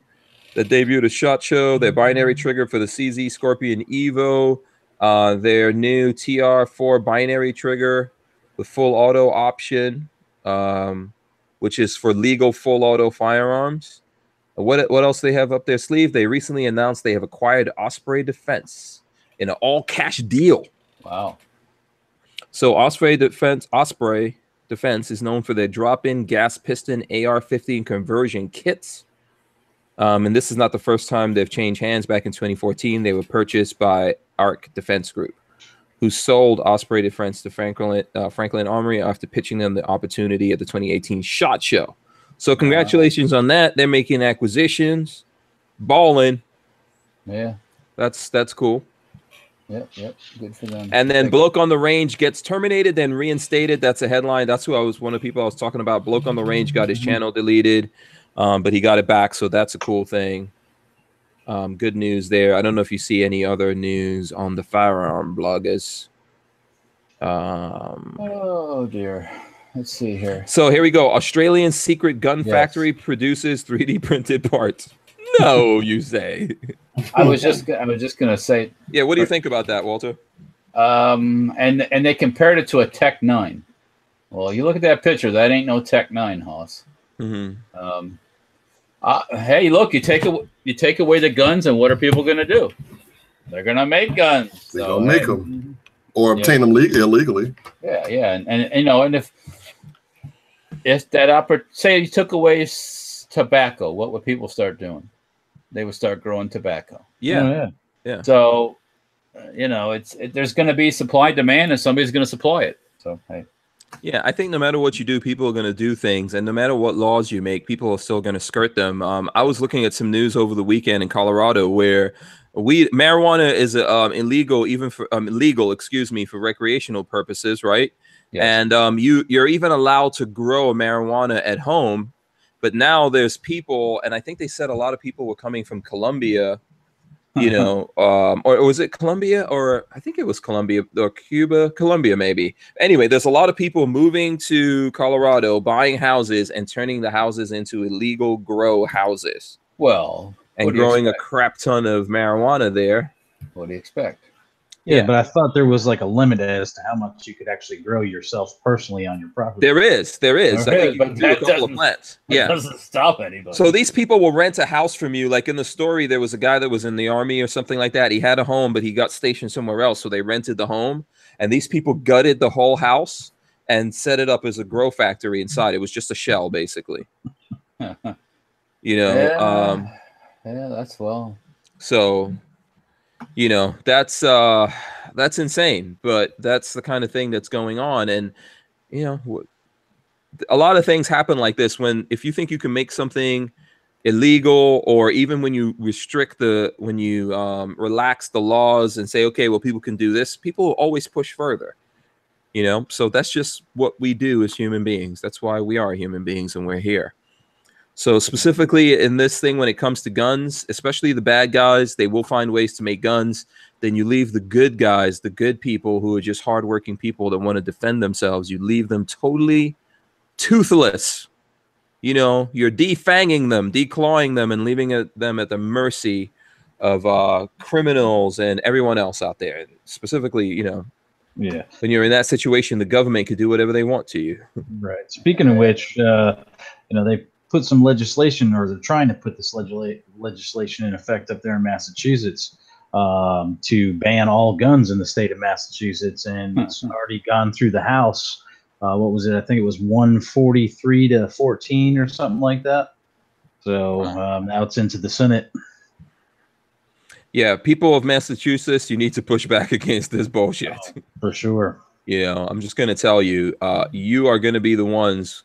that debuted at SHOT Show, their binary trigger for the CZ Scorpion Evo, their new TR4 binary trigger with full auto option, which is for legal full auto firearms. What else they have up their sleeve? They recently announced they have acquired Osprey Defense in an all-cash deal. Wow. So Osprey Defense is known for their drop-in gas piston AR-15 conversion kits. And this is not the first time they've changed hands. Back in 2014, they were purchased by ARC Defense Group, who sold Osprey Defense to Franklin Armory after pitching them the opportunity at the 2018 SHOT Show. So congratulations on that. They're making acquisitions, balling. Yeah. That's cool. Yep. Good for them. And then Bloke on the Range gets terminated, then reinstated. That's a headline. That's one of the people I was talking about. Bloke on the Range got his channel deleted, but he got it back, so that's a cool thing. Good news there. I don't know if you see any other news on the firearm bloggers. Oh dear. Let's see here. So here we go. Australian secret gun factory produces 3D printed parts. No, you say. I was just gonna say. Yeah, what do you think about that, Walter? And they compared it to a Tech 9. Well, you look at that picture. That ain't no Tech 9, Hoss. Mm-hmm. Hey, look, you take away the guns, and what are people gonna do? They're gonna make guns. They're gonna make them or obtain them illegally. Yeah, and you know, and if that say you took away tobacco, what would people start doing? They would start growing tobacco. Yeah. So, you know, there's going to be supply demand, and somebody's going to supply it. So, hey. Yeah, I think no matter what you do, people are going to do things, and no matter what laws you make, people are still going to skirt them. I was looking at some news over the weekend in Colorado where marijuana is illegal, even for legal, for recreational purposes, right? Yes. And you're even allowed to grow marijuana at home. But now there's people, and I think they said a lot of people were coming from Colombia, you know, or was it Colombia, or I think it was Colombia or Cuba, Colombia maybe. Anyway, there's a lot of people moving to Colorado, buying houses and turning the houses into illegal grow houses. Well, and growing a crap ton of marijuana there. What do you expect? Yeah, but I thought there was like a limit as to how much you could actually grow yourself personally on your property. There is. I think you can do a couple of plants. Yeah, doesn't stop anybody. So these people will rent a house from you. Like in the story, there was a guy that was in the army or something like that. He had a home, but he got stationed somewhere else, so they rented the home. And these people gutted the whole house and set it up as a grow factory inside. It was just a shell, basically. You know. Yeah, that's well. So. You know, that's insane, but that's the kind of thing that's going on. And, you know, a lot of things happen like this if you think you can make something illegal, or even when you relax the laws and say, okay, well, people can do this, people will always push further, you know? So that's just what we do as human beings. That's why we are human beings and we're here. So specifically in this thing, when it comes to guns, especially the bad guys, they will find ways to make guns. Then you leave the good guys, the good people who are just hardworking people that want to defend themselves. You leave them totally toothless. You know, you're defanging them, declawing them, and leaving them at the mercy of criminals and everyone else out there. Specifically, you know, when you're in that situation, the government could do whatever they want to you. Right. Speaking of which, you know, they put some legislation, or they're trying to put this legislation in effect up there in Massachusetts to ban all guns in the state of Massachusetts, and it's already gone through the House. What was it? I think it was 143 to 14 or something like that. So now it's into the Senate. Yeah, people of Massachusetts, you need to push back against this bullshit. For sure. You know, I'm just going to tell you, you are going to be the ones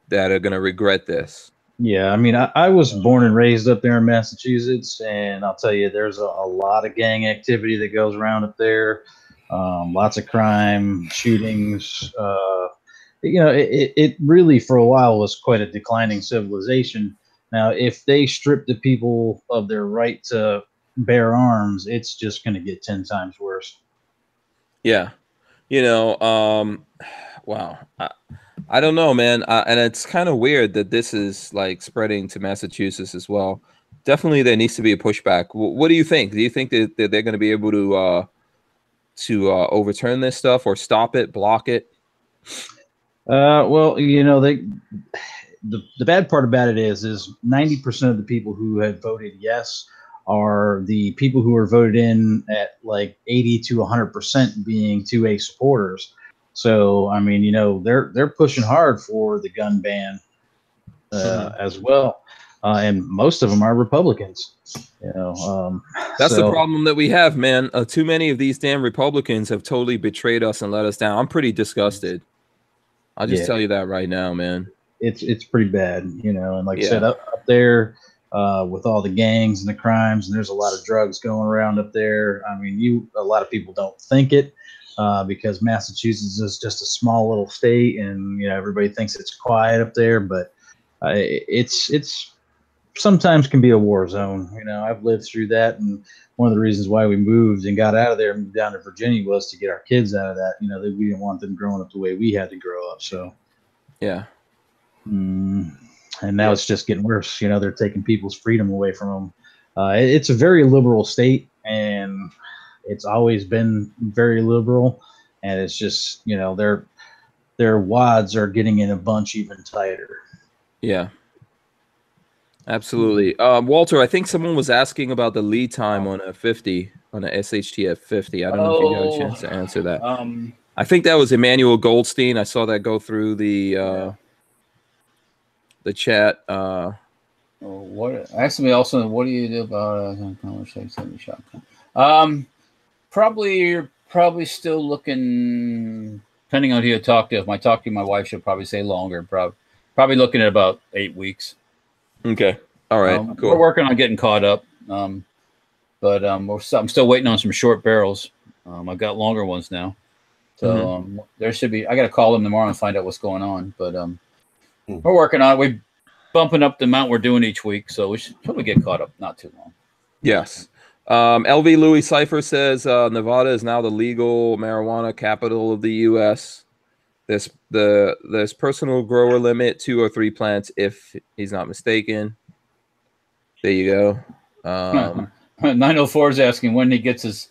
that are going to regret this. Yeah, I mean, I was born and raised up there in Massachusetts, and I'll tell you, there's a lot of gang activity that goes around up there. Lots of crime, shootings. You know, it really for a while was quite a declining civilization. Now, if they strip the people of their right to bear arms, it's just going to get 10 times worse. Yeah. You know, wow. I don't know, man. And it's kind of weird that this is like spreading to Massachusetts as well. Definitely there needs to be a pushback. What do you think? Do you think that they're going to be able to overturn this stuff or stop it, block it? Well, you know, the bad part about it is 90% of the people who had voted yes are the people who were voted in at like 80 to 100% being 2A supporters. So, I mean, you know, they're pushing hard for the gun ban as well. And most of them are Republicans. You know, that's the problem that we have, man. Too many of these damn Republicans have totally betrayed us and let us down. I'm pretty disgusted. I'll just tell you that right now, man. It's pretty bad, you know. And like I said, up there with all the gangs and the crimes, and there's a lot of drugs going around up there. I mean, a lot of people don't think it because Massachusetts is just a small little state, and you know everybody thinks it's quiet up there, but it's sometimes can be a war zone. You know, I've lived through that, and one of the reasons why we moved and got out of there and moved down to Virginia was to get our kids out of that. You know, that we didn't want them growing up the way we had to grow up. So, yeah. And now it's just getting worse. You know, they're taking people's freedom away from them. It's a very liberal state, and it's always been very liberal. And it's just, you know, their wads are getting in a bunch even tighter. Yeah. Absolutely. Walter, I think someone was asking about the lead time on a 50, on a SHTF 50. I don't know if you got a chance to answer that. I think that was Emmanuel Goldstein. I saw that go through the chat. What ask me also? What do you do about conversation shotgun? You're probably still looking. Depending on who you talk to. If I talk to my wife, she'll probably say longer. Probably looking at about 8 weeks. Okay. All right. Cool. We're working on getting caught up. But I'm still waiting on some short barrels. I've got longer ones now. So there should be. I got to call them tomorrow and find out what's going on. But we're working on it. We're bumping up the amount we're doing each week, so we should probably get caught up not too long. Yes. LV Louis Cipher says Nevada is now the legal marijuana capital of the U.S. There's personal grower limit 2 or 3 plants if he's not mistaken. There you go. 904 is asking when he gets his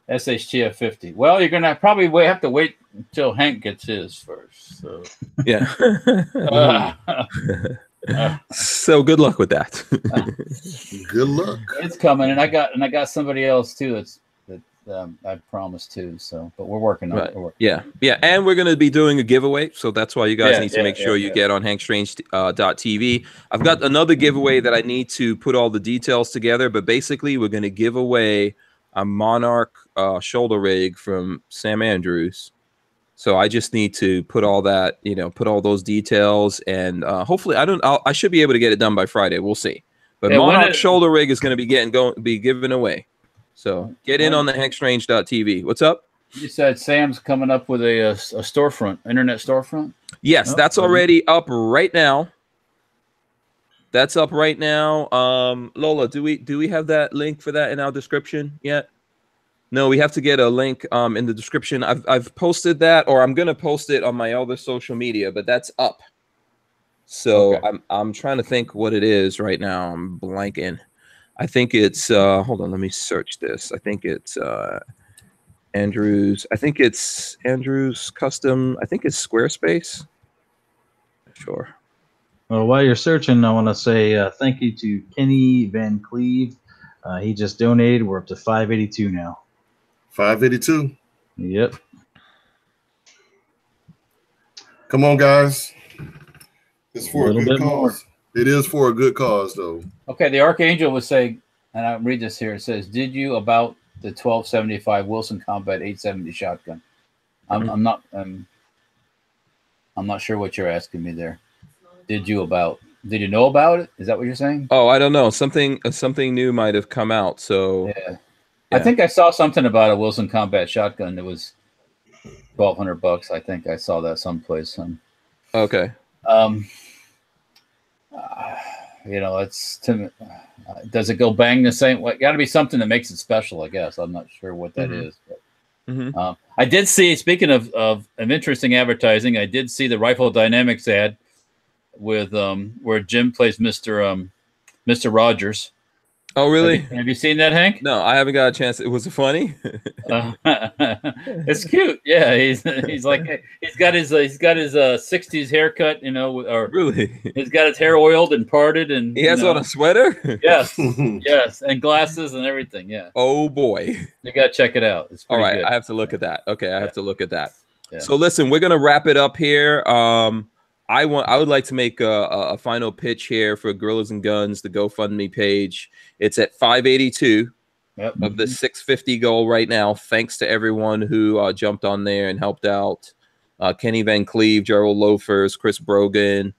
SHTF 50. Well, you're gonna probably have to wait until Hank gets his first. So. Yeah. So good luck with that. Good luck. It's coming, and I got somebody else too. That I promised too. So, but we're working on it. Yeah, and we're gonna be doing a giveaway, so that's why you guys need to make sure you get on HankStrange.tv. I've got another giveaway that I need to put all the details together, but basically we're gonna give away a Monarch shoulder rig from Sam Andrews. So I just need to put all that, put all those details, and hopefully I should be able to get it done by Friday. We'll see. But Monarch shoulder rig is going to be given away. So get in on the HankStrange.tv. What's up? You said Sam's coming up with a storefront, internet storefront. Yes, that's already up right now. That's up right now. Lola, do we have that link for that in our description yet? No, we have to get a link in the description. I've posted that, or I'm gonna post it on my other social media, but that's up. So okay. I'm trying to think what it is right now. I'm blanking. I think it's hold on, let me search this. I think it's Andrews. I think it's Andrews Custom. I think it's Squarespace. Sure. Well, while you're searching, I want to say thank you to Kenny Van Cleve. He just donated. We're up to 582 now. 582. Yep. Come on, guys. It's for a good cause. More. It is for a good cause, though. Okay, the Archangel would say, and I'll read this here. It says, "Did you about the 1275 Wilson Combat 870 shotgun?" I'm not sure what you're asking me there. Did you know about it? Is that what you're saying? Oh, I don't know. Something new might have come out. So yeah. I think I saw something about a Wilson Combat shotgun. It was $1,200. I think I saw that someplace. Okay. It's does it go bang the same way? Got to be something that makes it special, I guess. I'm not sure what that is. But, I did see, speaking of interesting advertising, I did see the Rifle Dynamics ad with where Jim plays Mr. Rogers. Oh, really? Have you seen that, Hank? No, I haven't got a chance. Was it funny? It's cute. Yeah, he's like he's got his 60s haircut, or really, he's got his hair oiled and parted, and he has on a sweater. Yes, yes, and glasses and everything. Yeah. Oh boy, you gotta check it out. It's all right. good. I have to look at that. Okay, I have to look at that. Yeah. So listen, we're gonna wrap it up here. I would like to make a final pitch here for Gorillas and Guns, the GoFundMe page. It's at 582 of the 650 goal right now. Thanks to everyone who jumped on there and helped out. Kenny Van Cleve, Gerald Loafers, Chris Brogan,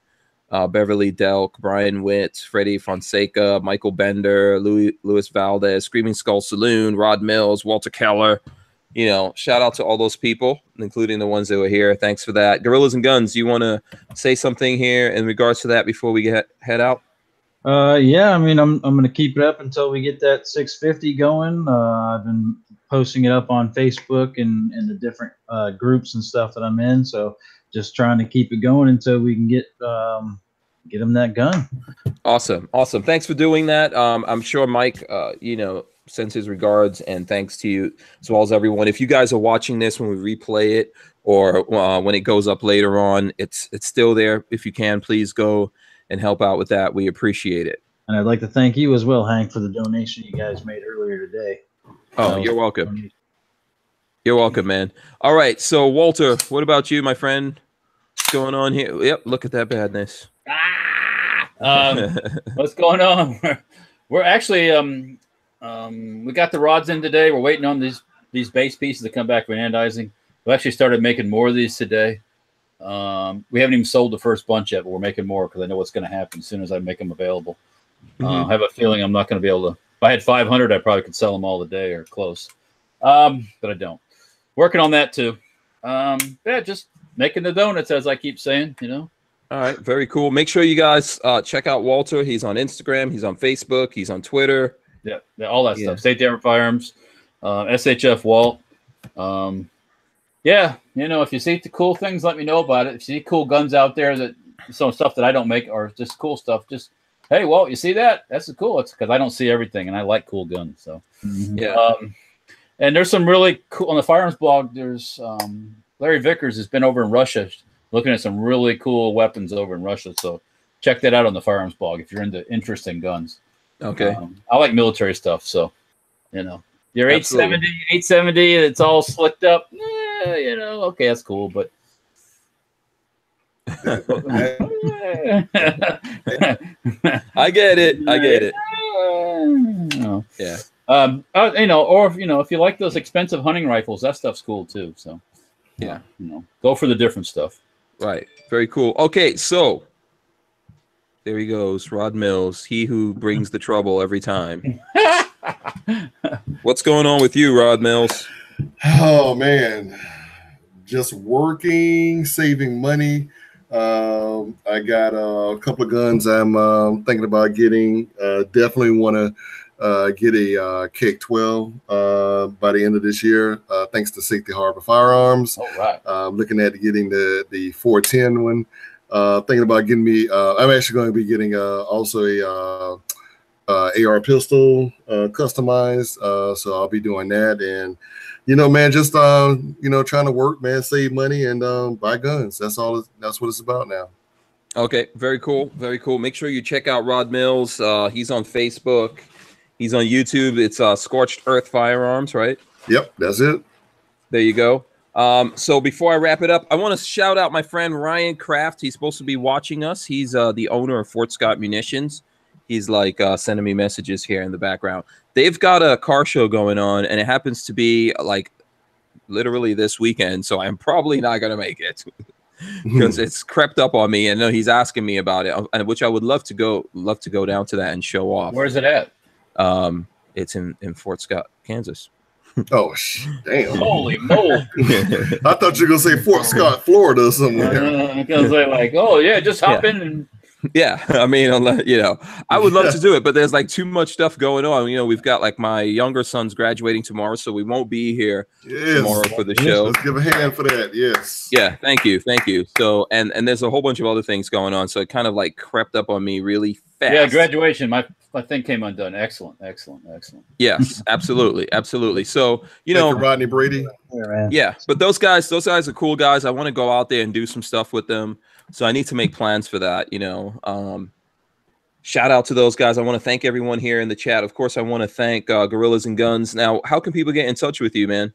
Beverly Delk, Brian Witt, Freddie Fonseca, Michael Bender, Louis Valdez, Screaming Skull Saloon, Rod Mills, Walter Keller. Shout out to all those people, including the ones that were here. Thanks for that. Gorillas and Guns, you want to say something here in regards to that before we head out? Yeah, I mean, I'm going to keep it up until we get that 650 going. I've been posting it up on Facebook and the different groups and stuff that I'm in. So just trying to keep it going until we can get them that gun. Awesome. Thanks for doing that. I'm sure Mike, sends his regards and thanks to you as well as everyone. If you guys are watching this when we replay it or when it goes up later on, it's still there. If you can, please go and help out with that. We appreciate it. And I'd like to thank you as well, Hank, for the donation you guys made earlier today. Oh, you're welcome. You're welcome, man. All right. So Walter, what about you, my friend? What's going on here? Yep. Look at that badness. What's going on? We're actually, we got the rods in today. We're waiting on these base pieces to come back for anodizing. We actually started making more of these today. We haven't even sold the first bunch yet, but we're making more because I know what's going to happen as soon as I make them available. I have a feeling I'm not going to be able to. If I had 500, I probably could sell them all today or close. But I don't. Working on that too. Yeah, just making the donuts, as I keep saying, All right, very cool. Make sure you guys check out Walter. He's on Instagram. He's on Facebook. He's on Twitter. Yeah, all that stuff. State Daring Firearms, SHF Walt. Yeah, if you see the cool things, let me know about it. If you see cool guns out there some stuff that I don't make or just cool stuff, just hey, Walt, you see that? That's cool. It's because I don't see everything and I like cool guns. So yeah. And there's some really cool on the firearms blog. There's Larry Vickers has been over in Russia looking at some really cool weapons over in Russia. So check that out on the firearms blog if you're into interesting guns. Okay. I like military stuff, so your 870, it's all slicked up. Okay, that's cool, but I get it. Yeah. Or if you like those expensive hunting rifles, that stuff's cool too. So yeah, go for the different stuff. Right. Very cool. Okay, so there he goes, Rod Mills, he who brings the trouble every time. What's going on with you, Rod Mills? Oh man, just working, saving money. I got a couple of guns I'm thinking about getting. Definitely want to get a Cake 12 by the end of this year, thanks to Safety Harbor Firearms. All right. Looking at getting the 410 one. Thinking about getting me. I'm actually going to be getting also a AR pistol customized. So I'll be doing that. And man, just trying to work, man, save money and buy guns. That's all. That's what it's about now. Okay, very cool, very cool. Make sure you check out Rod Mills. He's on Facebook. He's on YouTube. It's Scorched Earth Firearms, right? Yep, that's it. There you go. So before I wrap it up, I want to shout out my friend Ryan Kraft. He's supposed to be watching us. He's the owner of Fort Scott Munitions. He's like sending me messages here in the background. They've got a car show going on, and it happens to be like literally this weekend. So I'm probably not going to make it because it's crept up on me. And he's asking me about it, and which I would love to go down to that and show off. Where's it at? It's in Fort Scott, Kansas. Oh, damn. Holy moly. I thought you were going to say Fort Scott, Florida or somewhere. Because they're like, oh, yeah, just hop in and. Yeah, I mean, I would love to do it, but there's like too much stuff going on. We've got like my younger son's graduating tomorrow, so we won't be here tomorrow for the show. Let's give a hand for that. Yes. Yeah, thank you. So, and there's a whole bunch of other things going on, so it kind of like crept up on me really fast. Yeah, graduation. My thing came undone. Excellent. Yes, absolutely. So, Thank you, Rodney Brady. Yeah, but those guys are cool guys. I want to go out there and do some stuff with them. So I need to make plans for that, Shout out to those guys. I want to thank everyone here in the chat. Of course, I want to thank Gorillas and Guns. Now, how can people get in touch with you, man?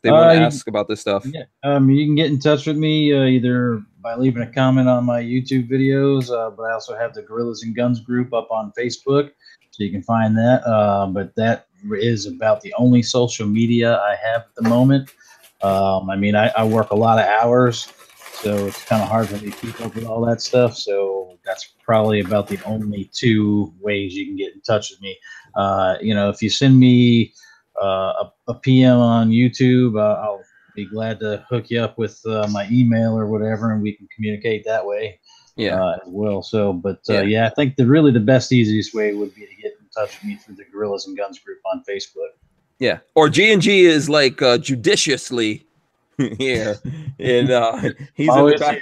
They want to ask about this stuff. Yeah, you can get in touch with me either by leaving a comment on my YouTube videos, but I also have the Gorillas and Guns group up on Facebook, so you can find that. But that is about the only social media I have at the moment. I work a lot of hours, so it's kind of hard for me to keep up with all that stuff. So that's probably about the only two ways you can get in touch with me. If you send me a PM on YouTube, I'll be glad to hook you up with my email or whatever, and we can communicate that way. Yeah, as well. So, but I think the best, easiest way would be to get in touch with me through the Gorillas and Guns group on Facebook. Yeah, or G&G is like judiciously here, and he's in the back.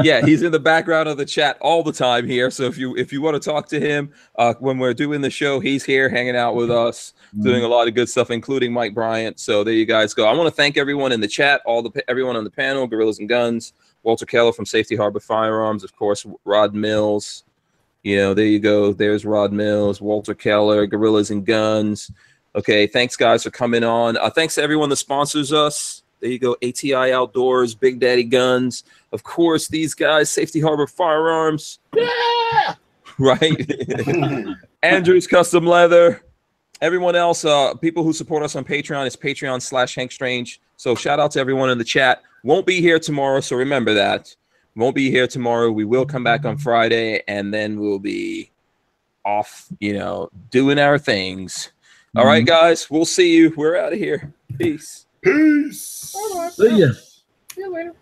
Yeah, he's in the background of the chat all the time here. So if you want to talk to him when we're doing the show, he's here hanging out with us, doing a lot of good stuff, including Mike Bryant. So there you guys go. I want to thank everyone in the chat, everyone on the panel, Gorillas and Guns, Walter Keller from Safety Harbor Firearms, of course, Rod Mills. There you go. There's Rod Mills, Walter Keller, Gorillas and Guns. Okay, thanks guys for coming on. Thanks to everyone that sponsors us. There you go, ATI Outdoors, Big Daddy Guns. Of course, these guys, Safety Harbor Firearms. Yeah! Right? Andrews Custom Leather. Everyone else, people who support us on Patreon, is Patreon/Hank Strange. So shout out to everyone in the chat. Won't be here tomorrow, so remember that. Won't be here tomorrow. We will come back on Friday, and then we'll be off, doing our things. All right, guys, we'll see you. We're out of here. Peace. Peace. See ya. See you later.